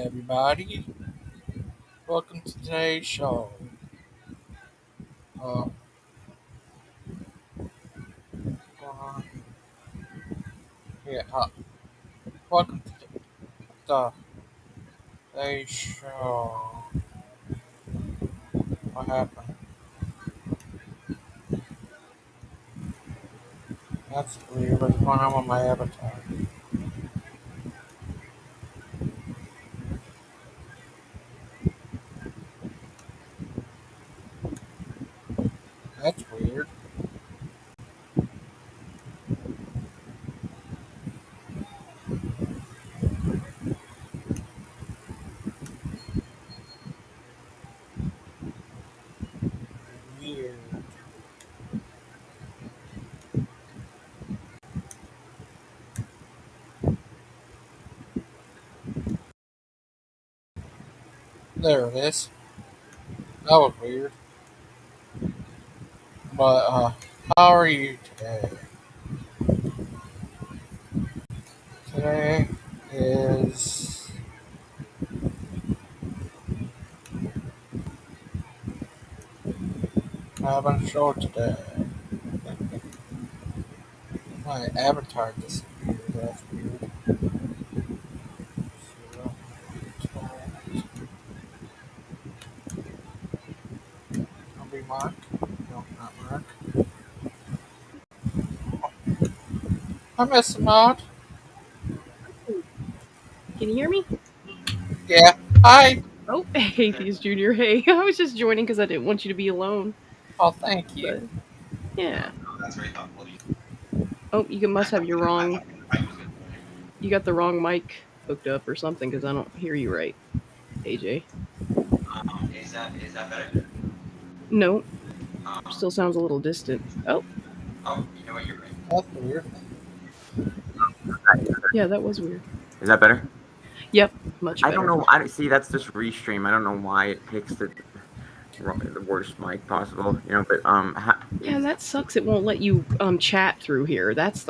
everybody. Welcome to today's show. Uh, uh, yeah, welcome to today's show. What happened? That's weird. What's going on with my avatar? That's weird. Weird. There it is. That was weird. But, how are you today? Today is. Having a show today. My avatar disappeared. That's weird. I'll be Mark. No, not Mark. I miss him out. Can you hear me? Yeah. Hi. Oh, hey, Theus Junior. Hey, I was just joining because I didn't want you to be alone. Oh, thank you. But yeah. Oh, you must have your wrong. You got the wrong mic hooked up or something because I don't hear you right, AJ. Is that better? No, Um, still sounds a little distant. Oh, you know what? You're right. That's weird. yeah, that was weird. Is that better? Yep, much I don't better. know. I see. That's just restream. I don't know why it picks the worst mic possible. But Yeah, that sucks. It won't let you chat through here. That's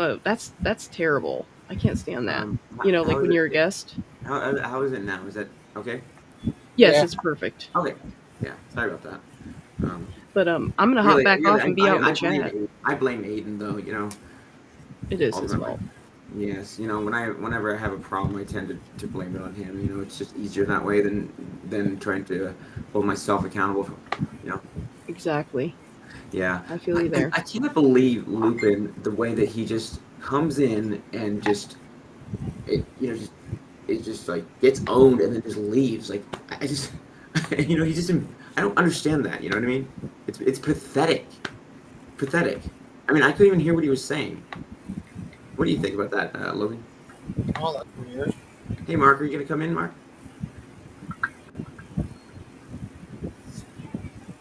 terrible. I can't stand that. how Like is when you're a it? guest. How is it now? Is that okay? Yes, Yeah. it's perfect. Okay. Yeah. Sorry about that. But I'm gonna hop back Really, off and be out in the chat. I blame Aiden though. It is his Ultimately. fault. Yes, whenever I have a problem, I tend to blame it on him. It's just easier that way than trying to hold myself accountable. You know. Exactly. Yeah, I feel you there. I cannot believe Lupin the way that he just comes in and just just it just like gets owned and then just leaves. Like I just he just I don't understand that. You know what I mean? It's pathetic, pathetic. I mean, I couldn't even hear what he was saying. What do you think about that, Logan? Oh, that's weird. Hey, Mark, are you gonna come in, Mark?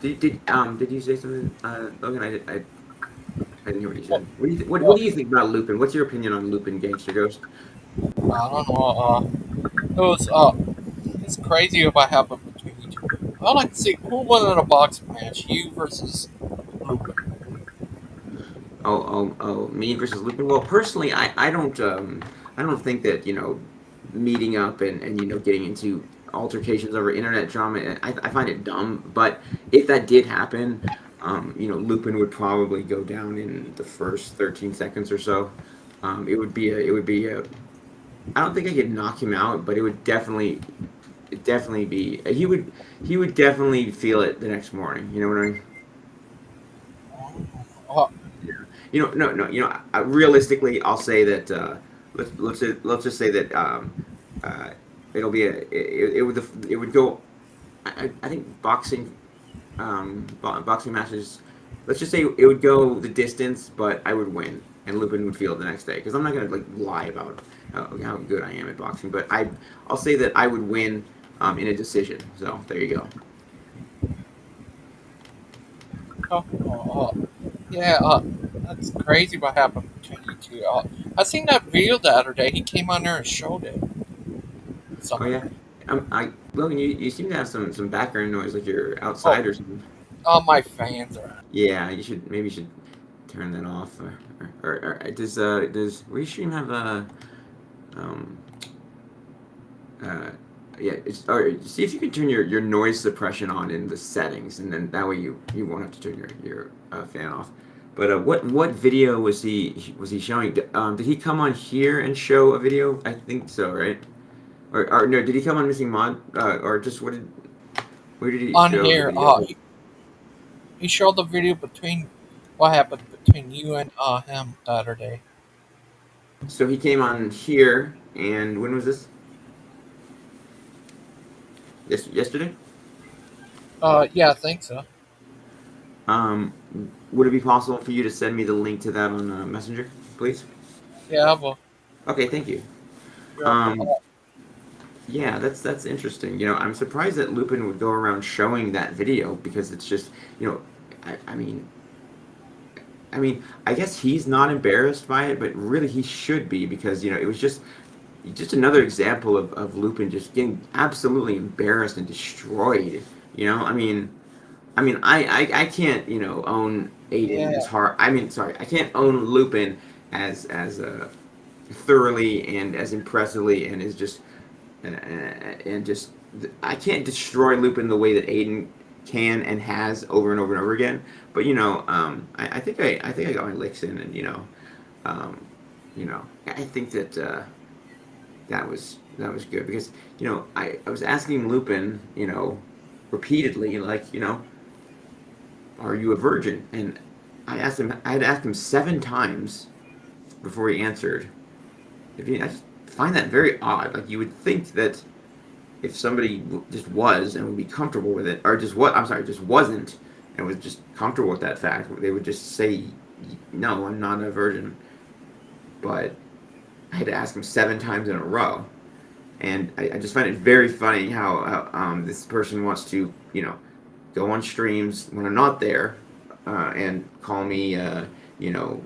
Did you say something, Logan? I didn't hear what you Well, said. What well, do you think about Lupin? What's your opinion on Lupin, Gangster Ghost? I don't know. It was it's crazy what happened between you two. I like to see who won in a boxing match, you versus Lupin. Me versus Lupin. Well, personally, I don't think that meeting up and getting into altercations over internet drama. I find it dumb. But if that did happen, Lupin would probably go down in the first 13 seconds or so. It would be a. I don't think I could knock him out, but it would definitely be. He would definitely feel it the next morning. You know what I mean? Oh, No. Realistically, I'll say that let's just say that uh, it'll be it would go. I think boxing matches. Let's just say it would go the distance, but I would win, and Lupin would feel it the next day. Because I'm not gonna like lie about how good I am at boxing, but I'll say that I would win in a decision. So there you go. yeah. That's crazy what happened between you two. I seen that video the other day. He came on there and showed it. Oh yeah. Something. Logan, you seem to have some background noise, like you're Oh, outside or something. all my fans are. Yeah, you should turn that off. Does Restream have um uh yeah. Or see if you can turn your noise suppression on in the settings, and then that way you won't have to turn your fan off. But what video was he showing? Did he come on here and show a video? I think so, right? Or no? Did he come on Missing Mod? Or just what did where did he On show the here, video? he showed the video between what happened between you and him the other day. So he came on here, and when was this? Yesterday. Yeah, I think so. Um, would it be possible for you to send me the link to that on Messenger, please? Yeah, well, Okay, thank you. yeah, Um, yeah, that's interesting. I'm surprised that Lupin would go around showing that video because it's just, you know, I mean, I guess he's not embarrassed by it, but really he should be because it was just another example of Lupin just getting absolutely embarrassed and destroyed. I can't own Aiden as yeah, hard. Sorry, I can't own Lupin as thoroughly and as impressively and as just and just I can't destroy Lupin the way that Aiden can and has over and over and over again. But I think I got my licks in, and um, I think that that was good because I was asking Lupin repeatedly like are you a virgin? And I had asked him 7 times before he answered. I just find that very odd. Like you would think that if somebody just was and would be comfortable with it, or just what I'm sorry, just wasn't and was just comfortable with that fact, they would just say, "No, I'm not a virgin." But I had to ask him 7 times in a row, and I just find it very funny how this person wants to go on streams when I'm not there and call me you know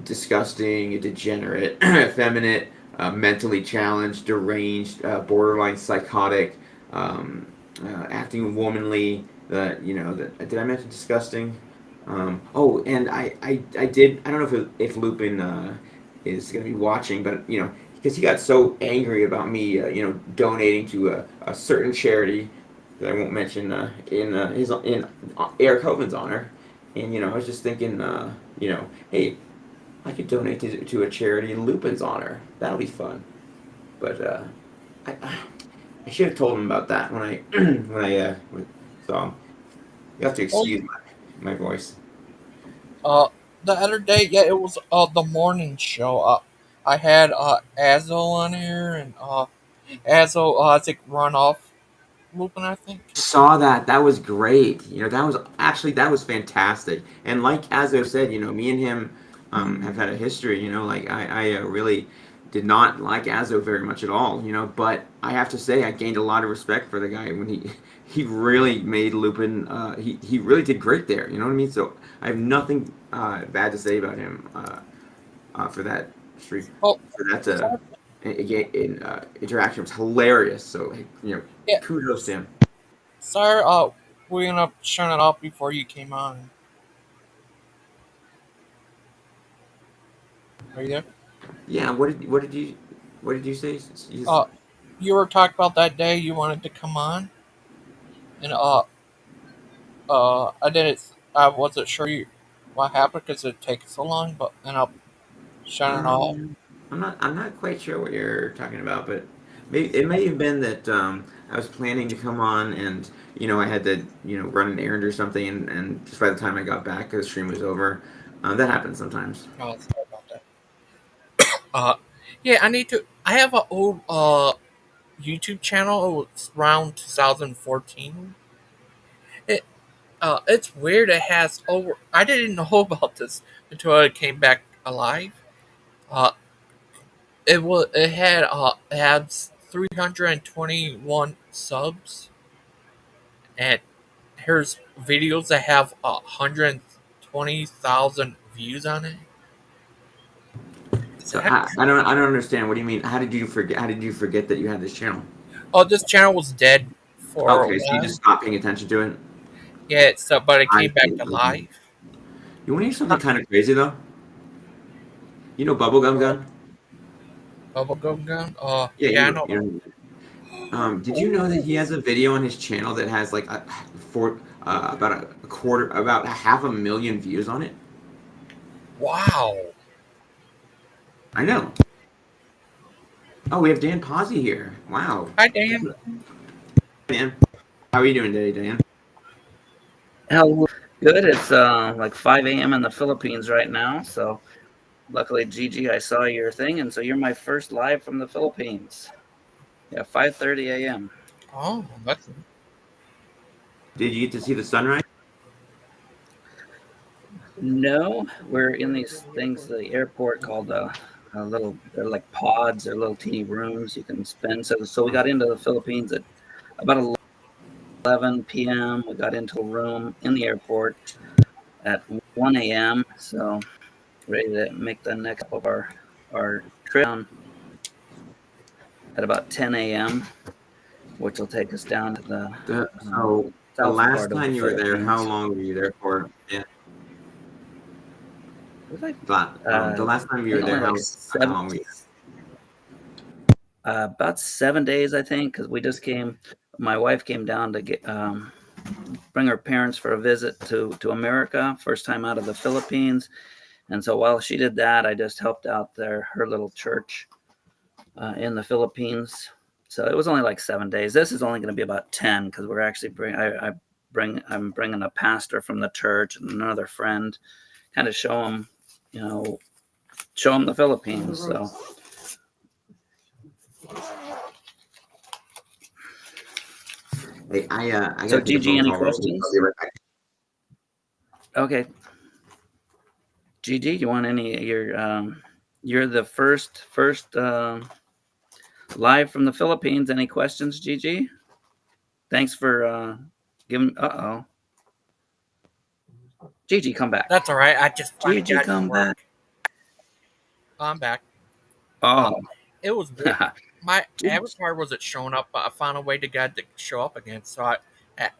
disgusting, degenerate, effeminate, mentally challenged, deranged, borderline psychotic, acting womanly. Did I mention disgusting? Oh, and I did. I don't know if Lupin is going to be watching, but because he got so angry about me, donating to a certain charity that I won't mention in Eric Hoven's honor, and I was just thinking, hey, I could donate to a charity in Lupin's honor. That'll be fun. But I should have told him about that when I when I saw him. You have to well, excuse my voice. uh, the other day, yeah, it was the morning show. I had Azo on here, and Azo, I think, run off Lupin, I think. Saw that. That was great. That was fantastic. And like Azo said, me and him have had a history. Like I really did not like Azo very much at all. But I have to say I gained a lot of respect for the guy when he really made Lupin. He really did great there. You know what I mean? So I have nothing bad to say about him for that stream. Oh, For that sorry, interaction. It was hilarious. So yeah, kudos to him. sorry, we ended up shutting it off before you came on. Are you there? Yeah, what did you say? Uh, you were talking about that day you wanted to come on, and I didn't. I wasn't sure what happened because it takes so long, but ended up shutting it off. I'm not quite sure what you're talking about, but it may have been that I was planning to come on and I had to run an errand or something, and just by the time I got back, the stream was over. That happens sometimes. Oh, sorry about that. Yeah, I need to. I have an old YouTube channel. It's around 2014. It's weird. It has over. I didn't know about this until I came back alive. Uh, it had 321 subs, and here's videos that have 120,000 views on it. It's So I actually, don't understand. What do you mean? How did you forget that you had this channel? oh, this channel was dead for a Okay, so you just while. stopped paying attention to it. Yeah, but it I came back see. to Okay. life. You want to hear something Huh, kind of crazy though? Bubblegum uh, gun? Bubblegum Gun. Yeah, Yeah, I know. you know Did you know that he has a video on his channel that has like about a quarter, about 500,000 views on it? Wow. I know. Oh, we have Dan Pazzi here. Wow. Hi, Dan. Dan, how are you doing today, Dan? Hell, good. It's like 5 a.m. in the Philippines right now. So luckily, Gigi, I saw your thing, and so you're my first live from the Philippines. Yeah, 5:30 a.m. Oh, that's Did you get to see the sunrise? No, we're in these things, the airport called a little. They're like pods. They're little teeny rooms you can spend. So we got into the Philippines at about 11 p.m. We got into a room in the airport at 1 a.m. So ready to make the next of our trip down at about 10 a.m., which will take us down to the So the south last part of the time you were there, how Philippines. long were you there for? Yeah. It was like The last time I you think were only there, like how long were you about 7 days, I think, because we just came. My wife came down to get bring her parents for a visit to America, first time out of the Philippines, and so while she did that, I just helped out her little church in the Philippines. So it was only like 7 days. This is only going to be about 10 because we're actually I'm bringing a pastor from the church and another friend, kind of you know, show them the Philippines. So Hey, I so gotta take a Gigi, phone any call real quick. I'll be questions? right back. Okay, Gigi, you want any? You're the first live from the Philippines. Any questions, Gigi? Thanks for giving. Gigi, come back. that's all right. I just finally Gigi, got to come back. work. I'm back. Uh, Oh, it was weird. My Gigi. avatar wasn't showing up, but I found a way to get it to show up again. So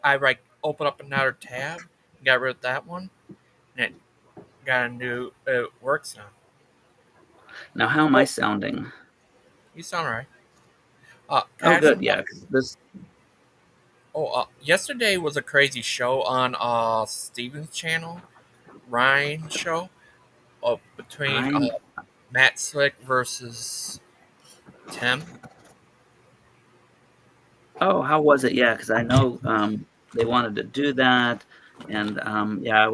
I like opened up another tab, got rid of that one, and it got a new work sound. Now, how am I Oh, sounding? you sound all right. Oh, Casual. good. Yeah, 'cause this. Yesterday was a crazy show on Steven's channel, Ryan's show, between I'm. Matt Slick versus Tim. Oh, how was it? Yeah, because I know they wanted to do that, and yeah,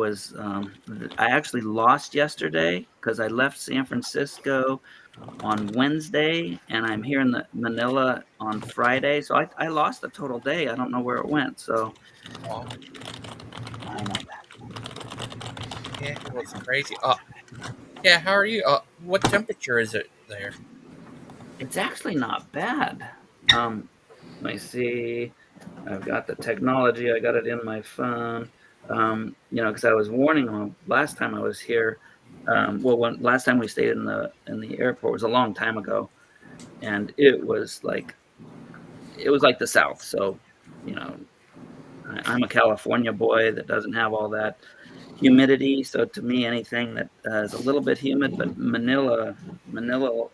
I actually lost yesterday because I left San Francisco on Wednesday, and I'm here in the Manila on Friday. So I lost the total day. I don't know where it went. So Oh, I know. yeah, it was crazy. Yeah, how are you? What temperature is it there? It's actually not bad. Um, Let me see. I've got the technology. I got it in my phone. Because I was warning them last time I was here. Well, when last time we stayed in the airport was a long time ago, and it was like the South. So, you know, I'm a California boy that doesn't have all that humidity. So to me, anything that is a little bit humid, but Manila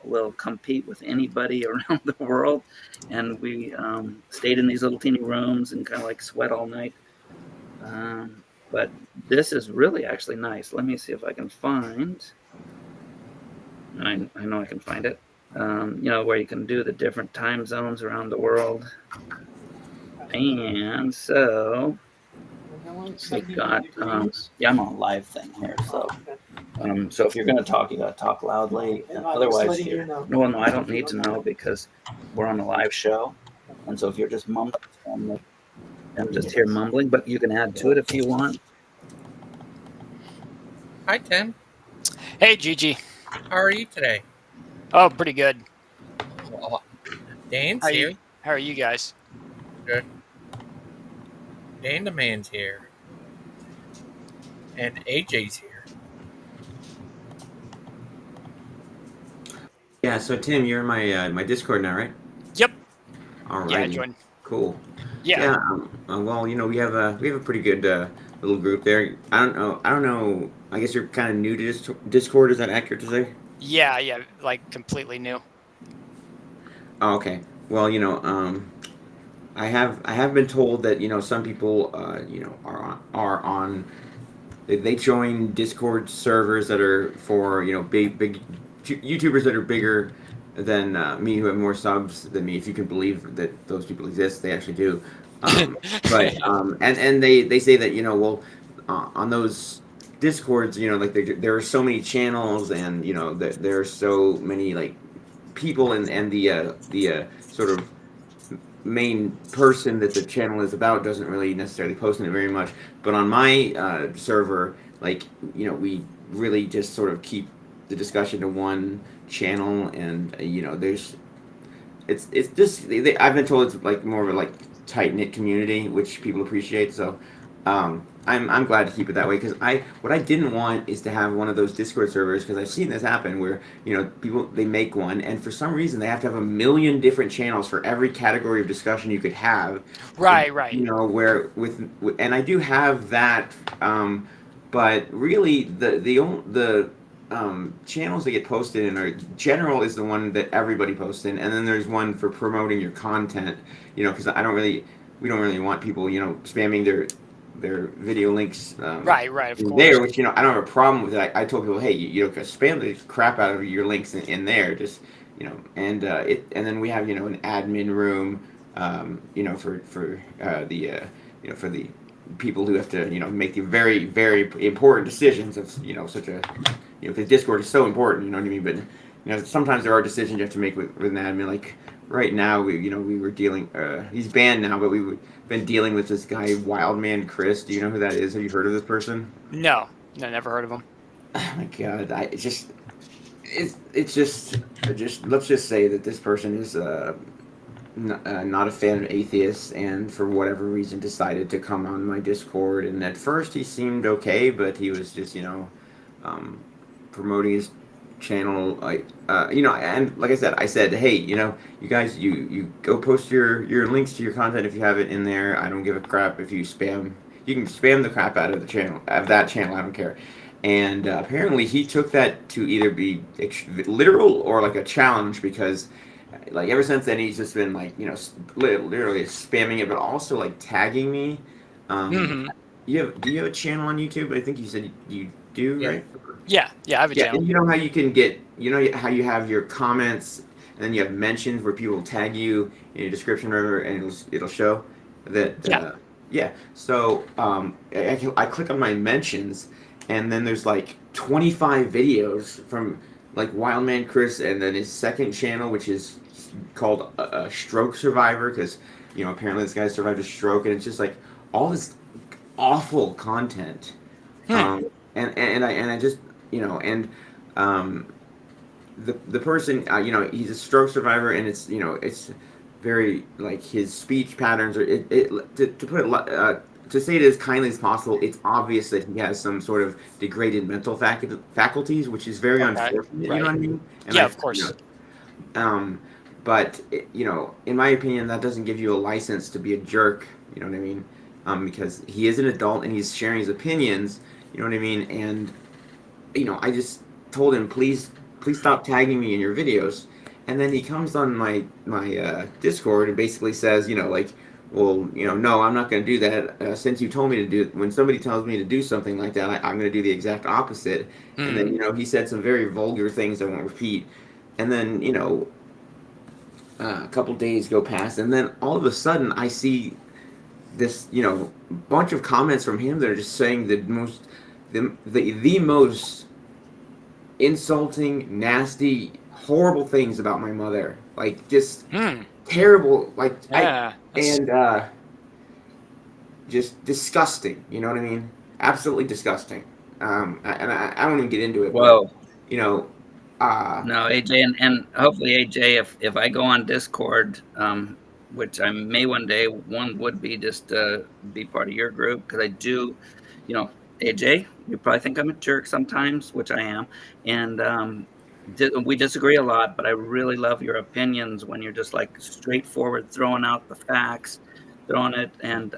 will compete with anybody around the world. And we stayed in these little teeny rooms and kind of like sweat all night. But this is really actually nice. Let me see if I can find. I know I can find it. Where you can do the different time zones around the world. And so we've got, yeah, I'm on a live thing here. So if you're going to talk, you got to talk loudly. Otherwise, no, I don't need to know because we're on a live show. And so if you're just mumbling, I'm just here mumbling, but you can add to it if you want. Hi, Tim. Hey, Gigi. How are you today? Oh, pretty good. Oh, Dan's here. How are you guys? Good. Dan the man's here, and AJ's here. Yeah. So Tim, you're in my Discord now, right? Yep. All Yeah, I righty. joined. Cool. Yeah. Yeah. Well, we have a pretty good little group there. I don't know. I don't know. I guess you're kind of new to Discord. Is that accurate to say? Yeah. Like completely new. Oh, okay. Well, I have been told that some people are on they join Discord servers that are for big YouTubers that are bigger than me, who have more subs than me. If you can believe that those people exist, they actually do. But and they say that well, on those Discords, like there are so many channels, and there are so many like people, and the sort of main person that the channel is about doesn't really necessarily post in it very much. But on my server, like we really just sort of keep the discussion to one channel, and there's it's just I've been told it's like more of a like tight knit community, which people appreciate. So I'm glad to keep it that way, because what I didn't want is to have one of those Discord servers, because I've seen this happen where people, they make one, and for some reason they have to have a million different channels for every category of discussion you could have. Right, right. Where and I do have that, but really the channels that get posted in are general is the one that everybody posts in, and then there's one for promoting your content. Because we don't really want people spamming their video links Right, right, of in course. there, which I don't have a problem with it. I told people, hey, spam the crap out of your links in there, just and then we have an admin room, for the people who have to make the very, very important decisions of such a because Discord is so important, you know what I mean. But sometimes there are decisions you have to make with an admin. Like right now, we were dealing. He's banned now, but we've been dealing with this guy, Wildman Chris. Do you know who that is? Have you heard of this person? No, no, never heard of him. Oh my god! It's just let's just say that this person is not a fan of atheists, and for whatever reason decided to come on my Discord. And at first he seemed okay, but he was just promoting his channel, like and like I said, hey, you guys, you go post your links to your content if you have it in there. I don't give a crap if you spam. You can spam the crap out of that channel. I don't care. And apparently he took that to either be literal or like a challenge, because like ever since then he's just been like literally spamming it, but also like tagging me. Hmm. Do you have a channel on YouTube? I think you said you do, Yeah. right? Yeah, I have a Yeah, channel. and you know how you can get, how you have your comments, and then you have mentions where people tag you in your description, or whatever, and it'll show that. Yeah. Yeah. So I click on my mentions, and then there's like 25 videos from like Wildman Chris, and then his second channel, which is called a Stroke Survivor, because apparently this guy survived a stroke, and it's just like all this awful content. Hmm. And I just and um, the person he's a stroke survivor, and it's very like his speech patterns are to put it to say it as kindly as possible, it's obvious that he has some sort of degraded mental faculties, which is very Okay. unfortunate. You know Right. what I mean? And Yeah, of course. um, but in my opinion, that doesn't give you a license to be a jerk. You know what I mean? Because he is an adult and he's sharing his opinions. You know what I mean? And I just told him, please stop tagging me in your videos. And then he comes on my Discord and basically says, like, well, no, I'm not going to do that. Since you told me to do, when somebody tells me to do something like that, I'm going to do the exact opposite. And Hmm. then he said some very vulgar things I won't repeat. And then a couple days go past, and then all of a sudden I see this bunch of comments from him that are just saying the most insulting, nasty, horrible things about my mother, like just Hmm. terrible, like I Yeah. and just disgusting. You know what I mean? Absolutely disgusting. I don't even get into it, but Whoa. you know, uh, No, AJ, and hopefully AJ, if I go on Discord, which I may one day, one would be just be part of your group, because I do, you know, AJ, you probably think I'm a jerk sometimes, which I am, and we disagree a lot, but I really love your opinions when you're just like straightforward, throwing out the facts, throwing it, and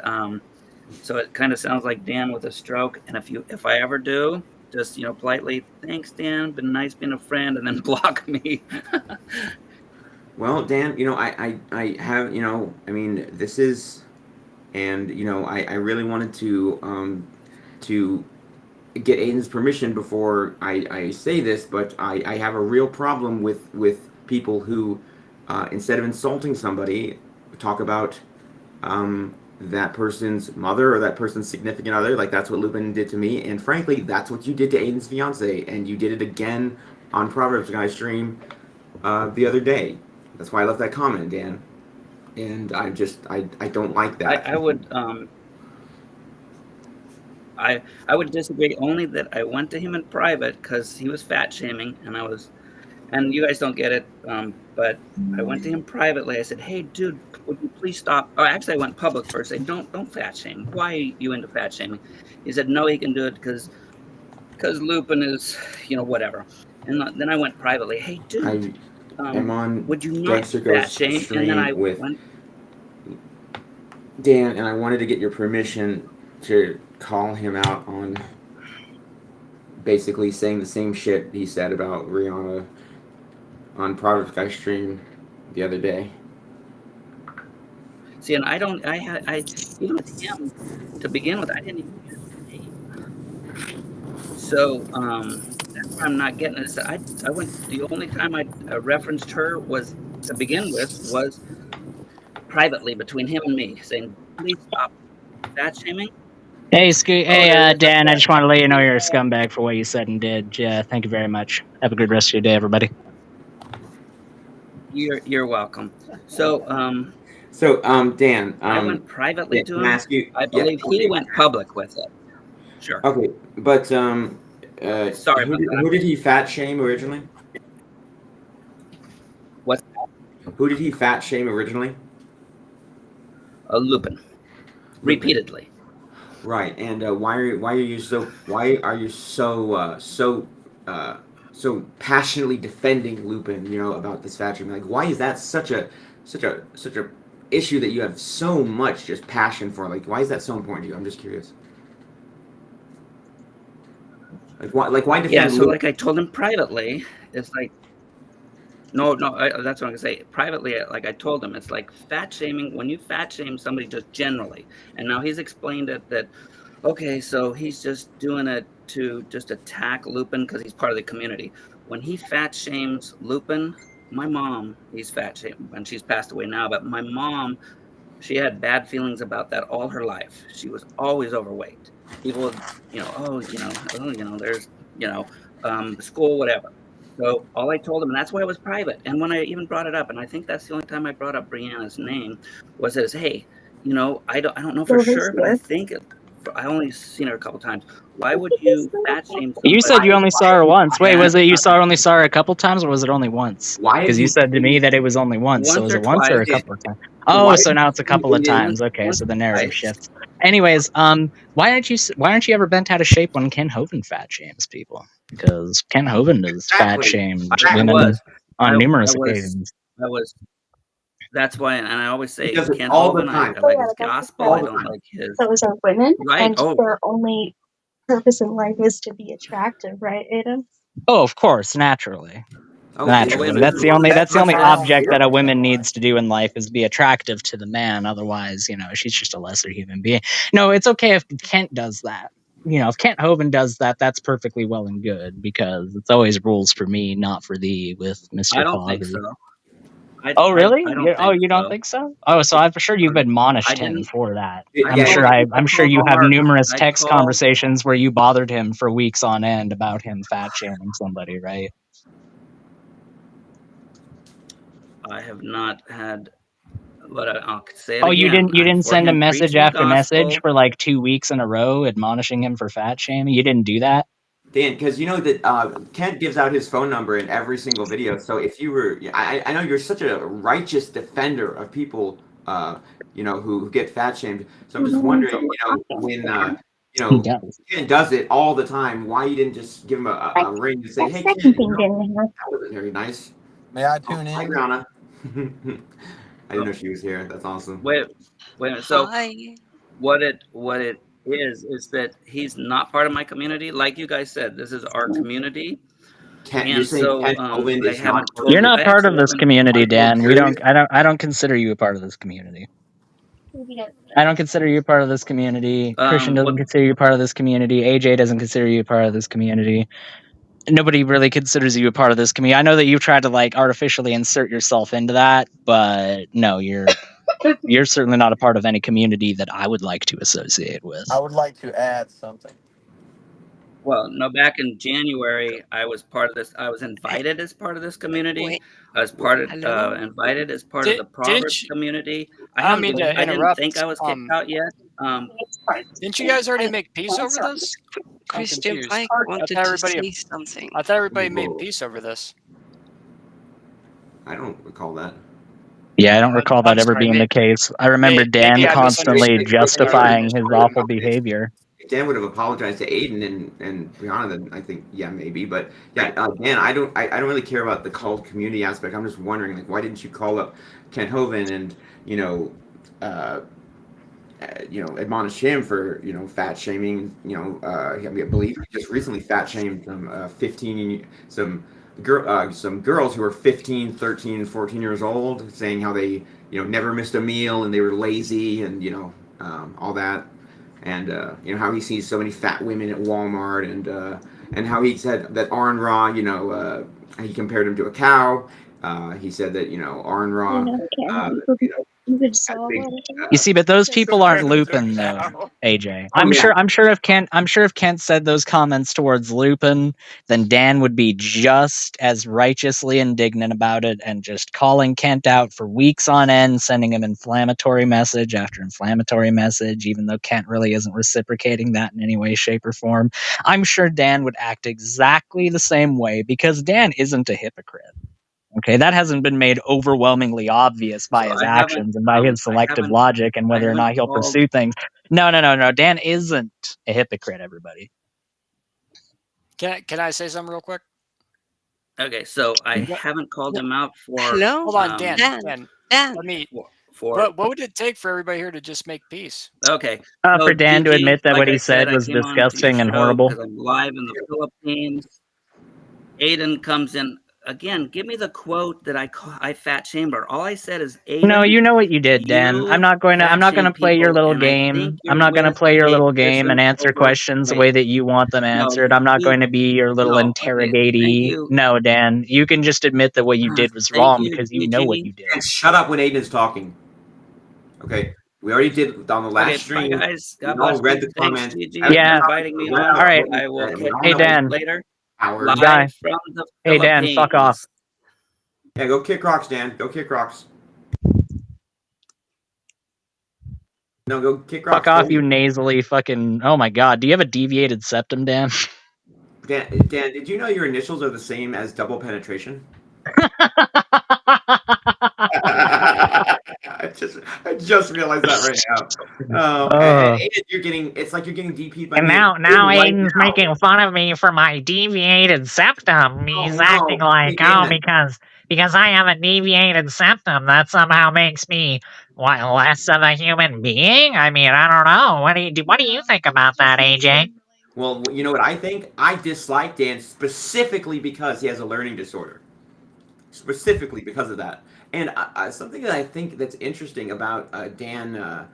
so it kind of sounds like Dan with a stroke. And if I ever do, just you know, politely, thanks, Dan. Been nice being a friend, and then block me. Well, Dan, I have, I mean, this is, and I really wanted to get Aiden's permission before I say this, but I have a real problem with people who, instead of insulting somebody, talk about that person's mother or that person's significant other. Like that's what Lupin did to me, and frankly, that's what you did to Aiden's fiance, and you did it again on Proverbs Guy stream the other day. That's why I left that comment, Dan. And I don't like that. I would I would disagree, only that I went to him in private because he was fat shaming, and you guys don't get it, but I went to him privately. I said, "Hey, dude, would you please stop?" Oh, actually, I went public first. I said, "Don't fat shame. Why are you into fat shaming?" He said, "No, he can do it because Lupin is, whatever." And then I went privately. "Hey, dude, I'm on would you not Gangster fat Ghost shame?" And then stream I with went. Dan, and I wanted to get your permission to call him out on basically saying the same shit he said about Rihanna on Proverbs Guy stream the other day. See, and I don't. I even with him to begin with, I didn't even use his name. So that's why I'm not getting it. I went. The only time I referenced her was to begin with was privately between him and me, saying, "Please stop fat shaming." Hey, Oh, there is Dan, I just want to let you know you're a scumbag for what you said and did. Yeah, thank you very much. Have a good rest of your day, everybody. You're welcome. So Dan, I went privately to can I him. ask you? I Yeah, believe he okay. went public with it. Sure. Okay, but Sorry about that. who did he fat shame originally? What's Who did he fat shame originally? Lupin? Repeatedly. Right, and why are you so passionately defending Lupin? About this fat shaming. Like, why is that such a issue that you have so much just passion for? Like, why is that so important to you? I'm just curious. Why defend? Yeah. So Lupin? like I told him privately, it's like. No, that's what I'm gonna say. Privately, like I told him, it's like fat shaming. When you fat shame somebody just generally, and now he's explained it that, okay, so he's just doing it to just attack Lupin because he's part of the community. When he fat shames Lupin, my mom, he's fat shamed, and she's passed away now. But my mom, she had bad feelings about that all her life. She was always overweight. People, there's, school, whatever. So all I told him, and that's why it was private. And when I even brought it up, and I think that's the only time I brought up Brianna's name, was as, hey, I don't know for sure, but I think I only seen her a couple times. Why would you fat shame You said somebody? you only saw her once. Wait, that, was it only saw her a couple times, or was it only once? Why did Because you he? said to me that it was only once. So once was or it once or twice. a couple of times? Why Oh, did so now it's a couple of Once times. Okay, so the or narrative twice. shifts. Anyways, why aren't you ever bent out of shape when Ken Hovind fat shames people? Because Ken Hovind has fat Exactly. shamed I women was. on I numerous was. occasions. I was. That's why, and I always He say does it Ken all the Hovind. time. I Oh like yeah, his like I just gospel. said, I All the don't time. like his those are women, right. and Oh, their only purpose in life is to be attractive, right, Aiden? Oh, of course, naturally. Oh, wait a Naturally, minute. that's the only That's much more object that clear. a woman needs to do in life is be attractive to the man. Otherwise, she's just a lesser human being. No, it's okay if Kent does that. If Kent Hovind does that, that's perfectly well and good because it's always rules for me, not for thee, with I Mr. don't think Coggy. so. Oh, really? I don't think You don't so. think so? Oh, so I'm sure you've I admonished him didn't. for that. I Yeah, called. I I'm sure called you have Mark. numerous I text called. conversations where you bothered him for weeks on end about him fat shaming somebody, right? I have not had. But I'll say it Oh, again. you didn't For send a him message preaching the after message gospel. for like 2 weeks in a row admonishing him for fat shaming? You didn't do that? Dan, because you know that Kent gives out his phone number in every single video. So if you were, I know you're such a righteous defender of people, who get fat shamed. So I'm just wondering, when He does. Kent does it all the time, why you didn't just give him a ring and say, That hey, second Kent, thing didn't happen. that wasn't very nice. May I Oh, tune hi, in? Brianna. I didn't Oh, know she was here. That's awesome. wait a minute. So Hi. what it is that he's not part of my community. Like you guys said, this is our community. You're And saying so Ken Hovind I is not haven't part of You're told this? not I part of actually this haven't community, Are you Dan. serious? I don't consider you a part of this community. I don't consider you part of this community. Christian what doesn't consider you part of this community. AJ doesn't consider you part of this community. Nobody really considers you a part of this community. I know that you've tried to like artificially insert yourself into that, but no, you're certainly not a part of any community that I would like to associate with. I would like to add something. Well, no, back in January, I was part of this. I was invited as part of this community. Wait, I was part of hello? invited as part of the Didn't Proverbs you? community. I I don't haven't. mean to I didn't think interrupt. I was kicked out yet. Didn't you guys already make peace over this? I'm Christian confused. Mike wanted to say something. I thought everybody made Whoa. peace over this. I don't recall that. Yeah, I don't recall that I'm ever sorry. being the case. I remember Maybe Dan I constantly misunderstood something I heard justifying his Dan awful behavior. Dan would have apologized to Aiden and Brianna. Then I think maybe, but Dan, I don't really care about the cult community aspect. I'm just wondering, like, why didn't you call up Ken Hovind and admonish him for fat shaming? I believe he just recently fat shamed some girls who were 15, 13, 14 years old, saying how they never missed a meal and they were lazy and all that. And how he sees so many fat women at Walmart, and how he said that Arn Ra, he compared him to a cow. He said that Arn Ra, You see, but those people aren't Lupin, though, AJ. I'm sure if Kent said those comments towards Lupin, then Dan would be just as righteously indignant about it and just calling Kent out for weeks on end, sending him inflammatory message after inflammatory message, even though Kent really isn't reciprocating that in any way, shape, or form. I'm sure Dan would act exactly the same way because Dan isn't a hypocrite. Okay, that hasn't been made overwhelmingly obvious by his actions and by his selective logic and whether or not he'll pursue things. No. Dan isn't a hypocrite, everybody. Can I say something real quick? Okay, so I haven't called him out for. Hello? Hold on, Dan. Dan. Let me. What would it take for everybody here to just make peace? Okay. For Dan to GG, admit that like what he I said was I came on to disgusting your and show horrible. because I'm live in the Philippines. Aiden comes in again. Give me the quote that I fat shamed her. All I said is Aiden. No, you know what you did, Dan. I'm not going to play your little game. I'm not going to play your little game and answer questions the way that you want them answered. I'm not going to be your little interrogatee. No, Dan, you can just admit that what you did was wrong because you know what you did. And shut up when Aiden is talking. Okay, we already did on the last stream. Bye guys. We all read the comments. Yeah. Inviting me on. All right. I will catch Hey, you Dan. later. Howard. Live from the Hey, Dan, fuck off. Yeah, go kick rocks, Dan. Go kick rocks. No, go kick rocks. Fuck off, you nasally fucking... Oh my god, do you have a deviated septum, Dan? Dan, did you know your initials are the same as double penetration? I just realized that right now. And you're getting... It's like you're getting DP'd by and me. now Aiden's making fun of me for my deviated septum. He's acting like, because I have a deviated septum, that somehow makes me less of a human being? I mean, I don't know. What do you think about that, AJ? Well, you know what I think? I dislike Dan specifically because he has a learning disorder. Specifically because of that. And something that I think that's interesting about Dan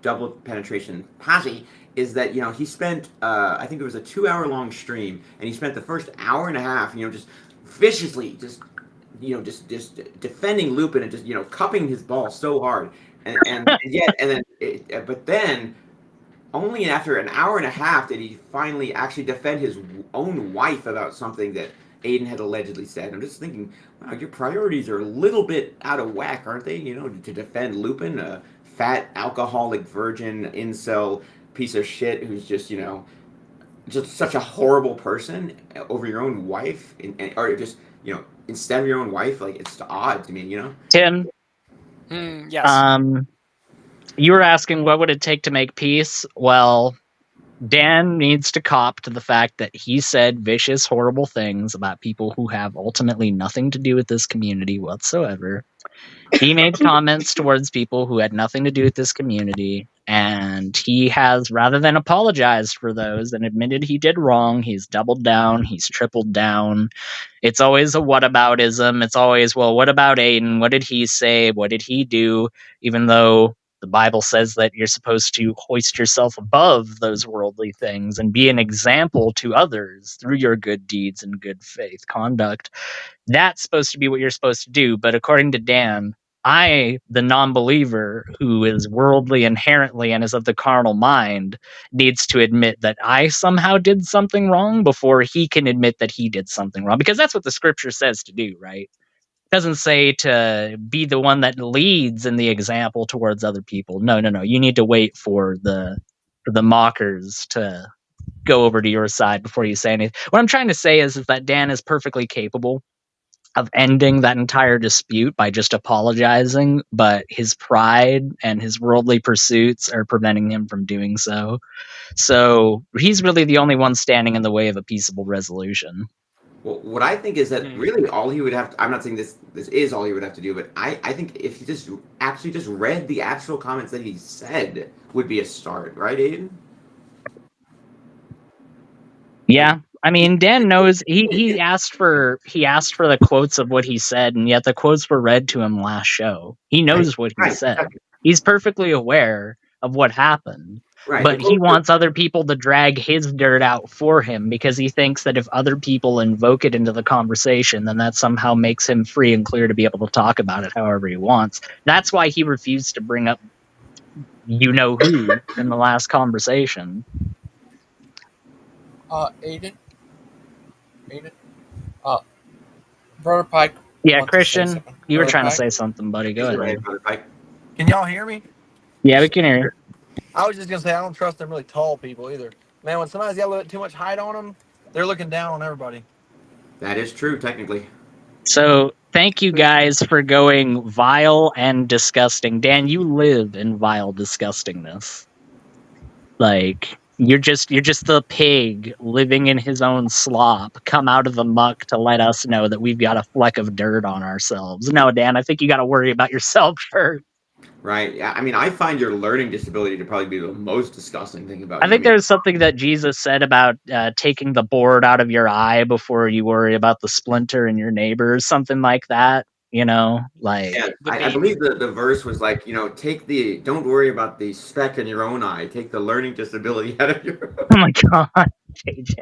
double penetration posse is that he spent I think it was a 2-hour-long stream, and he spent the first hour and a half just viciously just defending Lupin and just cupping his ball so hard, but then only after an hour and a half did he finally actually defend his own wife about something that Aiden had allegedly said. I'm just thinking, wow, your priorities are a little bit out of whack, aren't they? To defend Lupin, a fat, alcoholic, virgin, incel piece of shit who's just such a horrible person over your own wife, or just instead of your own wife. Like, it's odd to me, Tim. Yes. You were asking what would it take to make peace? Well, Dan needs to cop to the fact that he said vicious, horrible things about people who have ultimately nothing to do with this community whatsoever. He made comments towards people who had nothing to do with this community, and he has, rather than apologized for those and admitted he did wrong, he's doubled down, he's tripled down. It's always a whataboutism. It's always, well, what about Aiden? What did he say? What did he do? Even though the Bible says that you're supposed to hoist yourself above those worldly things and be an example to others through your good deeds and good faith conduct. That's supposed to be what you're supposed to do. But according to Dan, I, the non-believer who is worldly inherently and is of the carnal mind, needs to admit that I somehow did something wrong before he can admit that he did something wrong. Because that's what the scripture says to do, right? It doesn't say to be the one that leads in the example towards other people. No. You need to wait for the mockers to go over to your side before you say anything. What I'm trying to say is that Dan is perfectly capable of ending that entire dispute by just apologizing, but his pride and his worldly pursuits are preventing him from doing so. So he's really the only one standing in the way of a peaceable resolution. Well, what I think is that really all he would have to, I'm not saying this is all he would have to do, but I think if he just actually just read the actual comments that he said would be a start, right, Aiden? Yeah. I mean, Dan knows he asked for the quotes of what he said, and yet the quotes were read to him last show. He knows what he said. Exactly. He's perfectly aware of what happened. Right. But he wants other people to drag his dirt out for him because he thinks that if other people invoke it into the conversation, then that somehow makes him free and clear to be able to talk about it however he wants. That's why he refused to bring up you know who in the last conversation. Aiden, Brother Pike. Yeah, Christian, you were trying to say something, buddy. Go ahead. Brother Pike. Can y'all hear me? Yeah, we can hear you. I was just gonna say I don't trust them really tall people either. Man, when somebody's got a little too much height on them, they're looking down on everybody. That is true, technically. So thank you guys for going vile and disgusting. Dan, you live in vile disgustingness. Like you're just the pig living in his own slop, come out of the muck to let us know that we've got a fleck of dirt on ourselves. No, Dan, I think you got to worry about yourself first. Right. Yeah. I mean, I find your learning disability to probably be the most disgusting thing about it. I think there's something that Jesus said about taking the board out of your eye before you worry about the splinter in your neighbor, something like that. You know, like yeah, I believe the verse was like, you know, don't worry about the speck in your own eye. Take the learning disability out of your. Oh my God, JJ.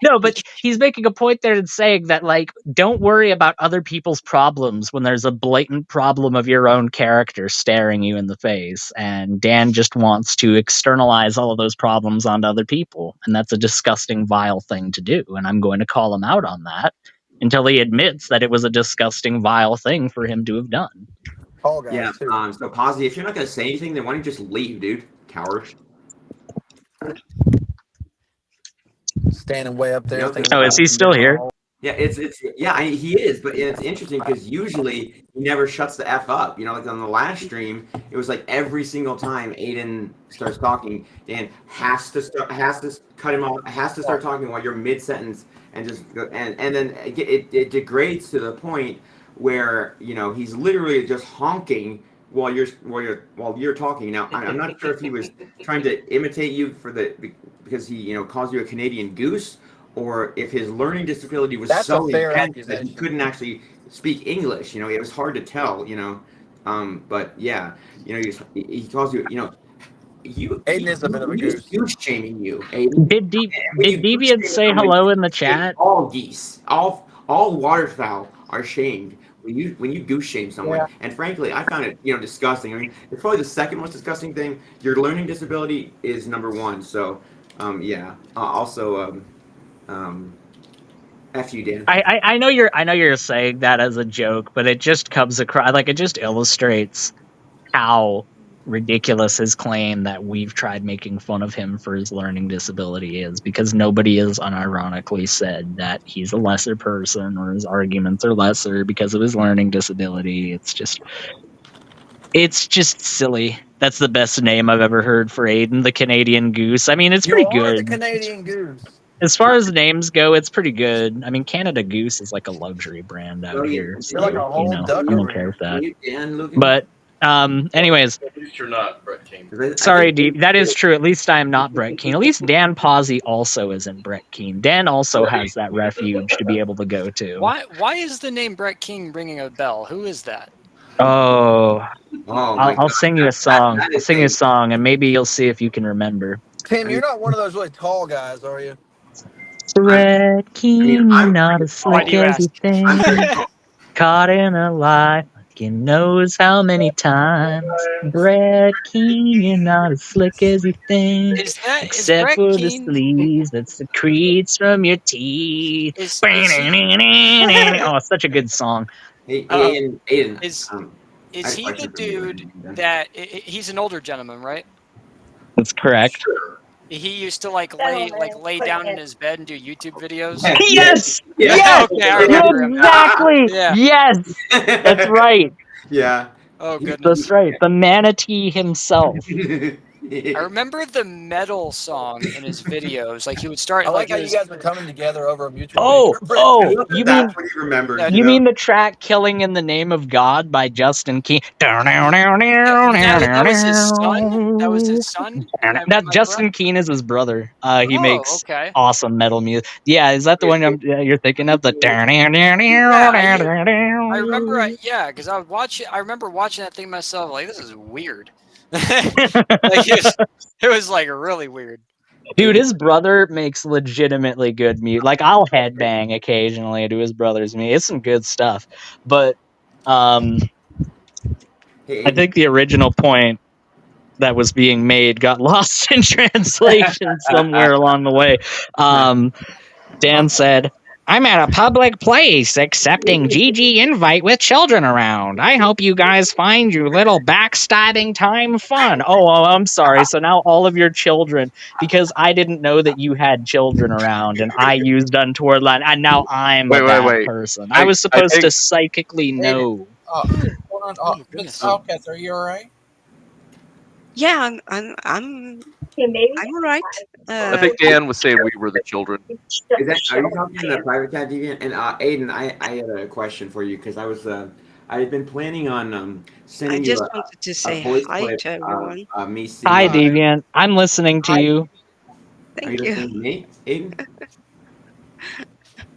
No, but he's making a point there and saying that, like, don't worry about other people's problems when there's a blatant problem of your own character staring you in the face. And Dan just wants to externalize all of those problems onto other people. And that's a disgusting, vile thing to do. And I'm going to call him out on that until he admits that it was a disgusting, vile thing for him to have done. Tall guys, yeah. Too. So, Posy, if you're not going to say anything, then why don't you just leave, dude? Coward. Standing way up there. Oh, is he still here? Yeah, he is, but it's interesting because usually he never shuts the F up. You know, like on the last stream, it was like every single time Aiden starts talking, Dan has to cut him off, has to start talking while you're mid sentence, and just go, and then it degrades to the point where, you know, he's literally just honking while you're talking. Now, I'm not sure if he was trying to imitate you because he, you know, calls you a Canadian goose, or if his learning disability was so intense that he couldn't actually speak English. You know, it was hard to tell, you know. But yeah, you know, he calls you, you know, Aiden is a bit of a goose. Goose shaming you, Aiden. Did Deviant say hello in the chat? All geese, all waterfowl are shamed when you goose shame someone. Yeah. And frankly, I found it, you know, disgusting. I mean, it's probably the second most disgusting thing. Your learning disability is number one. So, yeah. Also, F you, Dan. I know you're saying that as a joke, but it just comes across like it just illustrates how ridiculous his claim that we've tried making fun of him for his learning disability is, because nobody has unironically said that he's a lesser person or his arguments are lesser because of his learning disability. It's just It's just silly. That's the best name I've ever heard for Aiden, the Canadian Goose. I mean, it's You pretty are the good. Canadian Goose. As far as names go, it's pretty good. I mean, Canada Goose is like a luxury brand out here, You're so like a whole duck I don't over care here. with that. You Dan looking? But anyways, At least you're not Brett King. sorry, Deep. That is true. At least I am not Brett Keane. At least Dan Pazzi also isn't Brett Keane. Dan also has that refuge to be able to go to. Why is the name Brett King ringing a bell? Who is that? Oh, my I'll sing you a song. That I'll is sing you a song, and maybe you'll see if you can remember. Tim, you're not one of those really tall guys, are you? Brett Keane, you're not as Why do slick you as you ask? think. Caught in a lie, fucking knows how many times. Brett Keane, you're not as slick as you think. Is Except Brett for the Keane? sleeves that secretes from your teeth. Is he? Oh, such a good song. Hey, Um, Aiden. Is I had a he the question for you when dude you're done. that he's an older gentleman, right? That's correct. He used to lay down in his bed and do YouTube videos. Yes! Yeah. Yes! Okay, I remember him. Exactly! Yeah. Yes! That's right. Yeah. Oh goodness. That's right. The manatee himself. I remember the metal song in his videos. Like he would start. I like how he you was- guys been coming together over a mutual. Oh, you mean That's what you remember. you mean the track "Killing in the Name of God" by Justin King? that was his son. That was his son. Am I Justin correct? Keen is his brother. He Oh, makes okay. awesome metal music. Yeah, is that the one you're thinking of? The I remember, because I would watch it. I remember watching that thing myself. Like, this is weird. It was like really weird. Dude, his brother makes legitimately good music. Like, I'll headbang occasionally to his brother's music. It's some good stuff. But I think the original point that was being made got lost in translation somewhere along the way. Dan said, "I'm at a public place accepting GG invite with children around. I hope you guys find your little backstabbing time fun." Oh, I'm sorry. So now all of your children, because I didn't know that you had children around and I used untoward line, and now I'm a bad person. I was supposed to psychically know. Hold on. goodness. Outcast, are you alright? Yeah, I'm all right. I think Dan was saying we were the children. Are you talking in the private chat, Deviant? And Aiden, I had a question for you because I had been planning on sending I just you wanted to a say voice hi clip to everyone. of me singing. Hi, Deviant. I'm listening to you. Are Thank you you. listening to me, Aiden?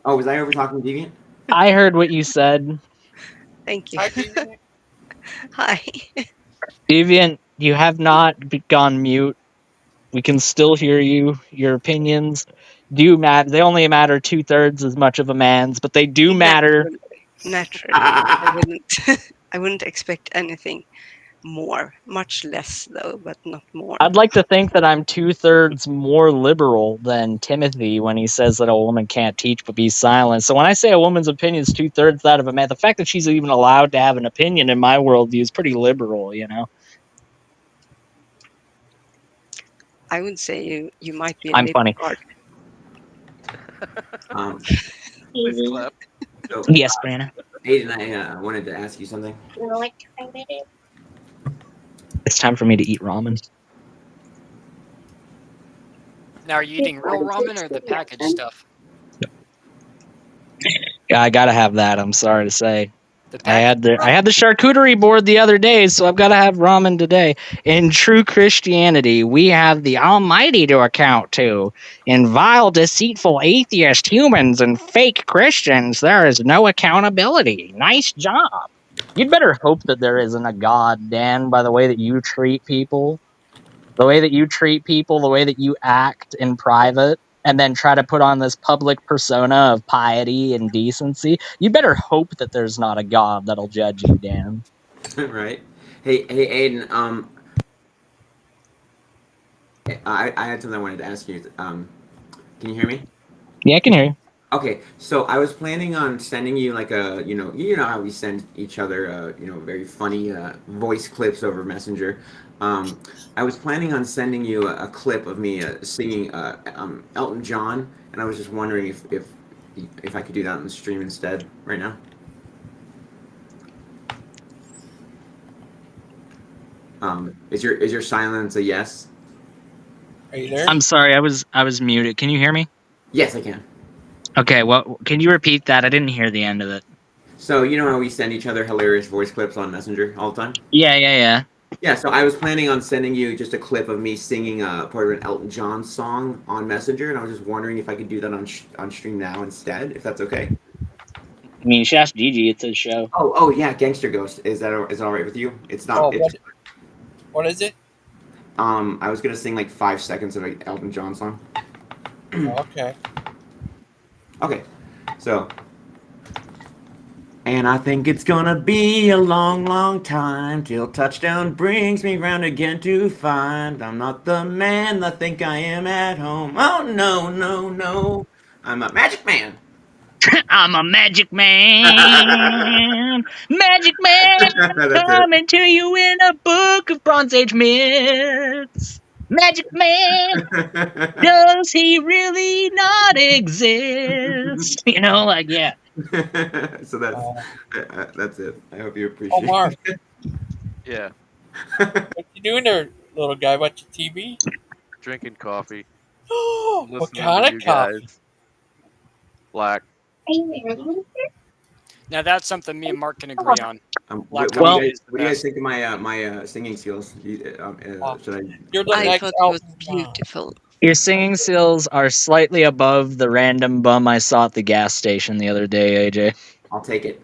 Oh, was I over talking to Deviant? I heard what you said. Thank you. Hi, Deviant. Hi. Deviant, you have not gone mute. We can still hear you. Your opinions do matter. They only matter 2/3 as much of a man's, but they do matter. Naturally, I wouldn't expect anything more. Much less though, but not more. I'd like to think that I'm 2/3 more liberal than Timothy when he says that a woman can't teach but be silent. So when I say a woman's opinion is 2/3 that of a man, the fact that she's even allowed to have an opinion in my worldview is pretty liberal, you know? I would say you might be. I'm funny. Please clap. So, Yes, Brianna. Aiden, I wanted to ask you something. It's time for me to eat ramen. Now, are you eating real ramen or the packaged stuff? Yeah, I gotta have that. I'm sorry to say. The I had the charcuterie board the other day, so I've got to have ramen today. In true Christianity, we have the Almighty to account to. In vile, deceitful, atheist humans and fake Christians, there is no accountability. Nice job. You'd better hope that there isn't a God, Dan, by the way that you treat people. The way that you treat people, the way that you act in private, and then try to put on this public persona of piety and decency. You better hope that there's not a God that'll judge you, Dan. Right. Hey, Aiden. I had something I wanted to ask you. Can you hear me? Yeah, I can hear you. Okay, so I was planning on sending you like you know how we send each other, very funny voice clips over Messenger. I was planning on sending you a clip of me singing Elton John, and I was just wondering if I could do that on the stream instead right now. Is your silence a yes? Are you there? I'm sorry, I was muted. Can you hear me? Yes, I can. Okay, well, can you repeat that? I didn't hear the end of it. So you know how we send each other hilarious voice clips on Messenger all the time? Yeah. Yeah, so I was planning on sending you just a clip of me singing part of an Elton John song on Messenger, and I was just wondering if I could do that on stream now instead, if that's okay. I mean, she asked Gigi. It's his show. Oh yeah, Gangster Ghost. Is it all right with you? It's Oh, not. It's what is it? I was gonna sing like 5 seconds of an Elton John song. Okay. Okay, so. And I think it's gonna be a long, long time till touchdown brings me round again to find I'm not the man I think I am at home. Oh no, no, no, I'm a magic man. I'm a magic man. Magic man That's it. coming to you in a book of Bronze Age myths. Magic man, does he really not exist? You know, like, yeah. So that's it. I hope you Oh, appreciate Mark, it. Yeah, what you doing there, little guy? Watching TV? drinking coffee, What listening kind to of you coffee? guys. Black. Now that's something me and Mark can agree on. What Well- do you guys think of my singing skills? Should I? You're the I next thought it was Elton John. beautiful. Your singing skills are slightly above the random bum I saw at the gas station the other day, AJ. I'll take it.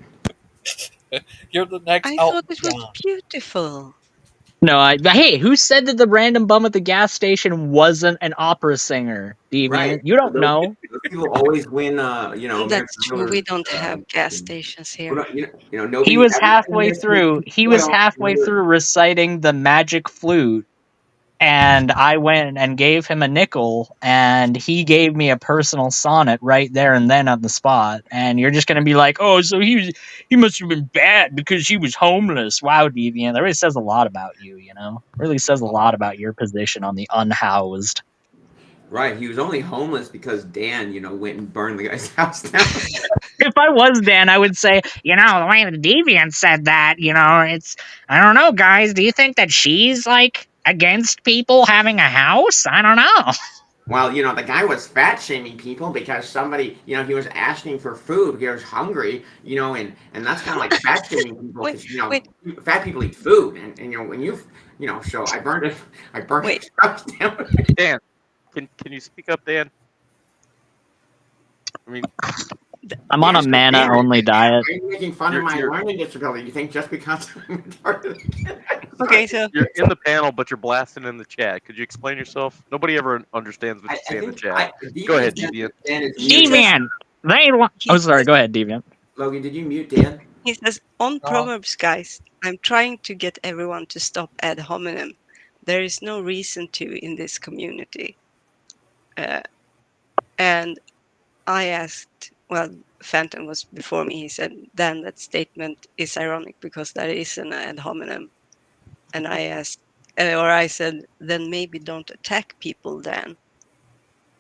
You're the next I Elton thought it was John. beautiful. No, hey, who said that the random bum at the gas station wasn't an opera singer, Deviant? Right. You don't know. Those people always win. That's true. We don't have gas and- stations Well, here. no, you know, nobody. He was every- halfway every- through. He was halfway through reciting the magic flute, and I went and gave him a nickel, and he gave me a personal sonnet right there and then on the spot. And you're just gonna be like, "Oh, so he must have been bad because he was homeless." Wow, Deviant, that really says a lot about you. You know, really says a lot about your position on the unhoused. Right. He was only homeless because Dan, went and burned the guy's house down. If I was Dan, I would say, the way the Deviant said that, it's, I don't know, guys. Do you think that she's like against people having a house? I don't know. Well, the guy was fat shaming people because somebody, he was asking for food. He was hungry, and that's kind of like fat shaming people Wait, because, wait. fat people eat food. And when so I burned it. I burned Wait. his house down. Dan, can you speak up, Dan? I mean, I'm on a mana-only diet. Why are you making fun of my You're- learning disability? You think just because I'm retarded? Okay, so you're in the panel, but you're blasting in the chat. Could you explain yourself? Nobody ever understands what you say in the chat. Go ahead, Deviant. Deviant! Oh, sorry, go ahead, Deviant. Logan, did you mute Dan? he says, on Proverbs, guys, I'm trying to get everyone to stop ad hominem. There is no reason to in this community. And I asked, well, Phantom was before me. He said, then that statement is ironic because that is an ad hominem. And I asked, or I said, then maybe don't attack people then.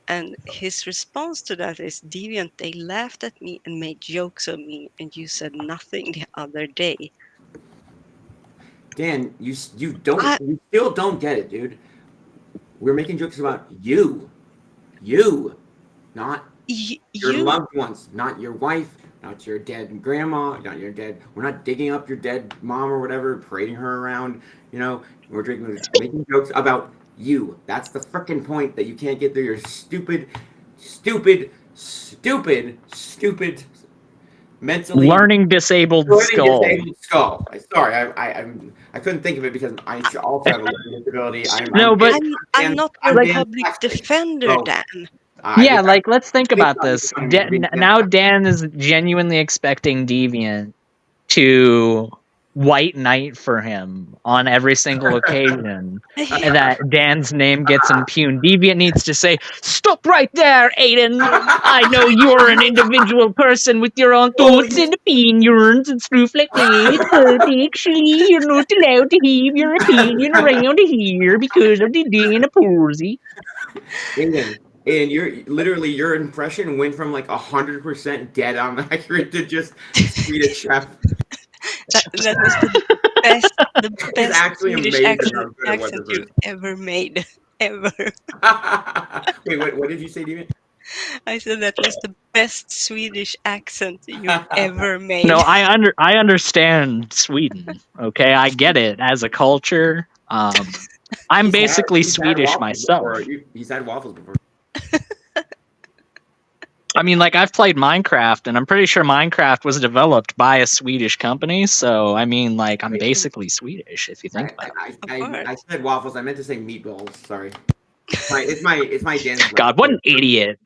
And his response to that is, Deviant, they laughed at me and made jokes of me, and you said nothing the other day. Dan, you still don't get it, dude. We're making jokes about you, not your loved ones, not your wife, not your dead grandma, not your dead. We're not digging up your dead mom or whatever, parading her around. We're making jokes about you. That's the freaking point that you can't get through your stupid mentally Learning disabled skull. skull. Sorry, I couldn't think of it because I also have a learning disability. I'm not your public defender, Dan. Yeah, let's think about this. Now Dan is genuinely expecting Deviant to white knight for him on every single occasion that Dan's name gets impugned. Deviant needs to say, "Stop right there, Aiden. I know you're an individual person with your own thoughts and opinions and stuff like that, but actually you're not allowed to have your opinion around here because of the Dan Posey." And your impression went from like 100% dead on accurate to just Swedish chef. That was the It's best actually Swedish amazing how good it was accent at you've first. ever made. Ever. Wait, what did you say, Deviant? I said that was the best Swedish accent you've ever made. No, I understand Sweden. Okay, I get it as a culture. I'm basically He's had Swedish waffles myself. before. He's had waffles before. I mean, like, I've played Minecraft, and I'm pretty sure Minecraft was developed by a Swedish company. So, I mean, like, I'm basically Swedish if you think about it. I said waffles. I meant to say meatballs. Sorry. It's my dance. God, what an idiot!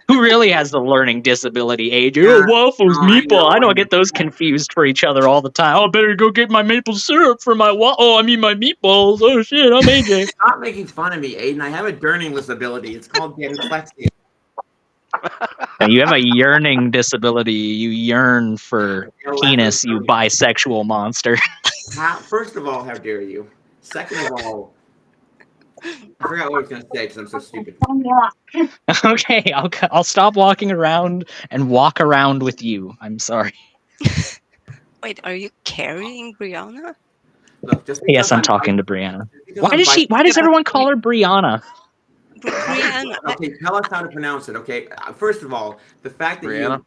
Who really has the learning disability, AJ? Yeah, Oh, waffles, no, I meatball. I know I know. get those confused for each other all the time. Oh, I better go get my maple syrup for my my meatballs. Oh shit, I'm AJ. Stop making fun of me, Aiden. I have a learning disability. It's called dyslexia. And you have a yearning disability. You yearn for penis, you bisexual monster. First of all, how dare you? Second of all, I forgot what I was going to say because I'm so stupid. Okay, I'll stop walking around and walk around with you. I'm sorry. Wait, are you carrying Brianna? Look, just Yes, I'm talking to Brianna. Why I'm does everyone call her Brianna? Brianna. Okay, tell us how to pronounce it. Okay, first of all, the fact that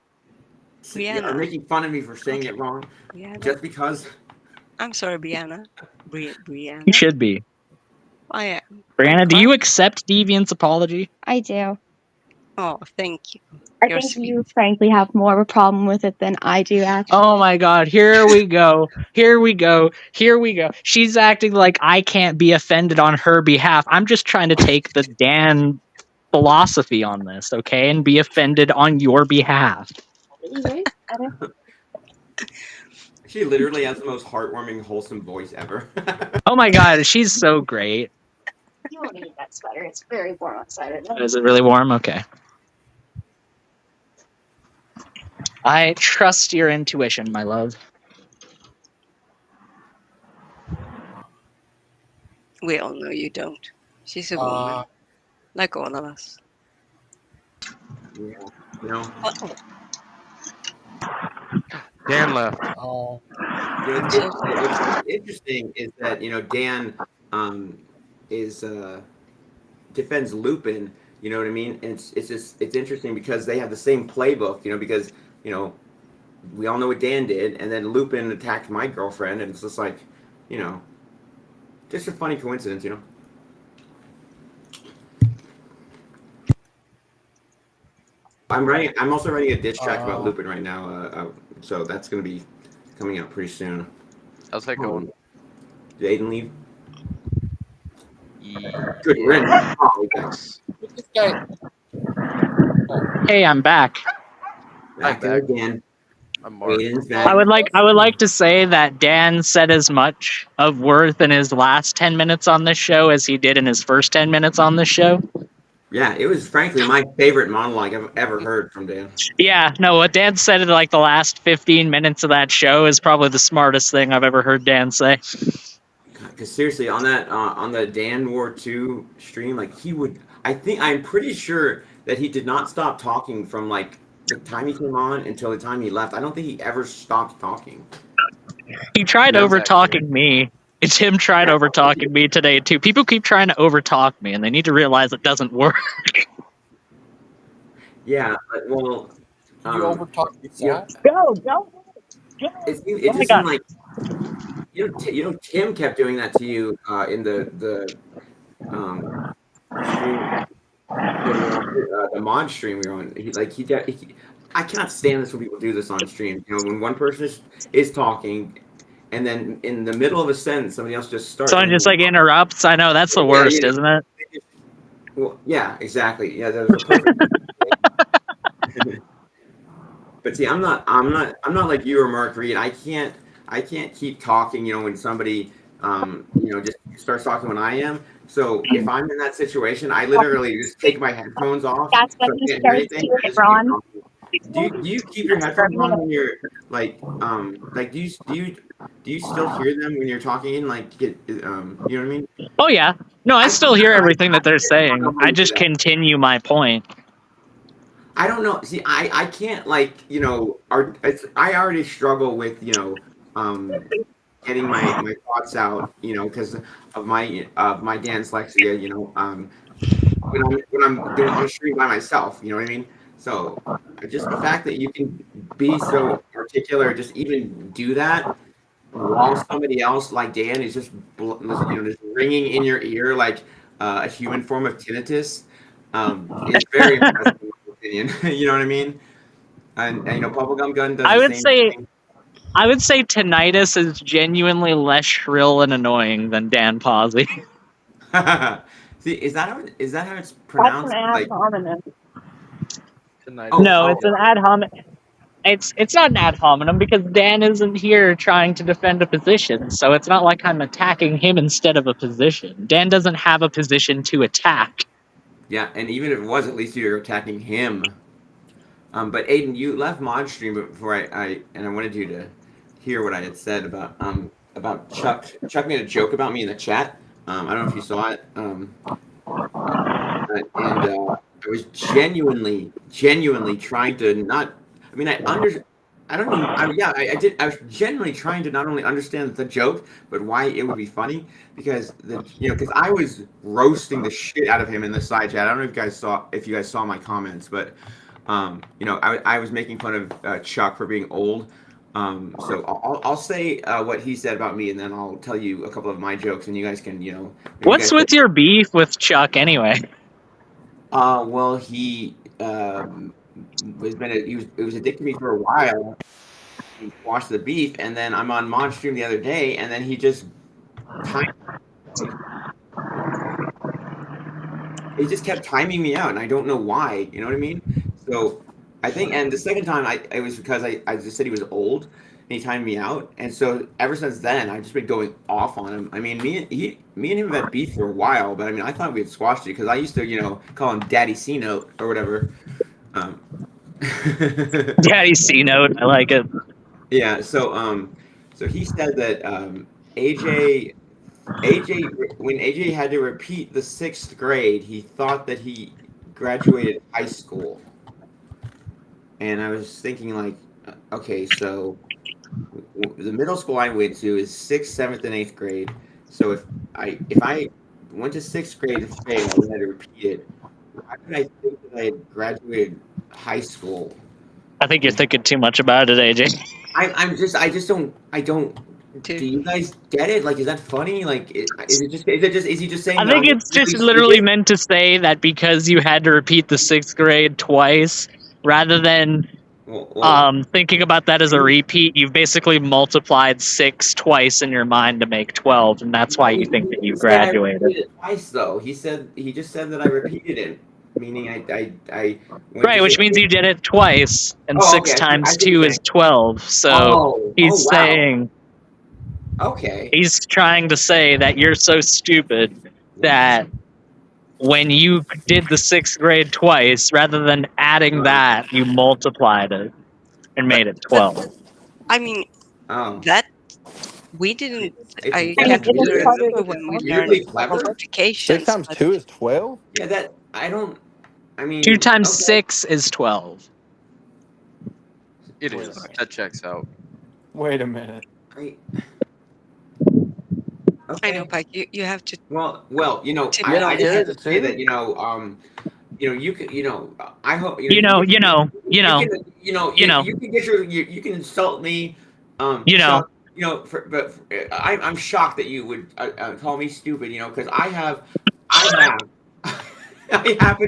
you are making fun of me for saying it wrong, just because. I'm sorry, Brianna. Brianna. You should be. I am. Brianna, do you accept Deviant's apology? I do. Oh, thank you. I think you frankly have more of a problem with it than I do, actually. Oh my god, here we go. Here we go. Here we go. She's acting like I can't be offended on her behalf. I'm just trying to take the Dan philosophy on this, okay, and be offended on your behalf. She literally has the most heartwarming, wholesome voice ever. Oh my god, she's so great. You don't need that sweater. It's very warm outside. Is it really warm? Okay. I trust your intuition, my love. We all know you don't. She's a woman. Like all of us. Yeah. No. Dan left. Oh. What's interesting is that Dan defends Lupin. You know what I mean? And it's interesting because they have the same playbook. Because we all know what Dan did, and then Lupin attacked my girlfriend, and it's just like, just a funny coincidence. I'm also writing a diss track about Lupin right now. So that's gonna be coming out pretty soon. How's that going? Did Aiden leave? Yeah. Good. We're in. Oh, okay. Hey, I'm back. Back there again. I would like to say that Dan said as much of worth in his last 10 minutes on this show as he did in his first 10 minutes on this show. Yeah, it was frankly my favorite monologue I've ever heard from Dan. Yeah, no, what Dan said in like the last 15 minutes of that show is probably the smartest thing I've ever heard Dan say. Because seriously, on the Dan War 2 stream, like I'm pretty sure that he did not stop talking from like the time he came on until the time he left. I don't think he ever stopped talking. He tried over-talking me. Tim tried over-talking me today, too. People keep trying to over-talk me, and they need to realize it doesn't work. Yeah, well... you over-talk yourself? Go! It just seemed like... Tim kept doing that to you in the stream... the mod stream we were on. I cannot stand this when people do this on stream. When one person is talking, and then in the middle of a sentence, somebody else just starts. Someone just interrupts. I know that's the worst, isn't it? Well, yeah, exactly. Yeah, that was perfect. But see, I'm not like you or Mark Reed. I can't keep talking. When somebody just starts talking when I am. So if I'm in that situation, I literally just take my headphones off. That's what you start to do, Ron. Do you keep your headphones on when you're do you still hear them when you're talking? You know what I mean? Oh yeah. No, I still hear everything that they're saying. I just continue my point. I don't know. See, I can't I already struggle with getting my thoughts out, because of my dyslexia, when I'm doing on a stream by myself, you know what I mean? So just the fact that you can be so articulate, or just even do that while somebody else like Dan is just just ringing in your ear like a human form of tinnitus, is very impressive in my opinion. You know what I mean? And Bubblegum Gun does I the would same say thing. I would say tinnitus is genuinely less shrill and annoying than Dan Pawsey. See, is that how it's That's an pronounced? ad Like, hominem. No, it's oh, an ad hominem. It's not an ad hominem because Dan isn't here trying to defend a position, so it's not like I'm attacking him instead of a position. Dan doesn't have a position to attack. yeah, and even if it was, at least you're attacking him. But Aiden, you left Mod Stream before I wanted you to hear what I had said about Chuck. Chuck made a joke about me in the chat. I don't know if you saw it. And I was genuinely trying to not. I mean, I don't even. I did. I was genuinely trying to not only understand the joke, but why it would be funny. Because because I was roasting the shit out of him in the side chat. I don't know if you guys saw my comments, but I was making fun of Chuck for being old. So I'll say what he said about me, and then I'll tell you a couple of my jokes, and you guys can maybe you What's guys. with your beef with Chuck anyway? Well, he he was addicted to me for a while. He watched the beef, and then I'm on Mod Stream the other day, and then he just time he just kept timing me out, and I don't know why. You know what I mean? So I think, and the second time it was because I just said he was old, and he timed me out, and so ever since then I've just been going off on him. I mean, me and him have had beef for a while, but I mean, I thought we had squashed it because I used to call him Daddy C Note or whatever. Um, Daddy C note, I like it. yeah, so he said that AJ when AJ had to repeat the 6th grade, he thought that he graduated high school. And I was thinking like, okay, so the middle school I went to is 6th, 7th, and 8th grade. So if I went to 6th grade and failed and had to repeat it, why did I think that I had graduated high school? I think you're thinking too much about it, AJ. I don't. Do you guys get it? Like, is that funny? Like, is he just saying? I think it's just literally meant to say that because you had to repeat the 6th grade twice, rather than thinking about that as a repeat, you've basically multiplied 6 twice in your mind to make 12, and that's why you think that you graduated. I repeated it twice, though. He just said that I repeated it, meaning I right, which means you did it twice, and 6 times 2 is 12. So he's saying. Okay. He's trying to say that you're so stupid that when you did the 6th grade twice, rather than adding that, you multiplied it and made it 12. I mean, that we didn't. I Yeah, can't it is remember when we learned multiplications. 6 times 2 is 12. Yeah, that I don't. I mean, 2 times 6 is 12. It is. That checks out. Wait a minute. Okay. I know, Pike. You have to. Well, I just have to say that you could I hope you can insult me, Chuck, I'm shocked that you would call me stupid, because I happen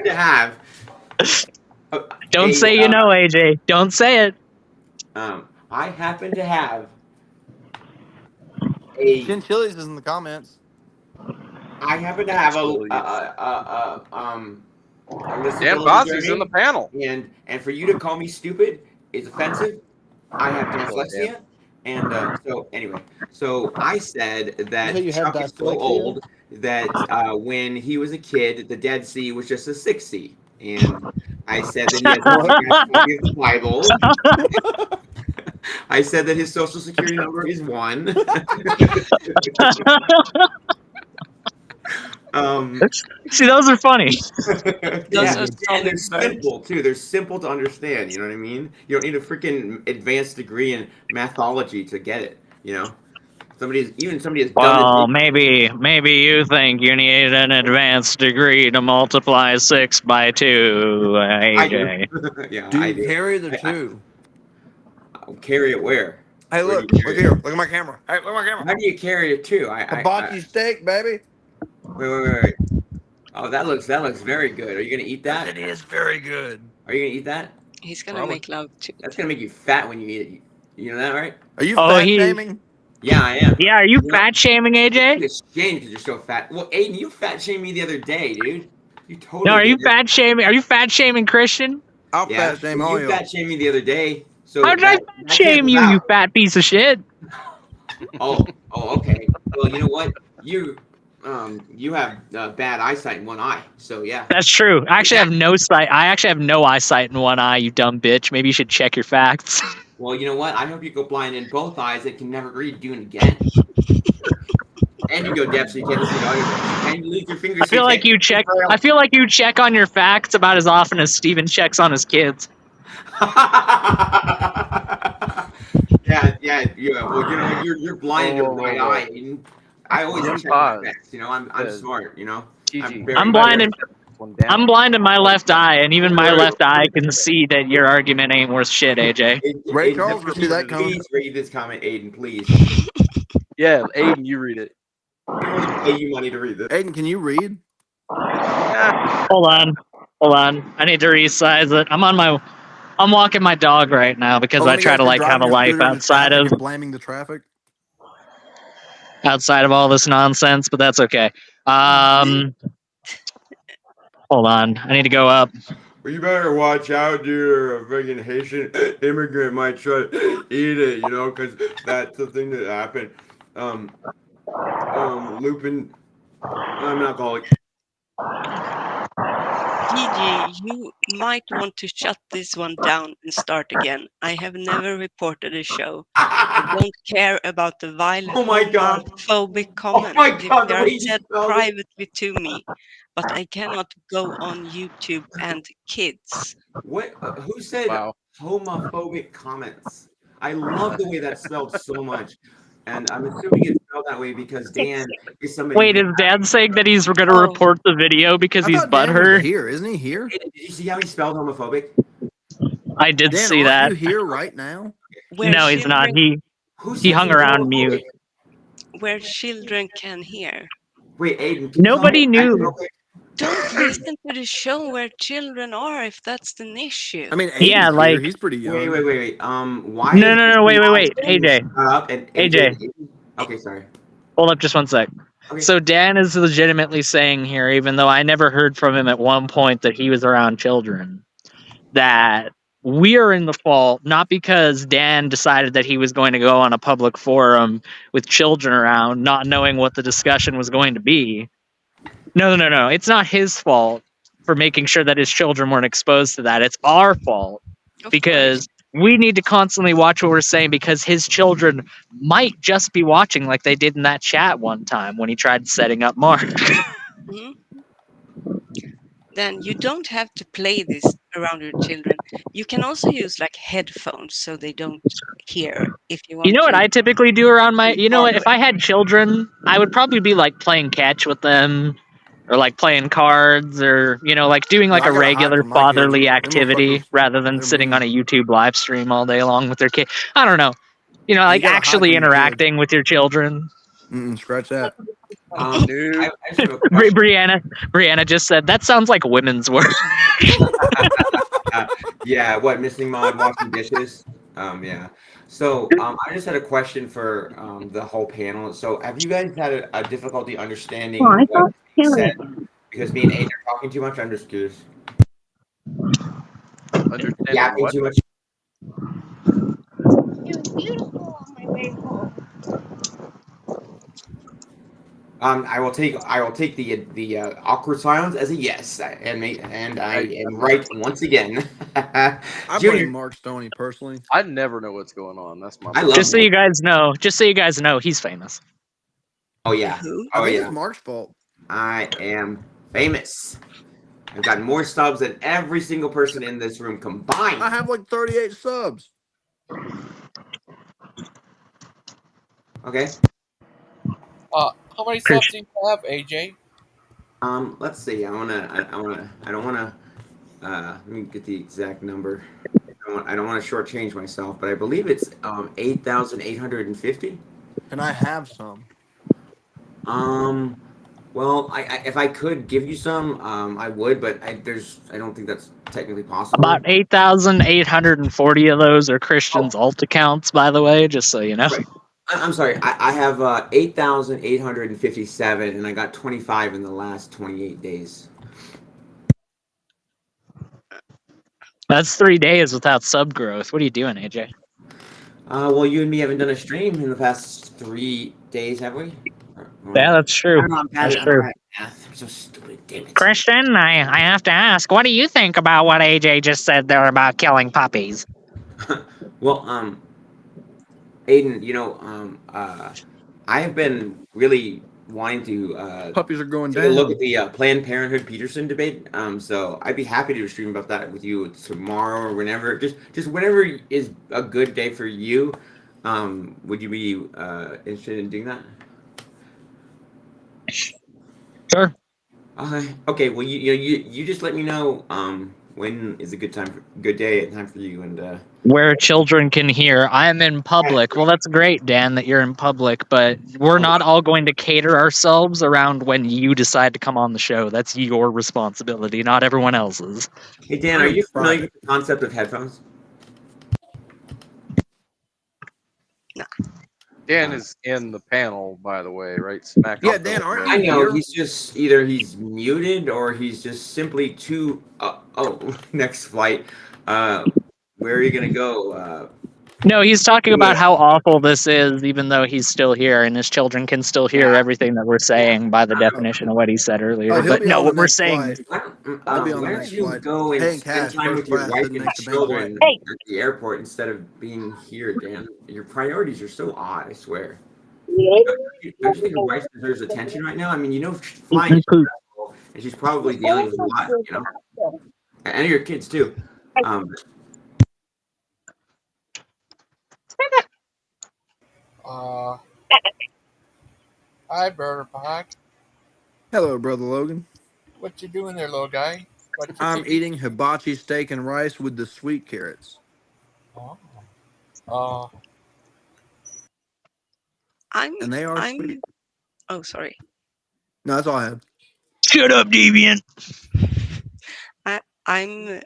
to have. Don't say AJ. Don't say it. I happen to have Chinchillas is in the comments. I happen to have a Dan Bossie's in the panel. And for you to call me stupid is offensive. I have dyslexia. And so anyway, so I said that Chuck is so old that when he was a kid, the Dead Sea was just a 6 sea. And I said that he has a copy of the Bible. I said that his social security number is 1. See, those are funny. And they're simple too. They're simple to understand. You know what I mean? You don't need a freaking advanced degree in mathology to get it. Even somebody as dumb Well, as maybe you think you need an advanced degree to multiply 6 by 2, I do. AJ. Yeah, Do I you do. carry the I, I, two? I'll carry it where? Hey, Where do look, you look carry here. it? Look at my camera. Hey, look at my camera. How do you carry it too? Hibachi steak, baby. Wait. Oh, that looks very good. Are you gonna eat Yes, that? it is very good. Are you gonna eat that? He's gonna Probably. make love to That's it. gonna make you fat when you eat it. You know that, right? Are you Oh, fat shaming? Yeah, I am. yeah, are you You know, fat shaming, AJ? it's ashamed because you're so fat. Well, Aiden, you fat shamed me the other day, dude. You No, totally did. are you fat shaming Christian? I'll Yeah, fat shame well, all you y'all. fat shamed me the other day, so How did I fat that shame cancels you, you out. fat piece of shit? Okay. Well, you know what? You have bad eyesight in one eye, so yeah. That's true. I actually Yeah. have no sight. I actually have no eyesight in one eye, you dumb bitch. Maybe you should check your facts. Well, you know what? I hope you go blind in both eyes and can never read doing it again. And you go deaf so you can't listen to audiobooks. And you lose your fingers so you can't read I Braille. feel like you check on your facts about as often as Steven checks on his kids. Yeah. Well, you know, you're blind in your right eye. And I always Jim check my Paz facts. You know, I'm says, smart. You know, I'm GG. very. I'm You might blind want in to shut this one down. I'm blind in my left eye, and even my Wait. left eye can see that your argument ain't worth shit, AJ. Ray Aiden, Charles can see that coming. please read this comment, Aiden. Please. Yeah, Aiden, you read it. We want to pay you money to read this. Aiden, can you read? Hold on. I need to resize it. I'm walking my dog right now because Oh, I let me try guess. to You're like have driving a your life scooter into traffic and blaming the traffic. outside of all this nonsense, but that's okay. Hold on. I need to go up. Well, you better watch out, dude. A friggin' Haitian immigrant might try to eat it, you know, because that's the thing that happened. Lupin, I'm an alcoholic. Gigi, you might want to shut this one down and start again. I have never reported a show. I don't care about the vile Oh my God. homophobic Oh my comments if God, they the are way you said spelled it. privately to me, but I cannot go on YouTube and kids. What? Who said Wow. homophobic comments? I love the way that's spelled so much. And I'm assuming it's spelled that way because Dan is somebody Wait, who. is Dad saying that he's going to Oh, report the video because I he's thought Dan was butthurt? here. Isn't he here? Did you see how he spelled homophobic? I did Dan, see aren't that. you here right now? where No, he's not. children Who He said hung something around homophobic? mute. where children can hear. Wait, Aiden, can you tell Nobody me knew. real quick? Don't listen to the show where children are if that's an issue. I mean, Yeah, Aiden's here. like He's pretty young. Wait. Why no, is no, no. Mr. Mod Wait. saying AJ, shut up and AJ, Aiden? Okay, sorry. hold up just one sec. Okay. So Dan is legitimately saying here, even though I never heard from him at one point that he was around children, that we are in the fault, not because Dan decided that he was going to go on a public forum with children around, not knowing what the discussion was going to be. No. It's not his fault for making sure that his children weren't exposed to that. It's our fault Of because we need to constantly watch what we're saying because his children might just be watching like they did in that chat one time when he tried setting up Mark. Mhm. Then you don't have to play this around your children. You can also use like headphones so they don't hear if you You want know what to. I typically do around my, you know Far what, if away. I had children, I would probably be like playing catch with them or like playing cards or, you know, like doing No, like I a gotta hide regular from my kids. fatherly Them activity motherfuckers, rather than they're sitting on a mean. YouTube live stream all day long with their kid. I don't know. You know, Yeah, you like gotta hide actually from your kids. interacting with your children. Scratch that. Dude. I just have a question. Brianna just said that sounds like women's work. Yeah, what, missing Mod washing dishes? Yeah. So, I just had a question for the whole panel. So, have you guys had a difficulty understanding what's being said? Because me and Aiden are talking too much. I'm just curious. Understanding Yapping what? too much. It was beautiful on my way home. I will take the awkward silence as a yes, and I am right once again. I Junior, blame Mark Stoney personally. I never know what's going on. That's my I love just so Mark. you guys know, he's famous. Oh yeah, Who? I oh think yeah. it's Mark's fault. I am famous. I've gotten more subs than every single person in this room combined. I have like 38 subs. Okay. How many subs do you have, AJ? Let's see. I don't wanna. Let me get the exact number. I don't want to shortchange myself, but I believe it's 8,850. Can I have some? Um, well, if I could give you some, I would, but I don't think that's technically possible. About 8,840 of those are Christian's alt accounts, by the way, just so you know. Right. I'm sorry. I have 8,857, and I got 25 in the last 28 days. That's 3 days without sub growth. What are you doing, AJ? Well, you and me haven't done a stream in the past 3 days, have we? Yeah, that's true. That's true. I'm so stupid. Damn it. Christian, I have to ask, what do you think about what AJ just said there about killing puppies? Well, Aiden, I have been really wanting to Puppies are going take a look down. at the Planned Parenthood Peterson debate. So I'd be happy to stream about that with you tomorrow or whenever. Just whenever is a good day for you. Would you be interested in doing that? Sure. Okay. Well, you just let me know when is a good day and time for you, and Where children can hear. I am in public. Well, that's great, Dan, that you're in public, but we're not all going to cater ourselves around when you decide to come on the show. That's your responsibility, not everyone else's. Hey Dan, are you familiar with the concept of headphones? No. Dan is in the panel, by the way, right? Smack. Yeah, Dan, aren't I you know here? he's just either he's muted or he's just simply too. Next flight. Where are you gonna go? No, he's talking about how awful this is, even though he's still here, and his children can still hear everything that we're saying by the definition of what he said earlier. Oh, he'll But be no, on what the we're next saying flight. is, He'll be on Why the don't next you flight. go and Paying spend cash, time with first your class, wife sitting and next to main children flight. at the airport instead of being here, Dan? Your priorities are so odd. I swear. Don't you think your wife deserves attention right now? I mean, flying is stressful, and she's probably dealing with a lot, and your kids too. Uh, Hi, Brother Pack. Hello, Brother Logan. What you doing there, little guy? What you I'm cooking? eating hibachi steak and rice with the sweet carrots. Oh. Uh, And they are sweet. Oh, sorry. No, that's all I have. shut up, deviant. I'm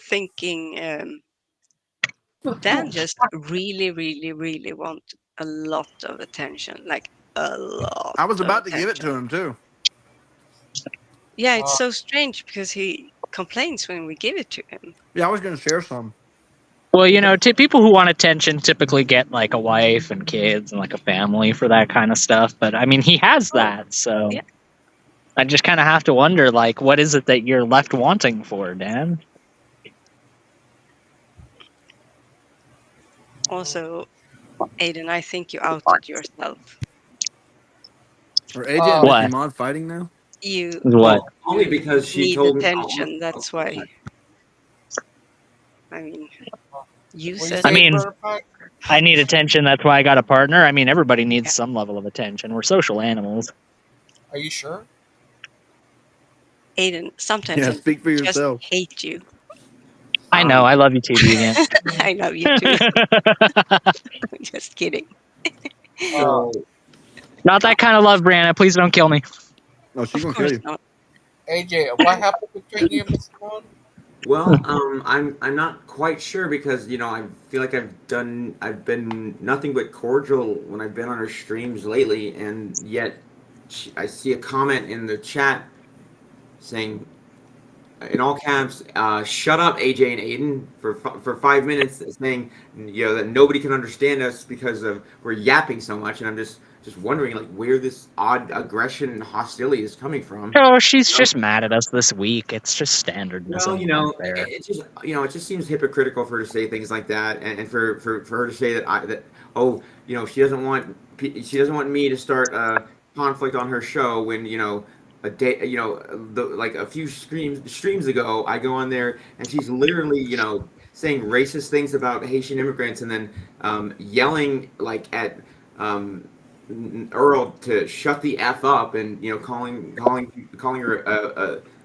thinking Dan just really, really, really want a lot of attention, like a lot. I was about of to give it to attention. him too. Yeah, it's so strange because he complains when we give it to him. Yeah, I was gonna share some. Well, people who want attention typically get like a wife and kids and like a family for that kind of stuff. But I mean, he has that, so yeah. I just kind of have to wonder, like, what is it that you're left wanting for, Dan? Also, Aiden, I think you outed yourself. Are AJ and What? Mickey Mod fighting now? You What? Only because she need told me. attention. That's why. I mean, you what you said. say, I mean, Brother Pack? I need attention. That's why I got a partner. I mean, everybody needs some level of attention. We're social animals. Are you sure? Aiden, sometimes Yeah, I speak for just yourself. hate you. I know. I love you too, Deviant. I love you too. Just kidding. Uh, Not that kind of love, Brianna. Please don't kill me. No, she's Of gonna kill course you. not. AJ, what happened between you and Mr. Brown? Well, I'm not quite sure because I feel like I've been nothing but cordial when I've been on her streams lately, and yet I see a comment in the chat saying, in all caps, "Shut up, AJ and Aiden," for 5 minutes, saying that nobody can understand us because of we're yapping so much, and I'm just wondering like where this odd aggression and hostility is coming from. Oh, she's just mad at us this week. It's just standard. Well, it just seems hypocritical for her to say things like that, and for her to say that she doesn't want me to start conflict on her show when a day like a few streams ago I go on there and she's literally saying racist things about Haitian immigrants and then yelling like at Earl to shut the f up, and calling her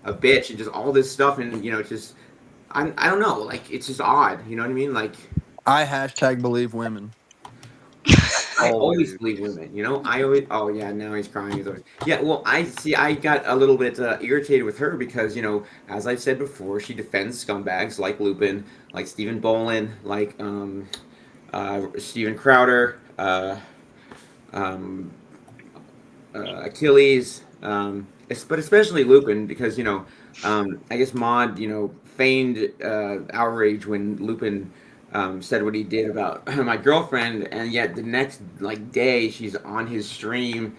a bitch, and just all this stuff, and just I don't know, like it's just odd, you know what I mean? Like I hashtag believe women. I always Always. believe women, I always. Oh yeah, now he's crying. Yeah. Well, I see. I got a little bit irritated with her because as I've said before, she defends scumbags like Lupin, like Stephen Bolin, like Steven Crowder, um, Achilles, but especially Lupin because I guess Maud feigned outrage when Lupin said what he did about my girlfriend, and yet the next day she's on his stream.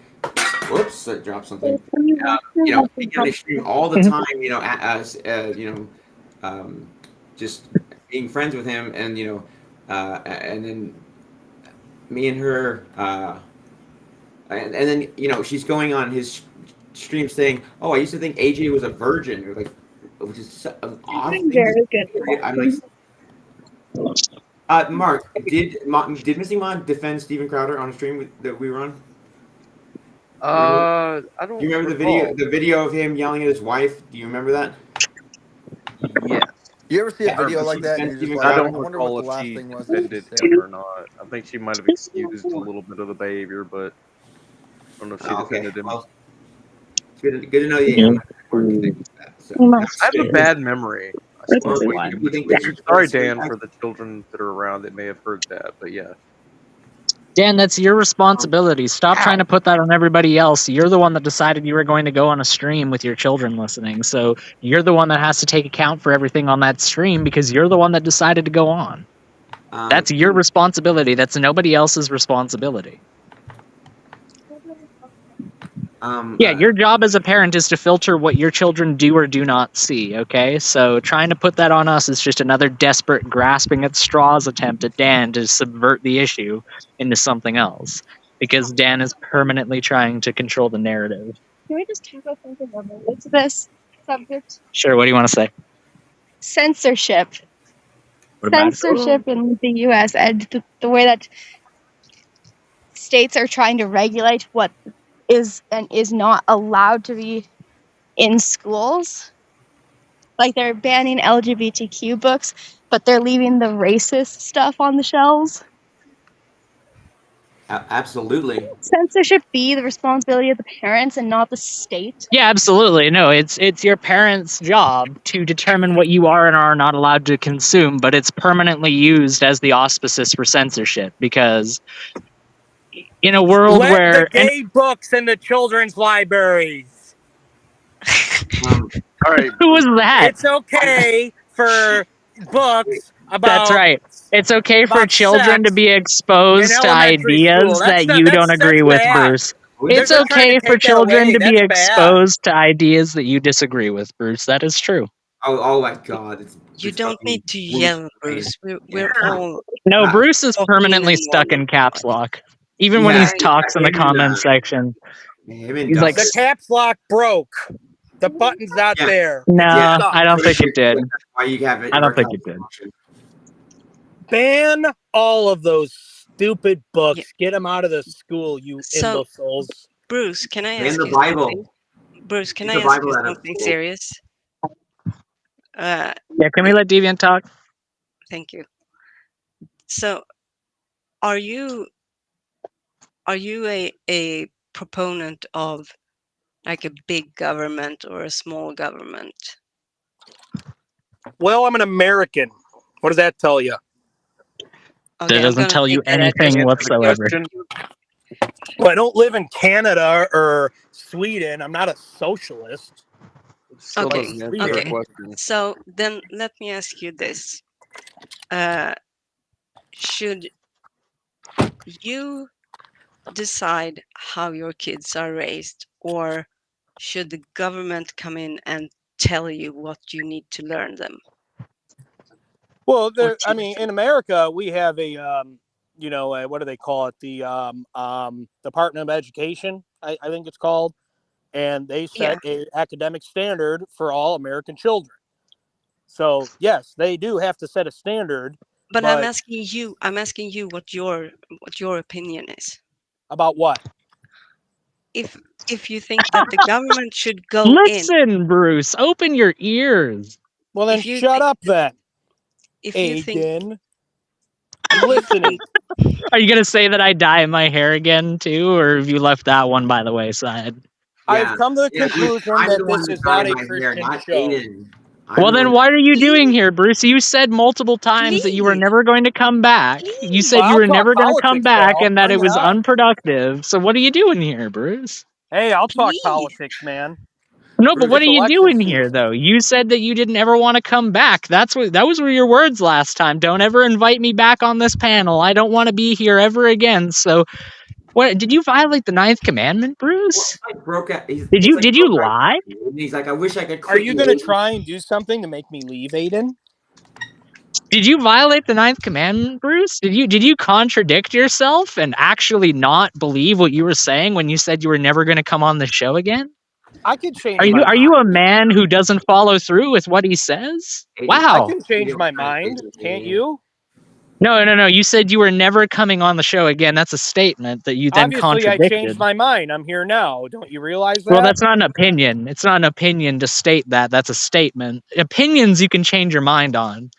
Whoops, I dropped something. Being on his stream all the time. As just being friends with him, and and then me and her. And then she's going on his stream saying, "Oh, I used to think AJ was a virgin," or like, which is an odd I'm thing to very good say. at I'm that. like, Mark, did Missing Mod defend Steven Crowder on a stream that we were on? I Do don't you remember recall. the video of him yelling at his wife? Do you remember that? Yes. You ever see a Yeah, I, video did she like that and defend you're just Steven I like, Crowder? don't I wonder what recall the if last she thing was that she defended said. him or not. I think she might have excused a little bit of the behavior, but I don't know if she Oh, okay, defended him. well, good to know you have more conviction with that. So, You no, I'm must I just have a kidding. choose. bad memory. I Which Or swear. what one? do you think Yeah. that she Sorry, should Dan, for the children that are around that may have heard that, but yeah. Dan, that's your responsibility. Stop trying to put that on everybody else. You're the one that decided you were going to go on a stream with your children listening. So you're the one that has to take account for everything on that stream because you're the one that decided to go on. That's your responsibility. That's nobody else's responsibility. Yeah, your job as a parent is to filter what your children do or do not see, okay? So trying to put that on us is just another desperate grasping at straws attempt at Dan to subvert the issue into something else. Because Dan is permanently trying to control the narrative. Can we just talk about something related to this subject? Sure, what do you want to say? Censorship. What about it? Censorship in the US and the way that states are trying to regulate what is and is not allowed to be in schools. Like they're banning LGBTQ books, but they're leaving the racist stuff on the shelves. Absolutely. Censorship be the responsibility of the parents and not the state? Yeah, absolutely. No, it's your parents' job to determine what you are and are not allowed to consume, but it's permanently used as the auspices for censorship because in a world Let where the gay books in the children's libraries. All right. Who was that? It's okay for books about. That's right. It's okay for about children to sex be in exposed to elementary school. ideas that you don't agree with, bad. Bruce. They're It's trying to okay for take that children away. to be That's bad. exposed to ideas that you disagree with, Bruce. That is true. Oh my God! You it's don't fucking need to Bruce yell, Wayne. Bruce. We're all No, Uh, Bruce is talking in a permanently stuck normal in caps lock. Even when yeah, he talks in the him and comment section. him and He's like, The caps lock broke. The button's not Yeah. there. no, It's I don't think it did. That's why you have I don't think it did. ban all of those stupid books. Yeah. Get them out of the school, you So, imbeciles. Bruce, can I And ask the you Bible. something? Bruce, can Get I the ask Bible you out of something school. serious? Yeah, can we let Deviant talk? Thank you. So, are you a proponent of like a big government or a small government? Well, I'm an American. What does that tell you? That Okay, I'm doesn't gonna tell take you that as anything your whatsoever. Well, I don't live in Canada or Sweden. I'm not a socialist. Still Okay. doesn't answer the Okay. question. So then let me ask you this. Should you decide how your kids are raised, or should the government come in and tell you what you need to learn them? Well, I mean, in America, we have a, what do they call it? The Department of Education, I think it's called. And they set a academic standard for all American children. So, yes, they do have to set a standard. But I'm asking you what your opinion is. About what? if you think that the government should go in, Listen, Bruce, open your ears. Well, then if you shut up then, if you think Aiden. I'm listening. Are you gonna say that I dye my hair again too, or have you left that one by the wayside? I've come to the Yeah, conclusion I'm that the one this that is not dyed a my hair, Christian not show. Aiden. Well, then what are you doing here, Bruce? You said multiple times that you were Please. never going to come back. You said Well, you I'll were talk never going to come politics, back pal. and that Bring it it was on. unproductive. So what are you doing here, Bruce? Hey, I'll talk Please. politics, man. No, but what are It's you election doing here, season. though? You said that you didn't ever want to come back. That was were your words last time. Don't ever invite me back on this panel. I don't want to be here ever again. So, what did you violate the ninth commandment, Bruce? Broke out. Did you lie? And he's like, I wish I could Are quit you you. going to try and do something to make me leave, Aiden? Did you violate the ninth commandment, Bruce? Did you contradict yourself and actually not believe what you were saying when you said you were never going to come on the show again? I can change Are my you mind. a man who doesn't follow through with what he says? I Wow. can change my mind. Can't you? No. You said you were never coming on the show again. That's a statement that you then Obviously, I contradicted. changed my mind. I'm here now. Don't you realize that? Well, that's not an opinion. It's not an opinion to state that. That's a statement. Opinions you can change your mind on.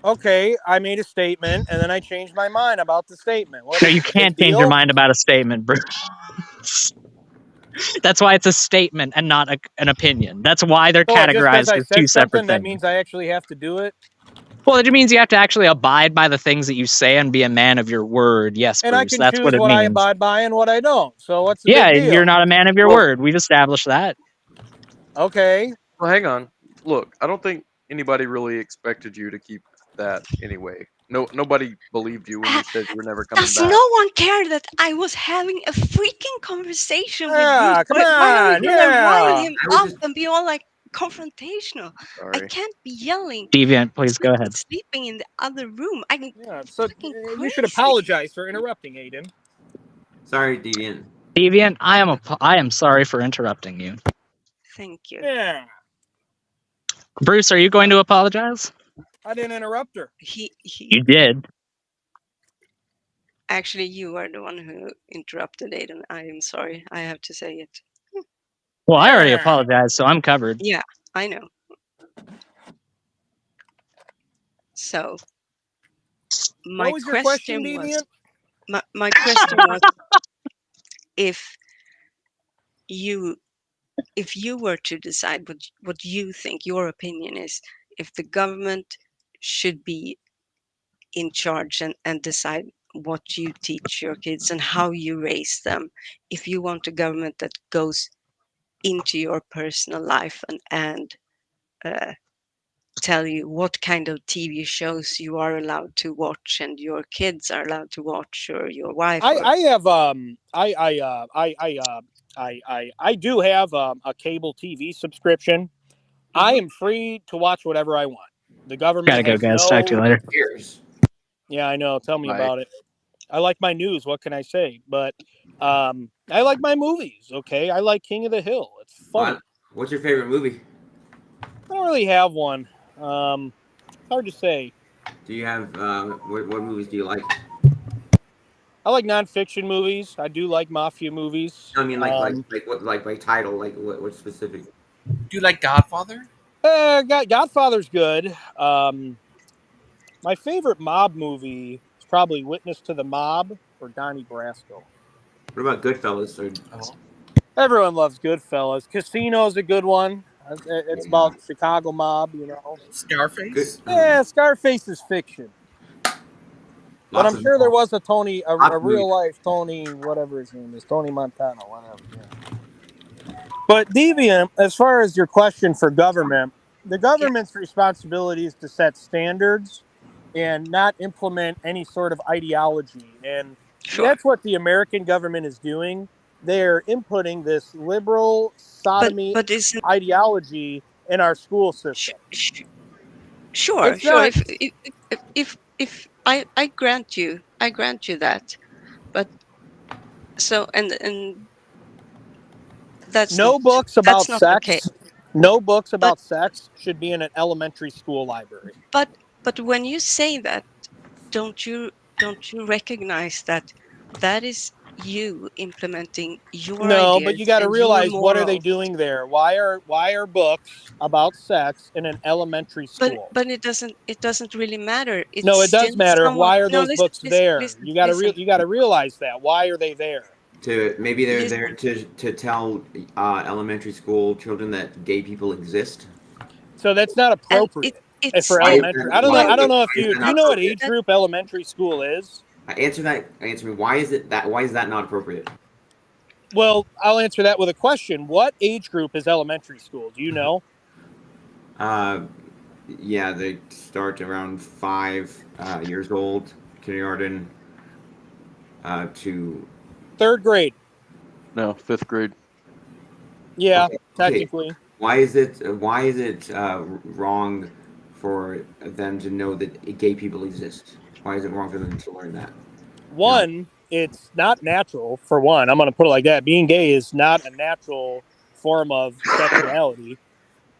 Okay, I made a statement, and then I changed my mind about the statement. What No, is you it, can't big change your deal? mind about a statement, Bruce. That's why it's a statement and not an opinion. That's why they're So just because categorized I as two said separate something, that things. means I actually have to do it? Well, it means you have to actually abide by the things that you say and be a man of your word. Yes, And Bruce, I can that's what choose it what I means. abide by and what I don't. So what's the Yeah, big deal? you're not a man of your word. We've established that. Okay. Well, hang on. Look, I don't think anybody really expected you to keep that anyway. Nobody believed you when you said you were never coming Does back. no one care that I was having a freaking conversation with Yeah, Bruce? come Why are you on, gonna rile yeah. him up and be all like confrontational? I Sorry. can't be yelling. Deviant, please go Someone ahead. sleeping in the other room. I'm Yeah, so fucking you should crazy. apologize for interrupting, Aiden. Sorry, Deviant. Deviant, I am sorry for interrupting you. Thank you. Yeah, Bruce, are you going to apologize? I didn't interrupt her. You did. Actually, you are the one who interrupted Aiden. I am sorry. I have to say it. Well, I already Yeah. apologized, so I'm covered. Yeah, I know. So, my What was your question, was Deviant? my question was if you were to decide what you think your opinion is, if the government should be in charge and decide what you teach your kids and how you raise them, if you want a government that goes into your personal life and tell you what kind of TV shows you are allowed to watch and your kids are allowed to watch, or your wife. I do have a cable TV subscription. I am free to watch whatever I want. The government Gotta go, has guys. no. Talk to you later. Yeah, I know. Tell me Bye. about it. I like my news. What can I say? But I like my movies. Okay, I like King of the Hill. It's funny. What's your favorite movie? I don't really have one. Hard to say. Do you have what movies do you like? I like nonfiction movies. I do like mafia movies. I mean, like by title, like what specific? Do you like Godfather? Godfather's good. My favorite mob movie is probably Witness to the Mob or Donnie Brasco. What about Goodfellas? Everyone loves Goodfellas. Casino's a good one. It's about Chicago mob, you know. Scarface? Yeah, Scarface is fiction. But I'm sure there was a real life Tony, whatever his name is, Tony Montana, whatever. Yeah. But Deviant, as far as your question for government, the government's responsibility is to set standards and not implement any sort of ideology. And that's what the American government is doing. They're inputting this liberal sodomy ideology in our school system. Sure. If I grant you that, but so and that's no not, books about that's not sex. okay. No books about sex should be in an elementary school library. But when you say that, don't you recognize that is you implementing your No, but ideas you got to and your realize, what are they morals. doing there? Why are books about sex in an elementary school? But it doesn't really matter. No, It's it does still matter. someone. Why are No, those listen, books listen, there? listen, You got to listen, you got to realize that. Why are they there? Maybe they're there listen. to tell elementary school children that gay people exist. So that's not And appropriate it's for Why is still elementary. that? Why, I don't know why if is you that do you not know what appropriate? age group elementary school is? Answer that. Answer me. Why is it that? Why is that not appropriate? Well, I'll answer that with a question. What age group is elementary school? Do you know? Uh, yeah, they start around 5 years old, kindergarten, to. Third grade. No, 5th grade. Yeah, Okay. Okay. technically. Why is it? Why is it wrong for them to know that gay people exist? Why is it wrong for them to learn that? No. One, it's not natural, for one. I'm going to put it like that. Being gay is not a natural form of sexuality.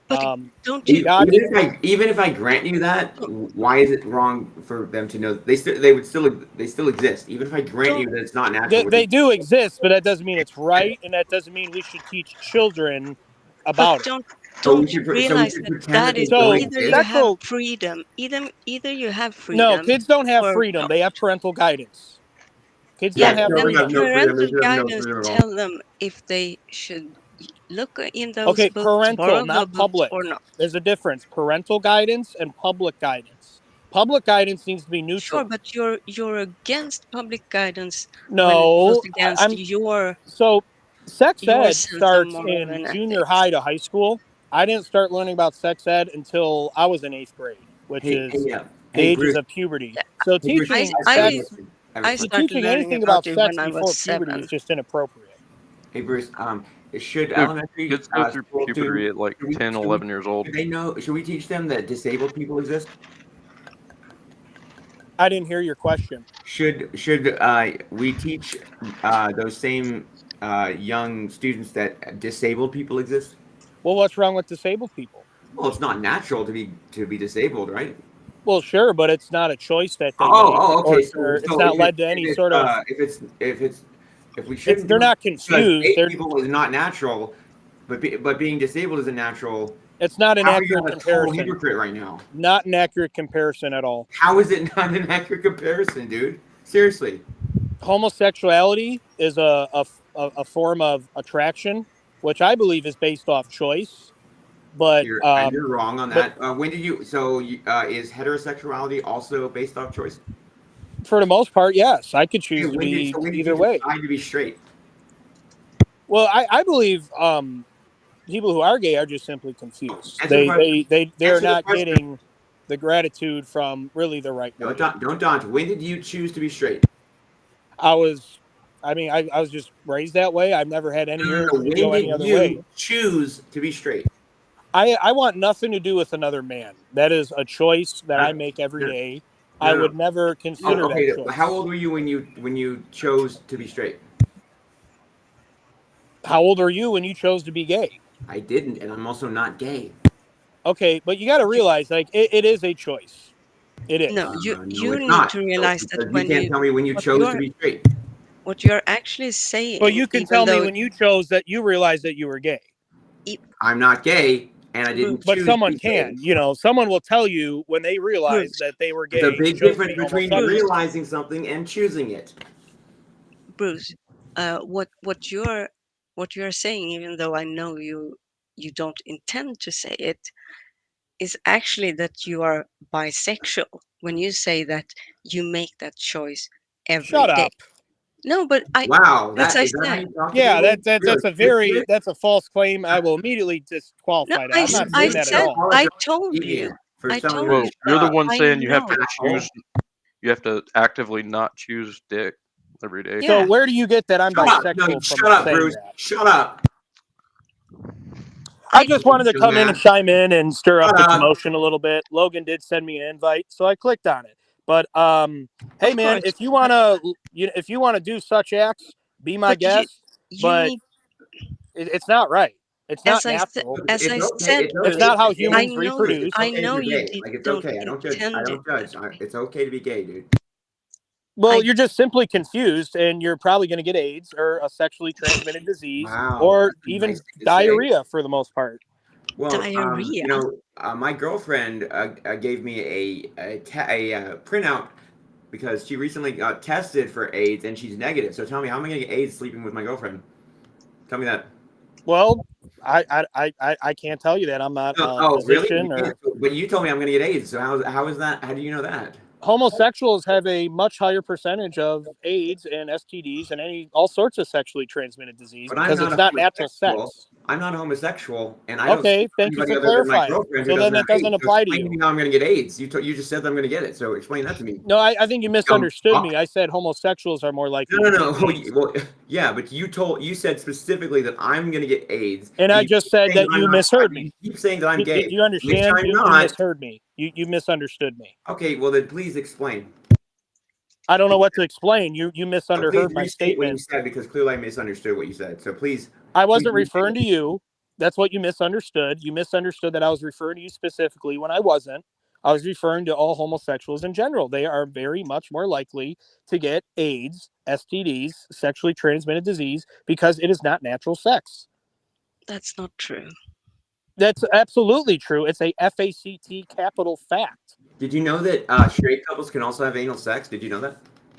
but don't you Even God did. even if I grant you that, don't why is it wrong for them to know they still exist? Even if I grant you don't that it's not natural, which is, They do exist, but that doesn't mean it's right, and that doesn't mean we should teach children but about it. don't you so we realize should that pretend that that they is don't So either you exist. have sexual freedom, either you have no, freedom kids don't have or freedom. not. They have parental guidance. Kids Yeah, don't Yeah, have then children have freedom. no freedom. They parental should have no guidance freedom at all. tell them if they should look in those Okay, books, parental, borrow the not books public. or not. There's a difference. Parental guidance and public guidance. Public guidance needs to be Sure, neutral. but you're against public guidance when it goes No, against I'm your so sex your ed sense of starts moral in and junior ethics. high to high school. I didn't start learning about sex ed until I was in 8th grade, which is the Hey, ages Bruce. of puberty. Yeah, So Hey, Bruce. teaching I have I sex, I have a I question. started teaching learning anything about about it when sex I was before puberty is 7. just inappropriate. Hey, Bruce. Should Dude, elementary kids go through school puberty at like 10, should we 11 years old. should they know? Should we teach them that disabled people exist? I didn't hear your question. Should we teach those same young students that disabled people exist? Well, what's wrong with disabled people? Well, it's not natural to be disabled, right? Well, sure, but it's not a choice that they Oh, make, okay. or it's So not led to any sort of. if we It's shouldn't they're do it not because confused. gay people is not natural, but being disabled isn't natural. It's not an How are you accurate a total comparison. hypocrite right now? Not an accurate comparison at all. How is it not an accurate comparison, dude? Seriously. Homosexuality is a form of attraction, which I believe is based off choice. But You're wrong on but that. When did you? Is heterosexuality also based off choice? for the most part, yes, I could Okay, choose to be when did you either way. decide to be straight? Well, I believe people who are gay are just simply confused. Answer the question. They're Answer the not question. getting the gratitude from really the right way. Don't dodge. When did you choose to be straight? I was, I mean, I was just raised that way. I've never had any urge to When go any did other way. you choose to be straight? I want nothing to do with another man. That is a choice that I make every No, day. I no. would never consider that Okay. choice. How old were you when you chose to be straight? How old are you when you chose to be gay? I didn't, and I'm also not gay. Okay, but you got to realize, like, it is a choice. It No, is. No, you it's need not. to No, realize that because you can't tell me when you what chose to you're be straight. what you're actually But saying, you can even tell me though when you chose that you realized that you were gay. I'm not gay, and I didn't But choose to someone be gay. can. Someone will tell you when they realize Bruce, that they were There's a gay, big chose to difference be between homosexual. realizing something and choosing it. Bruce, what you're saying, even though I know you don't intend to say it, is actually that you are bisexual when you say that you make that choice every Shut day. up. No, but Wow, as I is that how said, you talk to Yeah, people? Really? Seriously? that's a false claim. I will immediately no, disqualify that. I'm not saying that at all. I Apologize told you, immediately for I telling told me Well, you to that you're shut the up. one I saying you have to know. choose. You have to actively not choose dick every day. So Yeah, where do you get that I'm Shut up. No, bisexual from shut up, saying Bruce. that? Shut up. I I just wanted to come in and Dumbass. chime in and stir up Shut the up. commotion a little bit. Logan did send me an invite, so I clicked on it. But hey of man, course, if you wanna do such acts, be my but guest. you But need, it's not right. It's not as natural. I said, It's Bruce, not how Hey, I humans know reproduce. it's okay if you're you gay. Like it's don't okay. I don't judge. I intend it. don't judge. It's okay to be gay, dude. Well, I- you're just simply confused, and you're probably going to get AIDS or a sexually transmitted disease, Wow, or that's a even nice thing to say. diarrhea for the most part. Well, Diarrhea. my girlfriend gave me a printout because she recently got tested for AIDS and she's negative. So tell me, how am I going to get AIDS sleeping with my girlfriend? Tell me that. Well, I can't tell you that. I'm not a Oh, really? physician or. But you told me I'm going to get AIDS. So how is that? How do you know that? Homosexuals have a much higher percentage of AIDS and STDs and all sorts of sexually transmitted disease But I'm because not it's a not natural homosexual. sex. I'm not homosexual, and I don't Okay, see thank you anybody for other than my clarifying. girlfriend who So then doesn't have that doesn't AIDS. So apply to explain to me you. how I'm going to get AIDS. You just said I'm going to get it. So explain that to me. No, I think you misunderstood fuck. me. I said homosexuals are more likely No, to no, get no. AIDS. Well, yeah, but you said specifically that I'm going to get AIDS, And I you just keep said saying that I'm you not. misheard You me. keep saying that I'm Do gay, you which understand? I'm You not. misheard me. You misunderstood me. Okay, well then please explain. I don't know what to explain. You Please misunderstood my restate what you statement. said because clearly I misunderstood what you said. So please, I please wasn't restate referring it. to you. That's what you misunderstood. You misunderstood that I was referring to you specifically when I wasn't. I was referring to all homosexuals in general. They are very much more likely to get AIDS, STDs, sexually transmitted disease, because it is not natural sex. That's not true. That's absolutely true. It's a FACT capital fact. Did you know that straight couples can also have anal sex? Did you know that?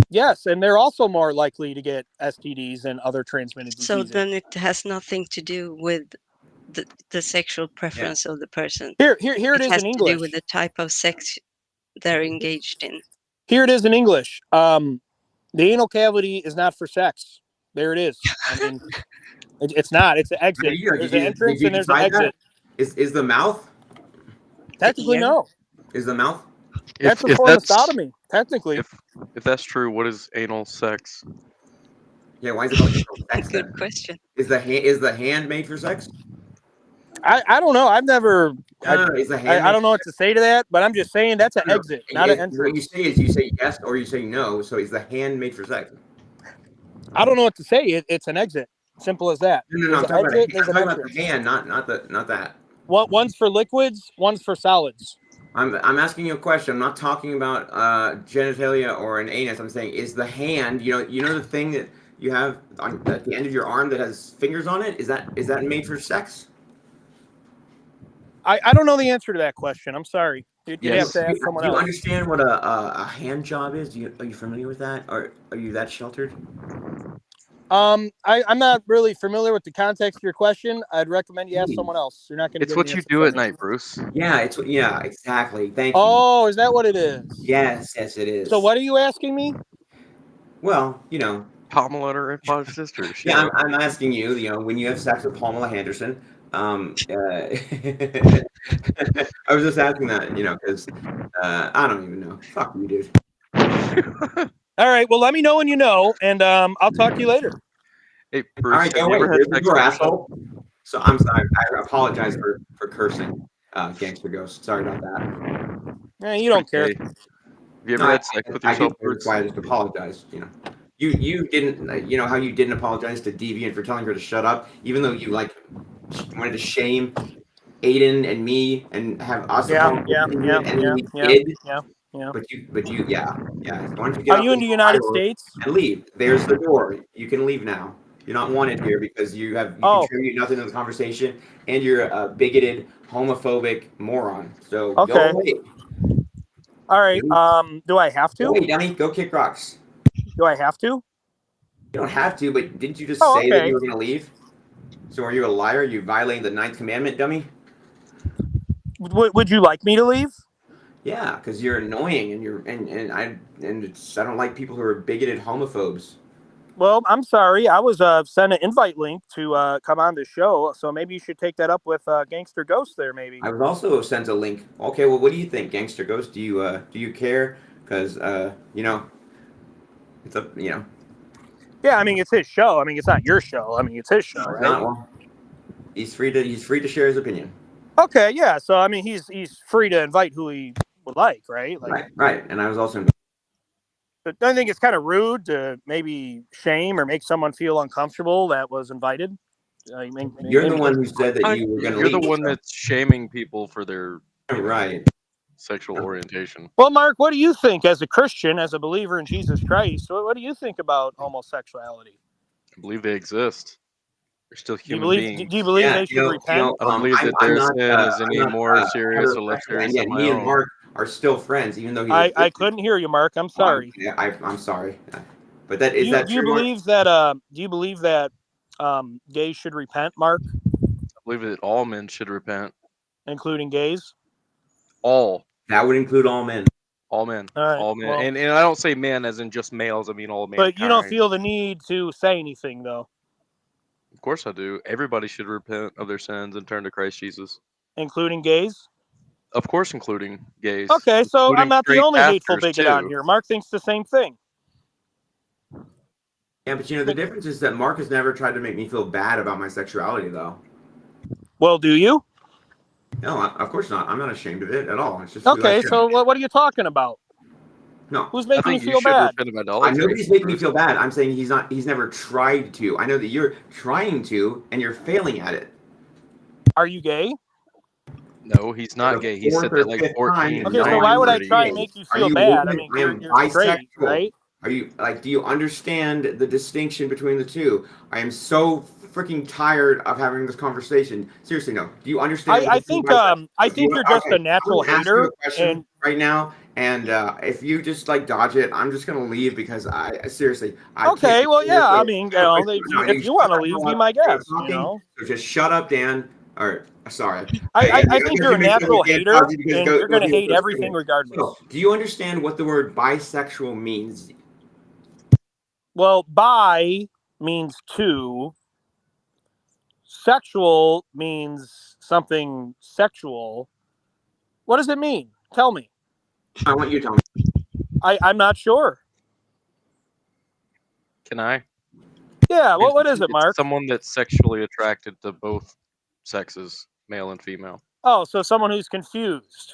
Yes, and they're also more likely to get STDs and other transmitted So diseases. then it has nothing to do with the sexual preference of the person. Here it is has in to do English. with the type of sex they're engaged in. Here it is in English. The anal cavity is not for sex. There it is. I mean, it's not. It's an exit. There's an entrance and there's an exit. Is the mouth? Technically, no. Is the mouth? That's a form of sodomy. Technically. If that's true, what is anal sex? Yeah, why is it called anal sex? Good Then? question. Is the hand made for sex? I don't know. I've never. Is the hand? I don't know what to say to that, but I'm just saying that's an No, exit, not an entrance. What you say is you say yes or you say no. So is the hand made for sex? I don't know what to say. It's an exit. Simple as that. No, There's I'm an talking, exit. There's I'm an talking about entrance. the hand, not that. One's for liquids. One's for solids. I'm asking you a question. I'm not talking about genitalia or an anus. I'm saying is the hand. You know the thing that you have at the end of your arm that has fingers on it. Is that made for sex? I don't know the answer to that question. I'm sorry. You'd have to ask someone Do you else. understand what a hand job is? Are you familiar with that? Or are you that sheltered? I'm not really familiar with the context of your question. I'd recommend you ask someone else. You're not going to It's get what an you answer do from at me. night, Bruce. Yeah, exactly. Thank you. Oh, is that what it is? Yes, it is. So what are you asking me? Well, Pamela and her 5 sisters. Yeah, I'm asking you. When you have sex with Pamela Henderson, I was just asking that, because I don't even know. Fuck you, dude. All right. Well, let me know when you know, and I'll talk to you later. Hey, Bruce, All right, have go you away. ever had There's the sex door, with yourself? asshole. So I'm sorry. I apologize for cursing, Gangster Ghost. Sorry about that. You don't care. Have you ever had sex with yourself, That's Bruce? why I just apologized. You didn't. How you didn't apologize to Deviant for telling her to shut up, even though you wanted to shame Aiden and me and have us. Yeah. But you, yeah. So why don't you get Are up you in and the go United viral States? and leave? There's the door. You can leave now. You're not wanted here because you contribute nothing to the conversation, and you're a bigoted, homophobic moron. So go Okay. away. All right. Do I have to? Go away, dummy. Go kick rocks. Do I have to? You don't have to, but didn't you just Oh, say that okay. you were going to leave? So are you a liar? You violating the 9th commandment, dummy? Would you like me to leave? Yeah, because you're annoying, and I don't like people who are bigoted homophobes. Well, I'm sorry. I was sent an invite link to come on the show, so maybe you should take that up with Gangster Ghost there. Maybe. I was also sent a link. Okay, well, what do you think, Gangster Ghost? Do you care? Because it's a Yeah, I mean it's his show. I mean it's not your show. I mean it's his show, right? Not well. He's free to share his opinion. Okay, yeah. So I mean he's free to invite who he would like, right? Right. And I was also. But don't you think it's kind of rude to maybe shame or make someone feel uncomfortable that was invited? You're the one who said that you were going to leave. You're the one that's shaming people for their. Right. sexual orientation. Well, Mark, what do you think as a Christian, as a believer in Jesus Christ? What do you think about homosexuality? I believe they exist. They're still Do you human believe? beings. Do you believe they should repent? I don't believe that I'm their not, sin is any more serious or less heterosexual, and serious yet than my me and own. Mark are still friends, even though he's a I couldn't hear you, Mark. I'm sorry. I'm sorry, but that Do is you, that do you true, Mark? believe that? Do you believe that gays should repent, Mark, I believe that all men should repent. including gays? All. That would include all men. All men. All right. All men. Well, And I don't say men as in just males. I mean all mankind. but you don't feel the need to say anything, though, Of course I do. Everybody should repent of their sins and turn to Christ Jesus. including gays. Of course, including gays. Okay, so I'm Including not the straight only hateful pastors, bigot on too. here. Mark thinks the same thing. Yeah, but the difference is that Mark has never tried to make me feel bad about my sexuality, though. Well, do you? No, of course not. I'm not ashamed of it at all. It's just who I Okay, am. so what are you talking about? No. Who's I making you think you feel should bad? repent of idolatry. Nobody's making me feel bad. I'm saying he's never tried to. I know that you're trying to, and you're failing at it. Are you gay? No, he's not gay. He said that like 14 Okay, so times why would I already. try and make you feel bad? I mean, you're straight, right? Are you do you understand the distinction between the two? I am so freaking tired of having this conversation. Seriously, no. Do you understand? I think you're just a natural hater. And right now, and if you just like dodge it, I'm just gonna leave because I seriously. Okay, well, yeah. I mean, if you want to leave, be my guest. You know. So just shut up, Dan. Or sorry. I think you're a natural hater, and you're gonna hate everything regardless. So, do you understand what the word bisexual means? Well, bi means two. Sexual means something sexual. What does it mean? Tell me. I want you to tell me. I'm not sure. Can I? Yeah, well, what is it, It's Mark? someone that's sexually attracted to both sexes, male and female. Oh, so someone who's confused.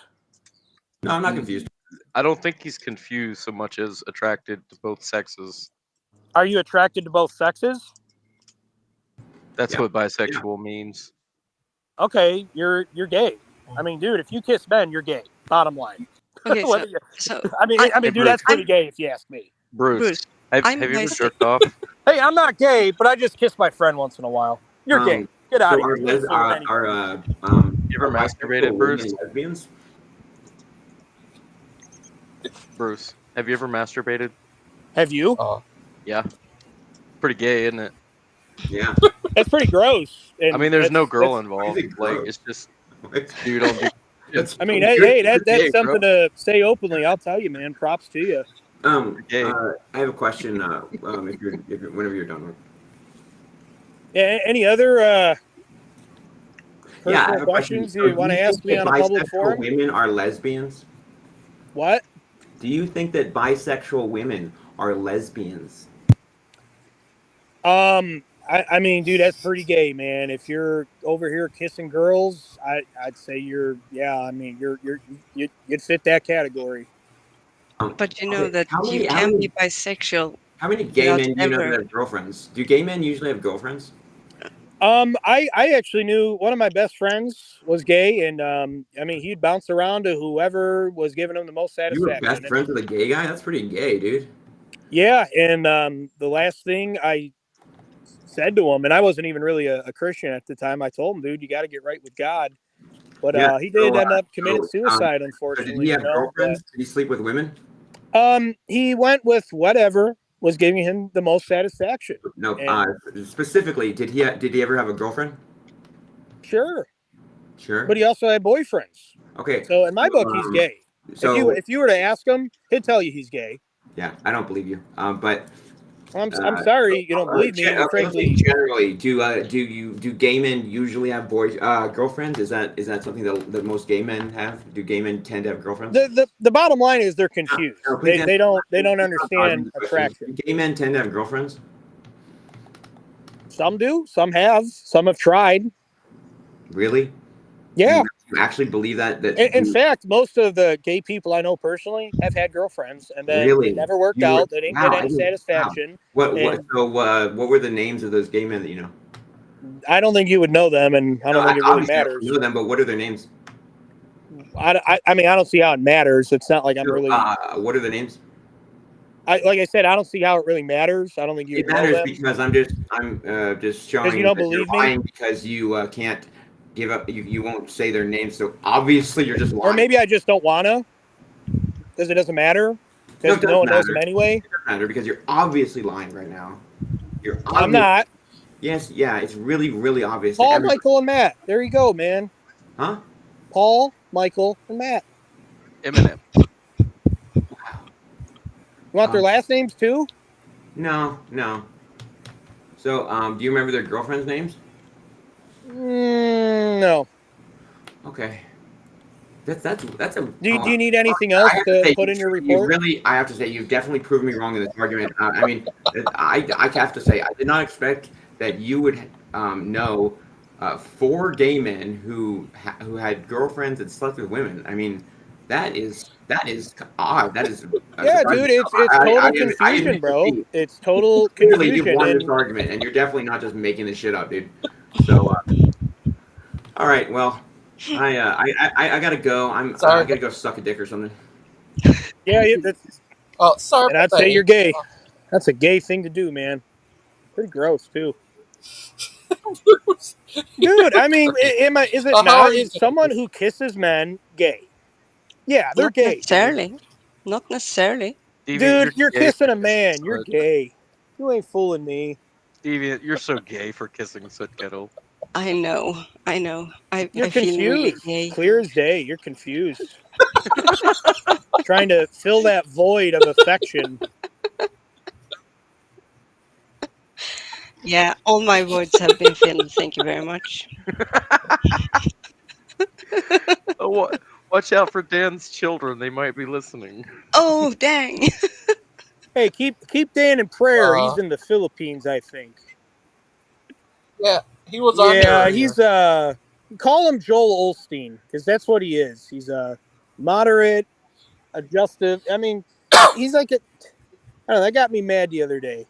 No, I'm not confused. I don't think he's confused so much as attracted to both sexes. Are you attracted to both sexes? That's what bisexual means. Okay, you're gay. I mean, dude, if you kiss men, you're gay. Bottom line. Okay, I mean, dude, that's pretty gay if you ask me. Bruce, have you ever jerked off? Hey, I'm not gay, but I just kiss my friend once in a while. You're gay. Get out of here. You ever masturbated, Bruce? Lesbians? Bruce, have you ever masturbated? Have you? Yeah. Pretty gay, isn't it? Yeah. That's pretty gross. I mean, there's no girl involved. Like, it's just dude on dude. I mean, hey, that's something to say openly. I'll tell you, man. Props to you. I have a question. If you're whenever you're done with. Yeah, any other I have a questions question. you want to ask me on a public Bisexual forum? women are lesbians? What? Do you think that bisexual women are lesbians? I mean, dude, that's pretty gay, man. If you're over here kissing girls, I'd say you'd fit that category. But you know that you can be bisexual. How many gay men do you know that have girlfriends? Do gay men usually have girlfriends? I actually knew one of my best friends was gay, and I mean, he'd bounce around to whoever was giving him the most satisfaction. You were best friends with a gay guy? That's pretty gay, dude. Yeah, and the last thing I said to him, and I wasn't even really a Christian at the time, I told him, dude, you got to get right with God. But he did end up committing suicide, unfortunately. Did he have girlfriends? Did he sleep with women? He went with whatever was giving him the most satisfaction. No, specifically, did he ever have a girlfriend? Sure. Sure. But he also had boyfriends. Okay. So in my book, he's gay. So if you were to ask him, he'd tell you he's gay. Yeah, I don't believe you. But I'm sorry you don't believe me. Frankly, generally, do gay men usually have girlfriends? Is that something that most gay men have? Do gay men tend to have girlfriends? The bottom line is they're confused. They don't understand attraction. Do gay men tend to have girlfriends? Some do. Some have. Some have tried. Really? Yeah. You actually believe that? In fact, most of the gay people I know personally have had girlfriends, and then it never worked out. They didn't get any satisfaction. What were the names of those gay men that you know? I don't think you would know them, and I don't think it really matters. I know them, but what are their names? I mean, I don't see how it matters. It's not like I'm So, really. what are the names? Like I said, I don't see how it really matters. I don't think you It would know matters them because I'm just because showing you don't that you're believe me. lying because you can't give up. You won't say their names. So obviously you're just Or lying. maybe I just don't wanna because it doesn't matter No, because it no does one knows matter. them anyway. It doesn't matter because you're obviously lying right now. You're I'm obviously not. yes, yeah. It's really, really obvious to Paul, everybody. Michael, and Matt. There you go, man. Huh? Paul, Michael, and Matt. Eminem. You want their last names too? No, no. So, do you remember their girlfriends' names? No. Okay. That's a. Do you need anything I else have to to say, put in your you report? really. I have to say, you've definitely proved me wrong in this argument. I mean, I have to say, I did not expect that you would know four gay men who had girlfriends and slept with women. I mean, that is odd. That is Yeah, surprising. dude, it's total I confusion, admit bro. defeat. It's total Clearly, you've confusion, won this and argument, and you're definitely not just making this shit up, dude. So, all right, well, I gotta go. I Sorry. gotta go suck a dick or something. yeah, that's, Sorry and about I'd that. say you're gay. Uh, That's a gay thing to do, man. Pretty gross too, dude. I mean, am I? Is it how are not? you Is someone who kisses men gay? Yeah, they're Not gay, dude. necessarily. Not necessarily. Deviant, Dude, you're you're gay kissing for a kissing man. You're soot. gay. You ain't fooling me. Deviant, you're so gay for kissing soot kettle. I know. I know. You're I feel really confused. gay. Clear as day. You're confused. Trying to fill that void of affection. Yeah, all my words have been filled. Thank you very much. Oh, watch out for Dan's children. They might be listening. Oh, dang. Hey, keep Dan in prayer. He's uh in the Philippines, I think. yeah, he was on here Yeah, earlier. he's call him Joel Olstein because that's what he is. He's a moderate, adjustive. I mean, he's like a. I don't know. That got me mad the other day.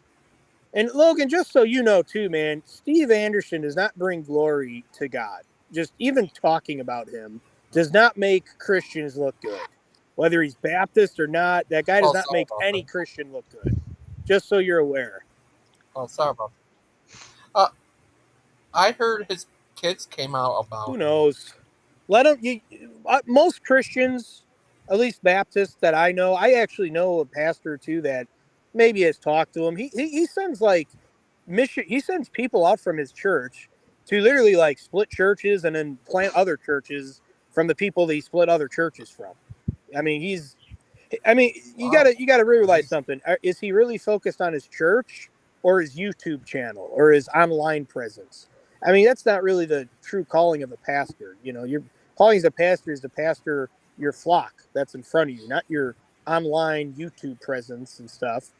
And Logan, just so you know too, man, Steve Anderson does not bring glory to God. Just even talking about him does not make Christians look good. Whether he's Baptist or not, that guy does Oh, not sorry make about any that. Christian look good. Just so you're aware. Oh, sorry about that. I heard his kids came out Who about him. knows? Let him. Most Christians, at least Baptists that I know, I actually know a pastor too that maybe has talked to him. He sends like mission. He sends people out from his church to literally like split churches and then plant other churches from the people that he split other churches from. I mean, he's. I mean, Wow, you gotta realize amazing. something. Is he really focused on his church or his YouTube channel or his online presence? I mean, that's not really the true calling of a pastor. You know, your calling as a pastor is to pastor your flock that's in front of you, not your online YouTube presence and stuff.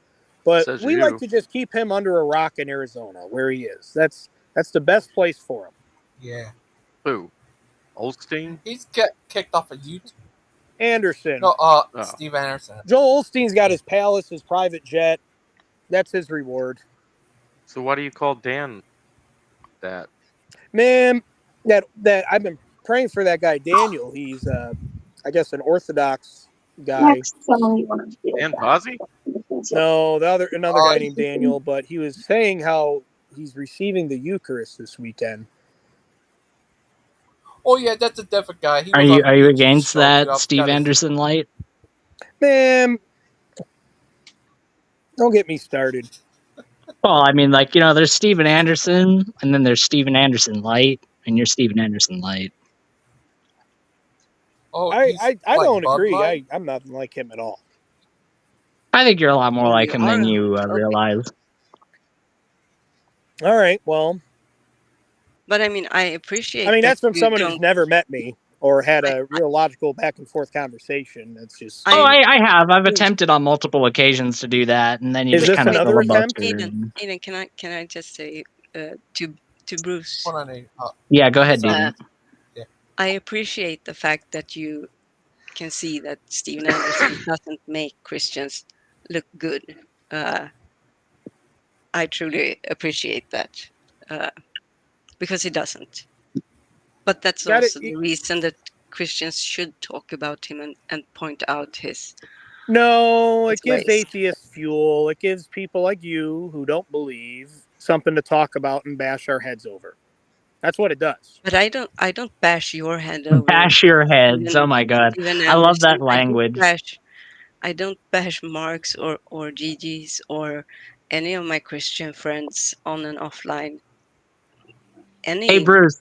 But Says we like you. to just keep him under a rock in Arizona where he is. That's the best place for him. Yeah, Who? Olstein? he's get kicked off of YouTube. Anderson. No, Oh. Steve Anderson. Joel Osteen's got his palace, his private jet. That's his reward. So why do you call Dan that? Man, that I've been praying for that guy Daniel. He's I guess an Orthodox guy. Next song you want to feel Dan that. Pazzi? No, another guy named He Daniel, but he was saying how he's receiving the Eucharist this weekend. Oh yeah, that's a different guy. He Are was you on are you YouTube's against show too. that I Steve forgot his. Anderson light? Man, don't get me started. Well, I mean, like, there's Steven Anderson, and then there's Steven Anderson light, and you're Steven Anderson light. Oh, he's I like don't Bud agree. Light. I'm nothing like him at all. I think you're a lot more Well, like you him are than a you homophobic. realize. All right, well, But I mean, I I appreciate mean that that's from you someone who's don't. never met me or had I, a real logical back and forth conversation. That's just. Oh, I, I have. I've attempted on multiple occasions to do that, and then you Is just wait, this kind of wait, another filibuster. attempt? Aiden, And... Aiden, can I just say to Bruce, Hold on, Yeah, go ahead, sorry. uh, Deviant. Yeah. I appreciate the fact that you can see that Steven Anderson doesn't make Christians look good. Uh, I truly appreciate that uh, because he doesn't. But that's Got also it. the reason that Christians should talk about him and point out his No, it gives ways. atheists fuel. It gives people like you who don't believe something to talk about and bash our heads over. That's what it does. But I don't bash your head over. Bash your heads. Oh my god. Even I love that Anderson. language. I don't bash Marx or Gigi's or any of my Christian friends on and offline. Hey Bruce.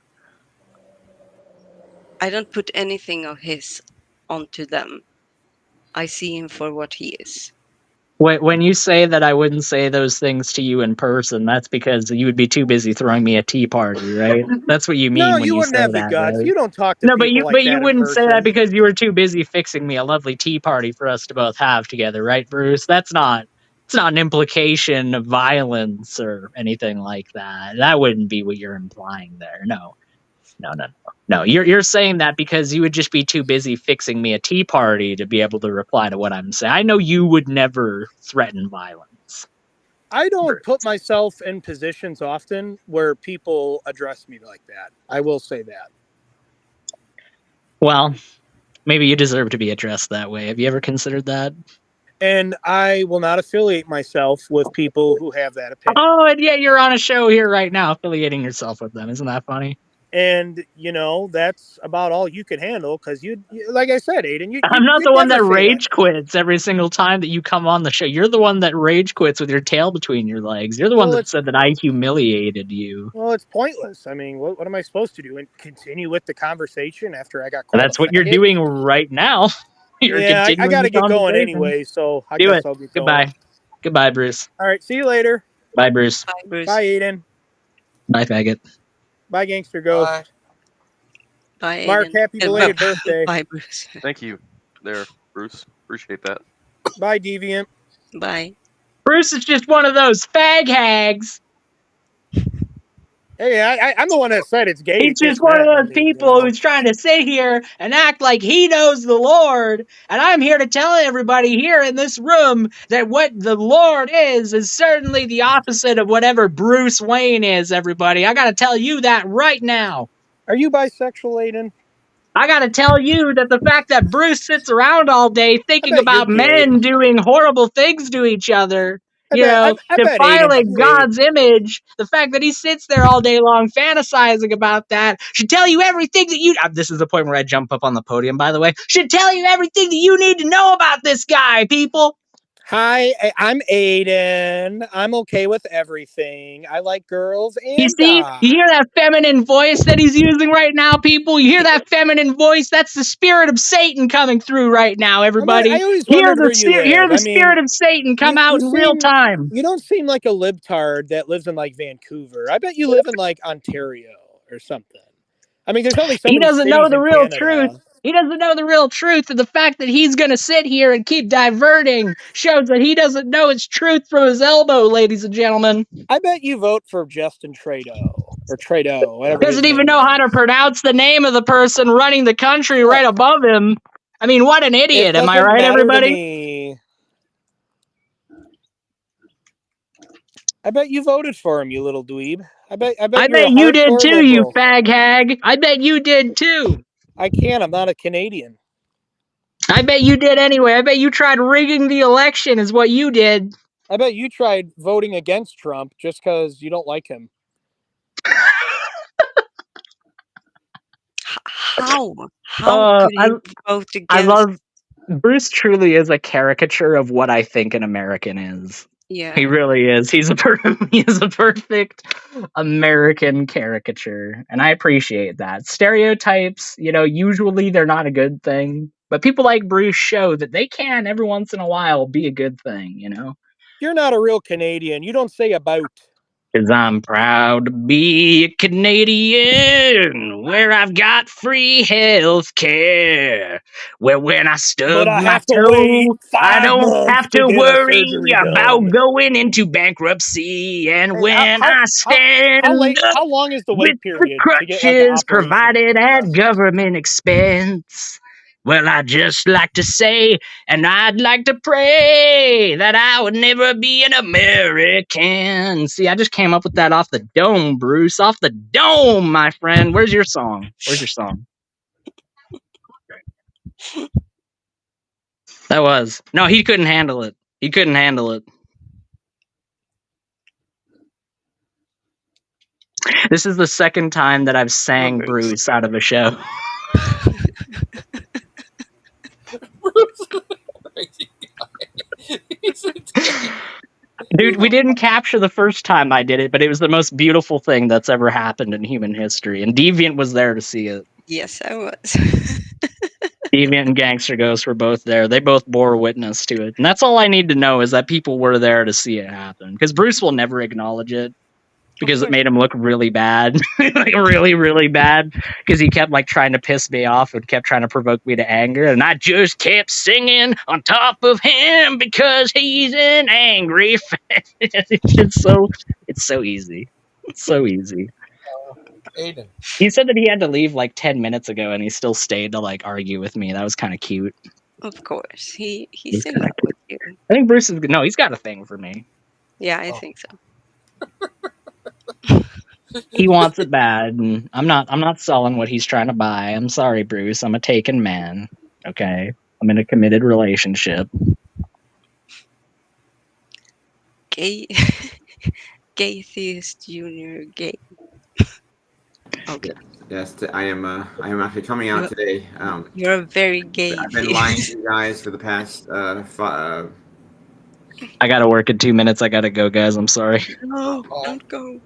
I don't put anything of his onto them. I see him for what he is. When you say that I wouldn't say those things to you in person, that's because you would be too busy throwing me a tea party, right? That's what you mean No, when you you wouldn't say have the that, guts. right? You don't talk to No, people like but that you in wouldn't say that person. because you were too busy fixing me a lovely tea party for us to both have together, right, Bruce? It's not an implication of violence or anything like that. That wouldn't be what you're implying there. No. No, you're saying that because you would just be too busy fixing me a tea party to be able to reply to what I'm saying. I know you would never threaten violence. I don't put myself in positions often where people address me like that. I will say that. Well, maybe you deserve to be addressed that way. Have you ever considered that? And I will not affiliate myself with people who have that opinion. Oh, and yet you're on a show here right now affiliating yourself with them. Isn't that funny? And, that's about all you can handle because like I said, Aiden, I'm not you'd the one never that say rage quits every single time that you come on the show. You're the one that rage quits with your tail between your legs. You're the one that said that I humiliated you. Well, it's pointless. I mean, what am I supposed to do? And continue with the conversation after I got called That's a what you're faggot? doing right now. You're Yeah, I continuing got the to get going conversation. anyway, so I Do guess it. I'll get Goodbye. going. Goodbye, Bruce. All right, see you later. Bye, Bruce. Bye, Bruce. Bye, Aiden. Bye, faggot. Bye, Gangster Ghost. Bye. Bye, Mark, Aiden. happy belated birthday. Bye, Bruce. Thank you, there, Bruce. Appreciate that. Bye, Deviant. Bye. Bruce is just one of those fag hags. Hey, I'm the one that said it's gay He's to kiss just one of men. I those mean, people who's trying to sit here and act like he knows the Lord. And I'm here to tell everybody here in this room that what the Lord is certainly the opposite of whatever Bruce Wayne is, everybody. I got to tell you that right now. Are you bisexual, Aiden? I got to tell you that the fact that Bruce sits around all day thinking bet you're about gay. men doing horrible things to each other, I bet Aiden's defiling gay. God's image, the fact that he sits there all day long fantasizing about that should tell you everything that you... This is the point where I jump up on the podium, by the way. Should tell you everything that you need to know about this guy, people. Hi, I'm Aiden. I'm okay with everything. I like girls and You see? guys. You hear that feminine voice that he's using right now, people? You hear that feminine voice? That's the spirit of Satan coming through right now, everybody. I always Hear wondered the where you live. hear the I mean, spirit of Satan come out in real time. You don't seem like a libtard that lives in like Vancouver. I bet you live in like Ontario or something. I mean, there's only so He many doesn't know cities the in real Canada. truth. He doesn't know the real truth, and the fact that he's going to sit here and keep diverting shows that he doesn't know his truth from his elbow, ladies and gentlemen. I bet you vote for Justin Trudeau or Trudeau, whatever his Doesn't even name know is. how to pronounce the name of the person running the country right above him. I mean, what an idiot! Am I right, everybody? To me. I bet you voted for him, you little dweeb. I bet you're a you did hardcore too, you liberal. fag hag. I bet you did too. I can't. I'm not a Canadian. I bet you did anyway. I bet you tried rigging the election is what you did. I bet you tried voting against Trump just because you don't like him. How? How could he vote against? I love... Bruce truly is a caricature of what I think an American is. Yeah. He really is. He is a perfect American caricature, and I appreciate that. Stereotypes, usually they're not a good thing, but people like Bruce show that they can every once in a while be a good thing, You're not a real Canadian. You don't say about. 'Cause I'm proud to be a Canadian, where I've got free health care, where when I stub my toe, I don't have to worry about going into bankruptcy, and when I stand how long is the wait period with to get like an crutches operation? provided at government expense. Well, I just like to say, and I'd like to pray that I would never be an American. See, I just came up with that off the dome, Bruce. Off the dome, my friend. Where's your song? That was. No, he couldn't handle it. He couldn't handle it. This is the second time that I've sang Bruce out of a show. Bruce is a crazy guy. He's insane. Dude, we didn't capture the first time I did it, but it was the most beautiful thing that's ever happened in human history. And Deviant was there to see it. Yes, I was. Deviant and Gangster Ghost were both there. They both bore witness to it. And that's all I need to know is that people were there to see it happen. Because Bruce will never acknowledge it. Because it made him look really bad. Like really, really bad. Because he kept like trying to piss me off and kept trying to provoke me to anger. And I just kept singing on top of him because he's an angry fan. It's so easy. It's so easy. Aiden. He said that he had to leave like 10 minutes ago and he still stayed to like argue with me. That was kind of cute. Of course, he's He's in kinda love with you. I think Bruce is good. No, he's got a thing for me. Yeah, I think so. He wants it bad, and I'm not selling what he's trying to buy. I'm sorry, Bruce. I'm a taken man. Okay, I'm in a committed relationship. Gay, gay theist junior gay. Okay. Yes, I am actually coming out today. You're a very gay. I've been lying to you guys for the past. I gotta work in 2 minutes. I gotta go, guys. I'm sorry. No, don't go.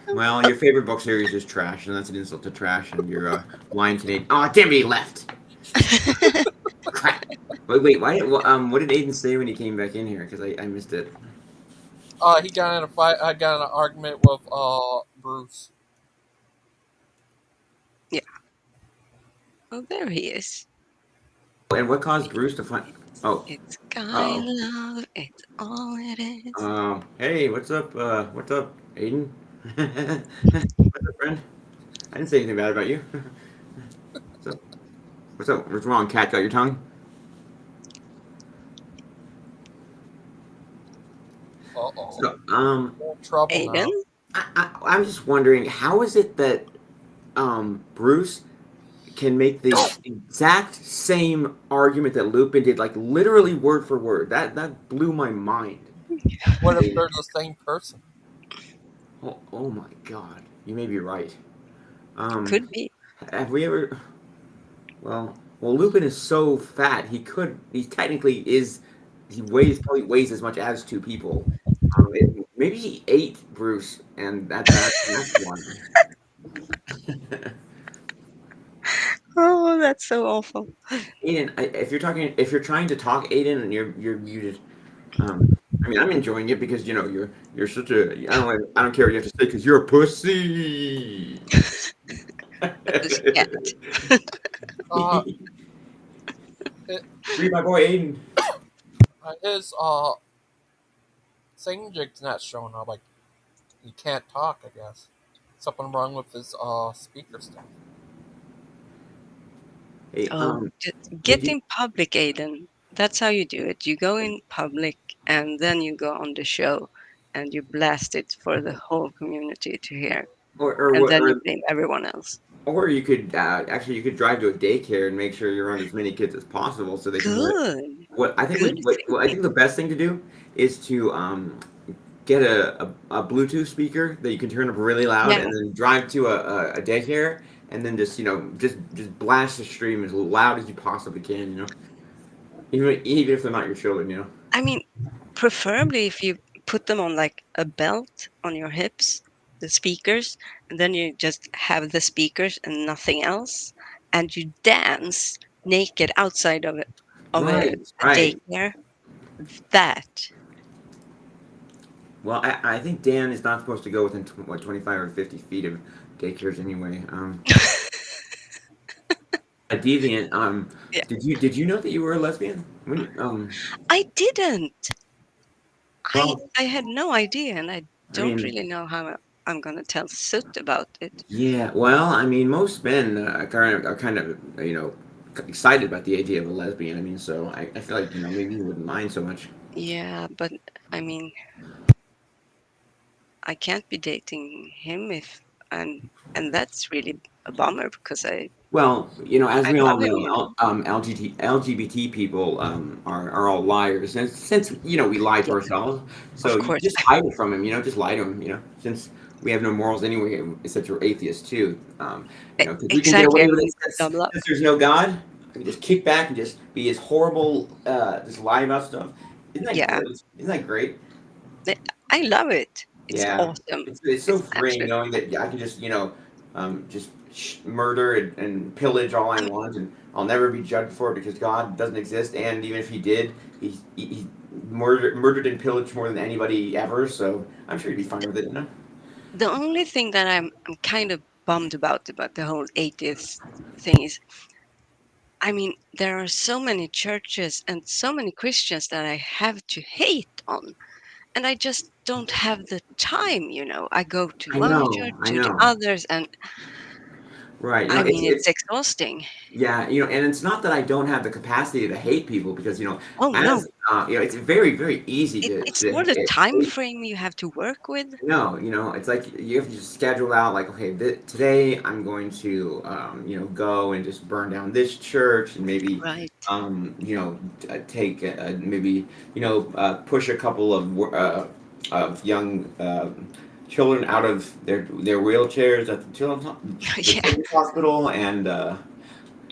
Well, your favorite book series is trash, and that's an insult to trash. And you're lying to me. Oh, damn it, he left. Crap. Wait, why? What did Aiden say when he came back in here? Because I missed it. He got in a fight. I got in an argument with Bruce. Yeah. Oh, there he is. And what caused Bruce to find? Oh. It's guy love. It's all it is. Hey, what's up? What's up, Aiden? What's up, friend? I didn't say anything bad about you. What's up? What's up? What's wrong, cat? Got your tongue? So, trouble Aiden? now. I'm just wondering, how is it that Bruce can make the exact same argument that Lupin did, like literally word for word? That blew my mind. What if they're the same person? Oh my God, you may be right. Could be. Have we ever? Well, Lupin is so fat. He technically is. He probably weighs as much as two people. Maybe he ate Bruce, and that's one. Oh, that's so awful. Aiden, if you're trying to talk, Aiden, and you're muted. I mean, I'm enjoying it because you're such a. I don't care what you have to say because you're a pussy. Read my boy Aiden. His singing jig's not showing up. Like he can't talk. I guess something wrong with his speaker stuff. Hey, get in public, Aiden. That's how you do it. You go in public and then you go on the show and you blast it for the whole community to hear. And then you blame everyone else. Or you could you could drive to a daycare and make sure you're around as many kids as possible so they can. What I think the best thing to do is to get a Bluetooth speaker that you can turn up really loud and then drive to a daycare and then just blast the stream as loud as you possibly can, even if they're not your children, I mean, preferably if you put them on like a belt on your hips, the speakers, and then you just have the speakers and nothing else, and you dance naked outside of a daycare. That. Well, I think Dan is not supposed to go within 25 or 50 feet of daycares anyway. A deviant. Did you know that you were a lesbian? I didn't. Well, I had no idea, and I don't really know how I'm gonna tell Soot about it. Yeah, well, I mean, most men are kind of excited about the idea of a lesbian. I mean, so I feel like maybe you wouldn't mind so much. Yeah, but I mean, I can't be dating him and that's really a bummer because Well, as I we love all him. know, LGBT people are all liars, and since we lie to Yeah, ourselves, so of you course. just hide it from him. Just lie to him. Since we have no morals anyway, since we're atheists too. Because we can get away Exactly. I with mean, it since, dumb love. since there's no God. We can just kick back and just be as horrible, just lie about stuff. Isn't that Yeah, great? Isn't that great? I I love it. It's Yeah, awesome. it's so It's freeing absolutely. knowing that I can just just murder and pillage all I I mean, want, and I'll never be judged for it because God doesn't exist. And even if He did, he murdered and pillaged more than anybody ever. So I'm sure He'd be fine with it. the only thing that I'm kind of bummed about the whole atheist thing is, I mean, there are so many churches and so many Christians that I have to hate on, and I just don't have the time. I go to one church, I to the know. others, and Right. I mean, it's It's exhausting. Yeah, and it's not that I don't have the capacity to hate people because Oh no, as it's very very easy it's to more the time hate. frame you have to work with. No, it's like you have to just schedule out like, okay, today I'm going to, go and just burn down this church and maybe, Right. take maybe, push a couple of young children out of their wheelchairs at the Yeah, children's hospital, and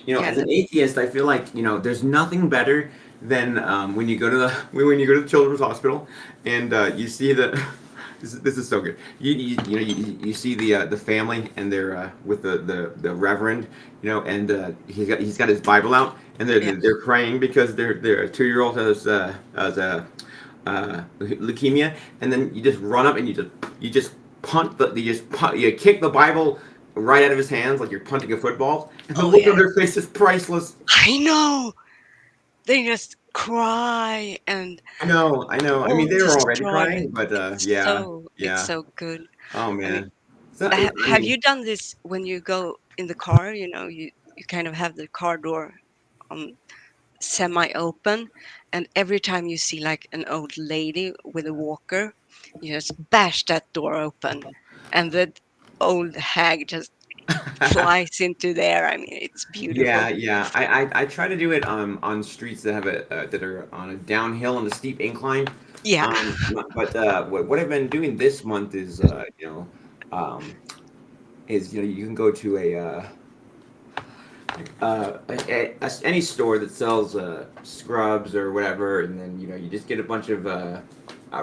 yeah, as an atheist, I feel like there's nothing better than when you go to the when you go to the children's hospital and you see the this is so good. You see the family and they're with the reverend, and he's got his Bible out and yeah. they're praying because their 2-year-old has leukemia, and then you just run up and you just you kick the Bible right out of his hands like you're punting a football, and the Oh look yeah, on their face is priceless. I know. They just cry and I know. I all mean, they were already destroyed. crying, but yeah, It's yeah. so good. Oh I mean, man. So I have mean, you done this when you go in the car? You kind of have the car door on semi open, and every time you see like an old lady with a walker, you just bash that door open, and the old hag just flies into there. I mean, it's yeah, beautiful. yeah. I try to do it on streets that have that are on a downhill and a steep incline. Yeah. But what I've been doing this month is um, you can go to any store that sells scrubs or whatever, and then you just get a bunch of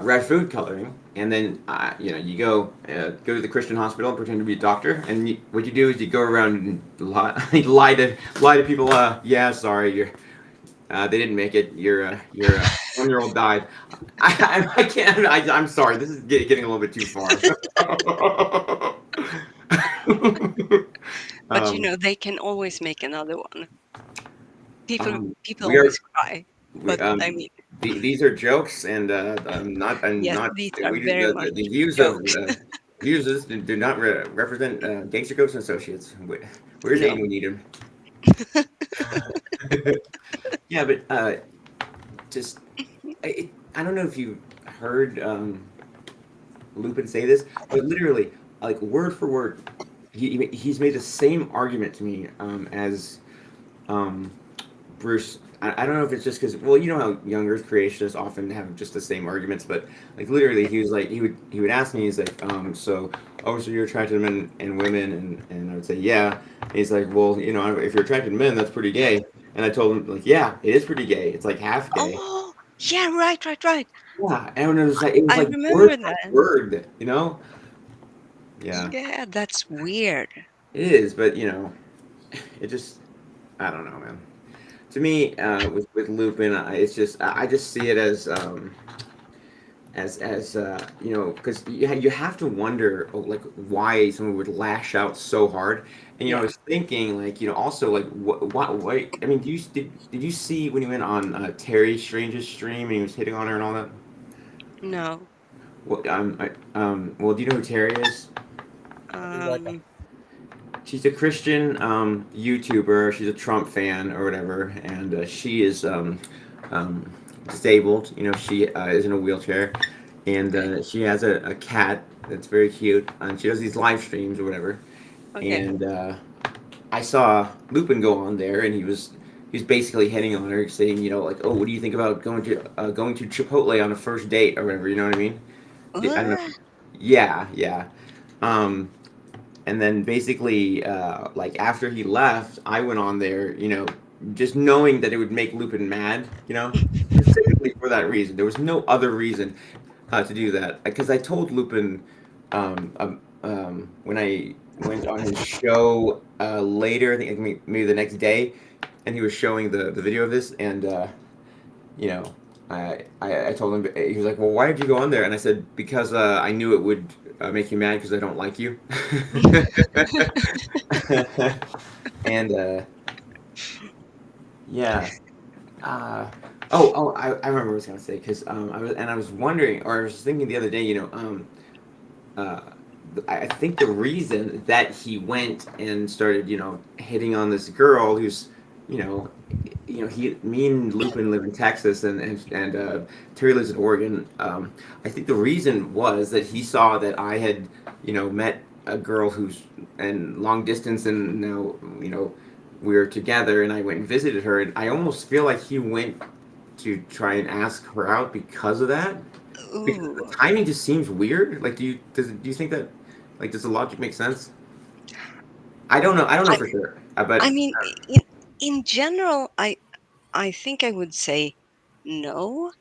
red food coloring, and then you go to the Christian hospital and pretend to be a doctor, and what you do is you go around and lie to people. Yeah, sorry, they didn't make it. Your 1-year-old died. I can't. I'm sorry. This is getting a little bit too far. But um, they can always make another one. People we are always cry, we, but I mean, these are jokes, and I'm yes, not. these are We very much the views of jokes. users do not represent Gangster Ghosts and Associates. Where's No. Aiden? We need him. Yeah, but just I don't know if you heard Lupin say this, but literally, like word for word, he's made the same argument to me as um, Bruce. I don't know if it's just because, well, you know how younger creationists often have just the same arguments, but like literally, he was like he would ask me, he's like, so you're attracted to men and women, and I would say yeah. And he's like, well, if you're attracted to men, that's pretty gay. And I told him like, yeah, it is pretty gay. It's like half gay. Oh, yeah, right. Yeah, and it was I like word remember for that. word. Yeah, Yeah, that's weird. it is, but it just I don't know, man. To me, with Lupin, it's just I just see it as because you have to wonder like why someone would lash out so hard. And I Yeah. was thinking like also like what I mean, did you see when he went on Terry Strange's stream and he was hitting on her and all that? No. Well, do you know who Terry is? Um. She's a Christian YouTuber. She's a Trump fan or whatever, and she is um, disabled. She is in a wheelchair, and Okay. she has a cat that's very cute, and she does these live streams or whatever. Okay. And I saw Lupin go on there, and he was basically hitting on her, saying, like, oh, what do you think about going to Chipotle on a first date or whatever? You know what I mean? I don't know. What? Yeah, yeah. Um, and then basically, like after he left, I went on there, just knowing that it would make Lupin mad, specifically for that reason. There was no other reason to do that because I told Lupin when I went on his show later, I think maybe the next day, and he was showing the video of this, and you know, I told him, he was like, well, why did you go on there? And I said, because I knew it would make you mad because I don't like you. And yeah. Uh, I remember what I was gonna say because I was wondering, or I was thinking the other day, uh, I think the reason that he went and started, hitting on this girl who's, you know, me and Lupin live in Texas, and Terry lives in Oregon. I think the reason was that he saw that I had, met a girl who's in long distance, and now, we were together, and I went and visited her, and I almost feel like he went to try and ask her out because of that. Because the Ooh. timing just seems weird. Like, do you think that, like, does the logic make sense? I don't know I, for sure, I but mean, in general, I think I would say no.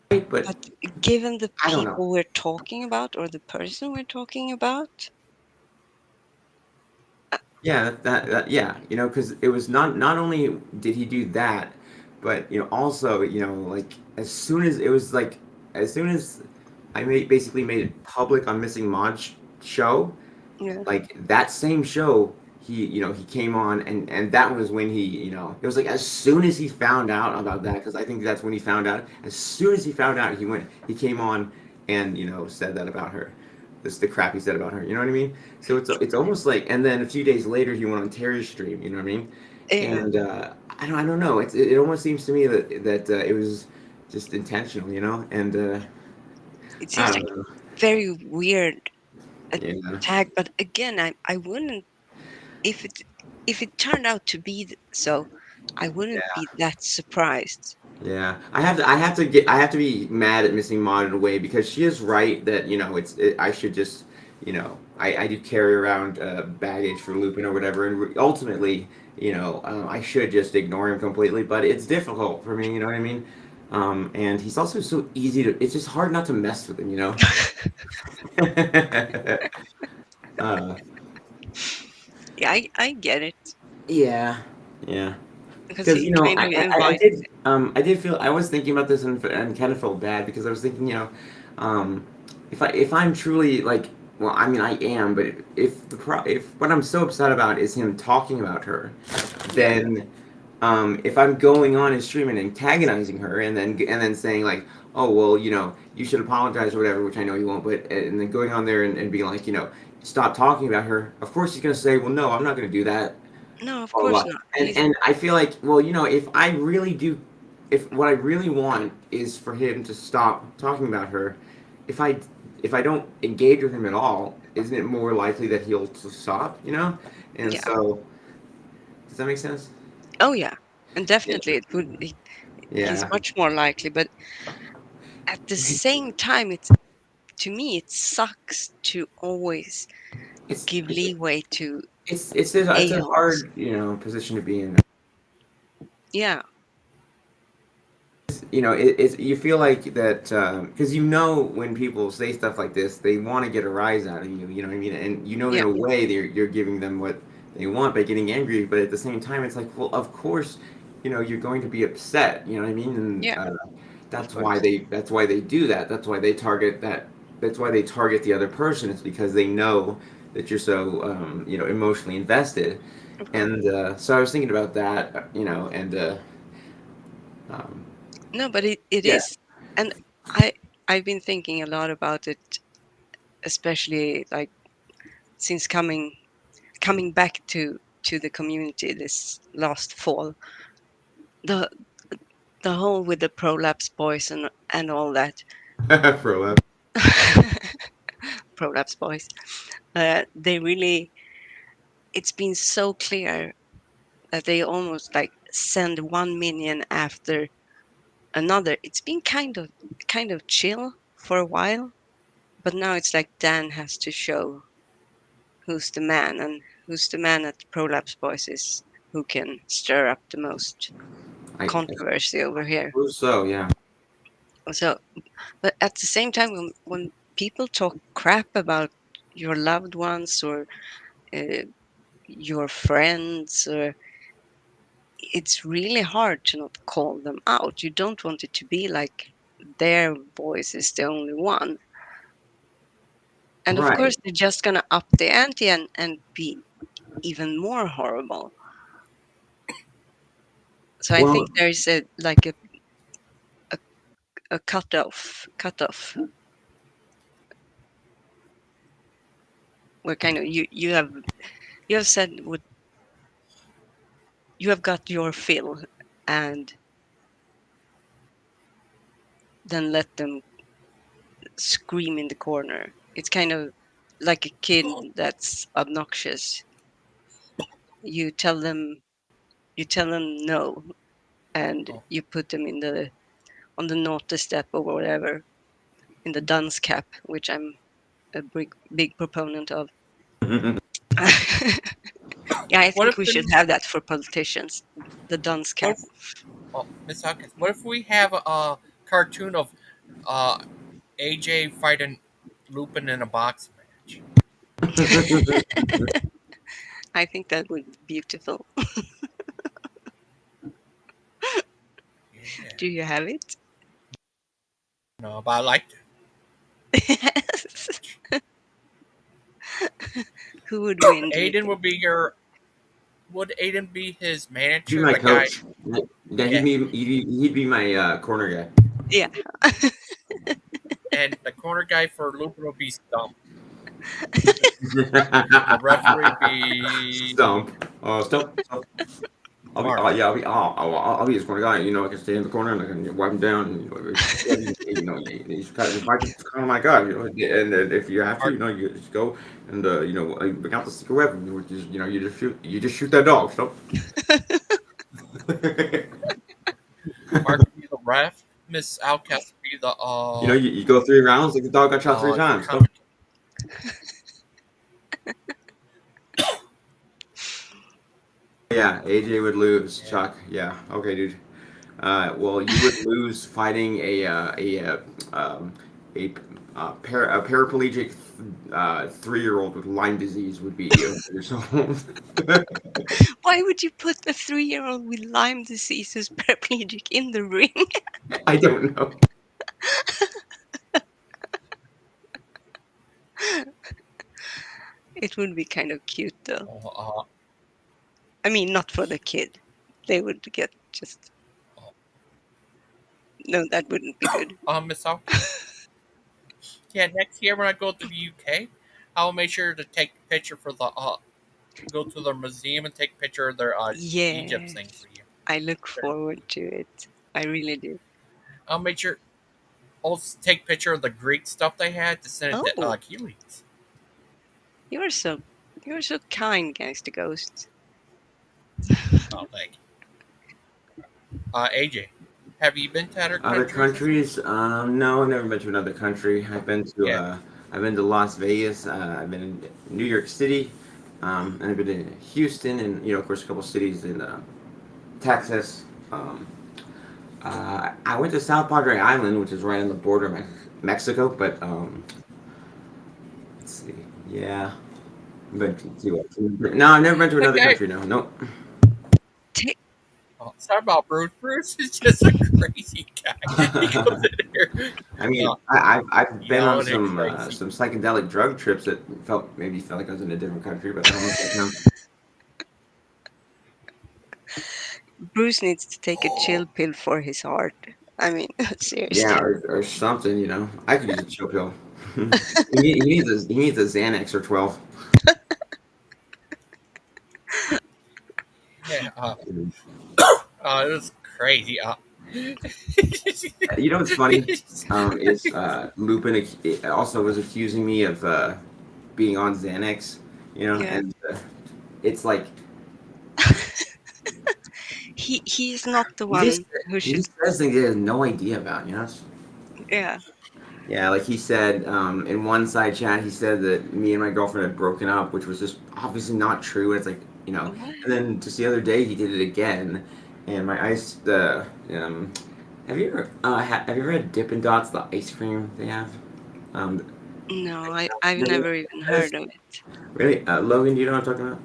but But given the I don't know. people we're talking about or the person we're talking about, Yeah, yeah, because it was not only did he do that, but also like as soon as I basically made it public on Missing Mod's show, yeah. like that same show he came on, and that was when it was like as soon as he found out about that, because I think that's when he found out. As soon as he found out, he came on and said that about her, this the crap he said about her, you know what I mean? So it's almost like, and then a few days later he went on Terry's stream, you know what I mean? Yeah, And I don't know, it almost seems to me that it was just intentional, and it I seems like don't know. very weird Yeah. attack. But again, I wouldn't if it turned out to be so, I wouldn't be that surprised. Yeah, I have to be mad at Missing Mod in a way because she is right that I should just I do carry around baggage for Lupin or whatever, and ultimately I should just ignore him completely, but it's difficult for me, you know what I mean? And he's also so easy to, it's just hard not to mess with him. uh, Yeah, I get it yeah, yeah. because Because he kind of invites. I did feel, I was thinking about this, and kind of felt bad because I was thinking, um, if I'm truly like, well, I mean I am, but if what I'm so upset about is him talking about her, Yeah, then if I'm going on his stream and antagonizing her, and then saying like, oh well, you should apologize or whatever, which I know he won't, but and then going on there and being like, stop talking about her. Of course he's gonna say, well, no, I'm not gonna do that, no, of blah, blah, course blah. not. And He's and I feel like, well, if what I really want is for him to stop talking about her, if I don't engage with him at all, isn't it more likely that he'll stop? And yeah. so, does that make sense? Oh yeah, and Yeah. definitely he's Yeah. much more likely. But at the same time, to me it sucks to always It's give it's leeway to it's a a-holes. hard position to be in. Yeah, It's you feel like that because when people say stuff like this, they want to get a rise out of you. You know what I mean? And in yeah, a way, you're giving them what they want by getting angry. But at the same time, it's like, well, of course, you're going to be upset. You know what I mean? And yeah, of that's why course. they do that. That's why they target that. That's why they target the other person. It's because they know that you're so emotionally invested. Of course. And so I was thinking about that. And um, No, but it yeah. is, and I I've been thinking a lot about it, especially like since coming back to the community this last fall. The the whole with the prolapse boys and all that. For Prolapse boys. They really, it's been so clear that they almost like send one minion after another. It's been kind of chill for a while, but now it's like Dan has to show who's the man, and who's the man at Prolapse Boys is who can stir up the most I controversy over here. suppose so. Yeah. So, but at the same time, when people talk crap about your loved ones or uh, your friends, or it's really hard to not call them out. You don't want it to be like their voice is the only one. And of Right. course, they're just going to up the ante and be even more horrible. So I Well, think there's a like a cutoff where kind of you have said what you have got your fill, and then let them scream in the corner. It's kind of like a kid that's obnoxious. You tell them no, and Oh, you put them in the on the naughty step or whatever, in the dunce cap, which I'm a big proponent of. Yeah, I what think if we should the have that for politicians, the dunce what cap. if Miss Hawkins? What if we have a cartoon of uh AJ fighting Lupin in a boxing match? I think that would be beautiful. Yeah, Do you have it? no, but I liked Yes. it. Who would win, do you Aiden think? would be your. Would Aiden be his be manager? my The guy. coach. Yeah, Yeah, he'd be my corner guy. Yeah. and the corner guy for Lupin would be Stump. The referee would be Stump. Stump. Mark. I'll be his corner guy. You know, I can stay in the corner and I can wipe him down. And, he's kind of my guy. You know, and if you have to, Mark. you just go and bring out the secret weapon. Which is, you just shoot that dog. So. Mark would be the ref. Miss Outcast would be the you go 3 rounds like the dog got shot 3 times. So. comment. Yeah, AJ would lose. Yeah. Chuck. Yeah. Okay, dude. Well, you would lose fighting a paraplegic 3-year-old with Lyme disease would be yourself. Why would you put a 3-year-old with Lyme disease who's paraplegic in the ring? I don't know. It would be kind of cute, though. Uh, I mean, not for the kid. They would get just. No, that wouldn't be good. Miss Outcast. Yeah, next year when I go to the UK, I'll make sure to take a picture for the go to the museum and take a picture of their Egypt Yeah, thing for you. I look forward to it. I really do. I'll make sure also take a picture of the Greek stuff they had to send it to Oh, Achilles. you're so kind, Gangster Ghost. Oh, thank you. AJ, have you been to other Other countries? countries? No, I've never been to another country. Yeah. I've been to Las Vegas. I've been in New York City, and I've been in Houston, and of course, a couple cities in Texas. I went to South Padre Island, which is right on the border of Mexico. But let's see. Yeah, but no, I've never been to That another guy. country. No, no. Ta- Oh, sorry about Bruce. Bruce is just a crazy guy. He comes in here. I mean, Uh, I've been on yelling and crazy. some psychedelic drug trips that maybe felt like I was in a different country, but I don't know if that counts. Bruce needs to take a chill pill for his heart. I mean, Yeah, seriously. or something. I could use a chill pill. He needs a Xanax or 12. Yeah. It was crazy. You know what's funny? Is Lupin also was accusing me of being on Xanax. Yeah. And it's like he's not the He just one who he should. just says things he has no idea about. You know. Yeah. Yeah, like he said in one side chat, he said that me and my girlfriend had broken up, which was just obviously not true. And it's like, you know, What? and then just the other day he did it again, and my ice the have you ever had Dippin' Dots, the ice cream they have? Um, No, I've really, never even heard of it. really? Logan, do you know what I'm talking about?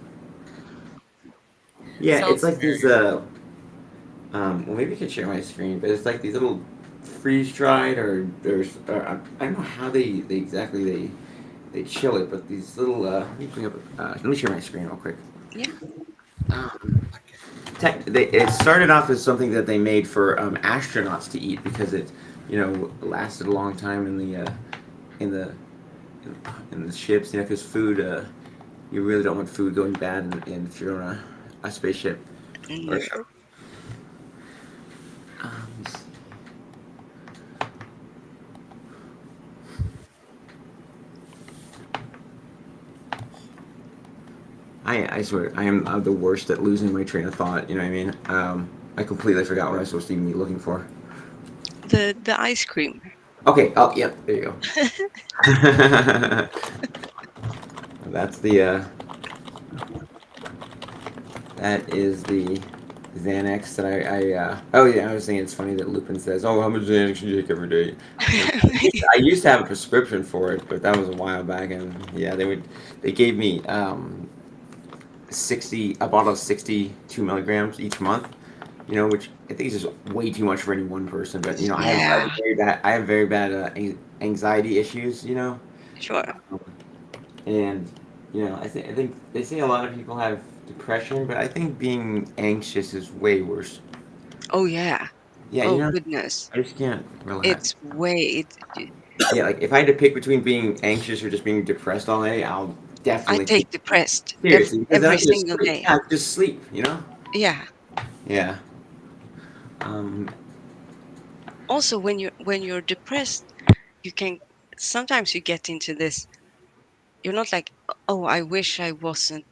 Yeah, it's Sounds like these familiar. well, maybe I could share my screen, but it's like these little freeze dried or there's I don't know how they exactly they chill it, but these little let me bring up let me share my screen real quick. Yeah. Um, it started off as something that they made for astronauts to eat because it lasted a long time in the in the ships, because food you really don't want food going bad if you're on a spaceship or a No. shuttle. Um, I swear I'm the worst at losing my train of thought. You know what I mean? I completely forgot what I was supposed to even be looking for. The ice cream. Okay. Oh, yep. There you go. That's that is the Xanax that oh yeah, I was saying it's funny that Lupin says, "Oh, how much Xanax should you take every day?" I used to have a prescription for it, but that was a while back, and yeah, they gave me 60 a bottle of 62 milligrams each month. Which I think is just way too much for any one person. But Yeah. I have very bad anxiety issues. Sure. And I think they say a lot of people have depression, but I think being anxious is way worse. Oh yeah. Yeah, Oh goodness. I just can't relax. It's way. Yeah, like if I had to pick between being anxious or just being depressed all day, I'll I definitely take depressed seriously because then I every can just single sleep. day. Yeah, I can just sleep. Yeah. Yeah. Um. Also, when you're depressed, you can sometimes you get into this. You're not like, oh, I wish I wasn't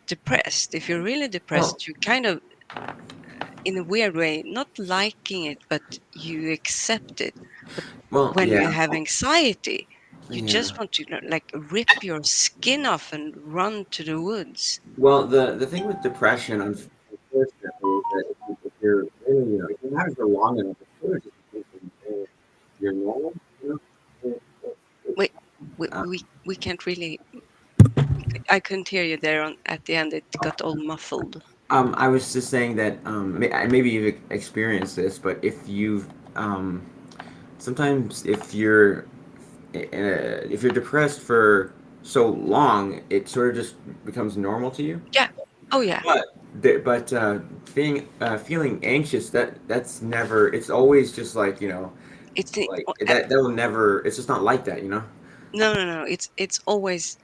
depressed. If you're really Well. depressed, you kind of, in a weird way, not liking it, but you accept it. But Well. when you Yeah. have anxiety, you Yeah. just want to like rip your skin off and run to the woods. Well, the thing with depression, unfortunately, is that if you're really, if you have it for long enough, it's sort of just thinking you're normal. It- it- Wait, we uh, we, we can't really. I couldn't hear you there. On at the end, it got all muffled. I was just saying that maybe you've experienced this, but um, sometimes if you're depressed for so long, it sort of just becomes normal to you. Yeah. Oh yeah. But being feeling anxious, that's never. It's always just like It's the, like that will never. It's just not like that. no. It's always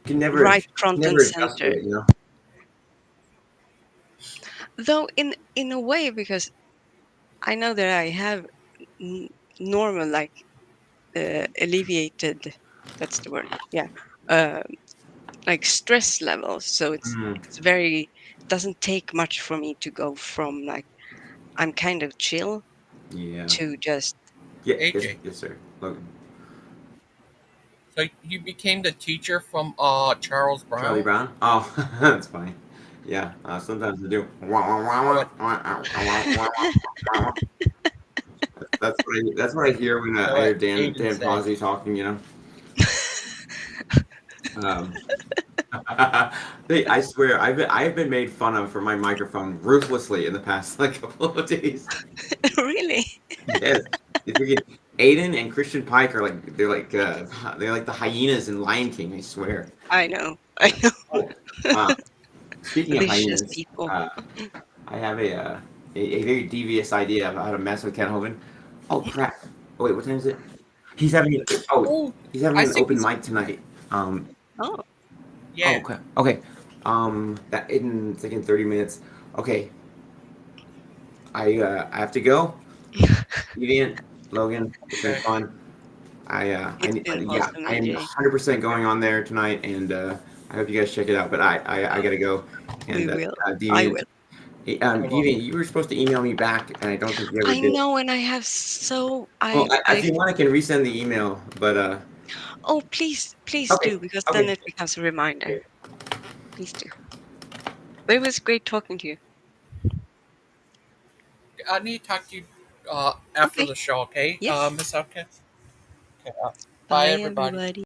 You can never right front and adjust to center. it. Though in a way, because I know that I have n- normal, like alleviated. That's the word. Yeah. Uh, like stress levels. So Mm, it's very doesn't take much for me to go from like I'm kind of chill yeah. to just Yeah. Yes. AJ, Yes, sir. Logan. so you became the teacher from Charles Charlie Brown? Brown. Oh, that's funny. Yeah. Sometimes I do. Oh, it, That's what I hear when so I hear what Dan Aiden said. Posey talking. Um, I swear, I've been made fun of for my microphone ruthlessly in the past like couple of days. really. Yes, if we could, Aiden and Christian Pike are like they're like the hyenas in Lion King. I swear. I know. I know. Oh, speaking of Vicious hyenas, people. I have a very devious idea of how to mess with Ken Hovind. Oh crap! Oh wait, what time is it? He's having Oh, he's having I an think open he's mic tonight. Oh, Oh, yeah. okay. Okay. That in it's like in 30 minutes. Okay. I have to go. Evian, Logan, it's been Okay. fun. it's been Yeah, awesome, I am AJ. 100% going on there tonight, and I hope you guys check it out. But I gotta go, We and will. I Deviant, will. Vivian, you were supposed to email me back, and I don't think you ever I did. know, and I have so Well, I if you want, I can resend the email, but oh, please okay, do, because then okay. it becomes a reminder. Please do. But it was great talking to you. I need to talk to you after Okay. the show, okay, Yes. Miss Outcast? Okay, bye, Bye, everybody. everybody.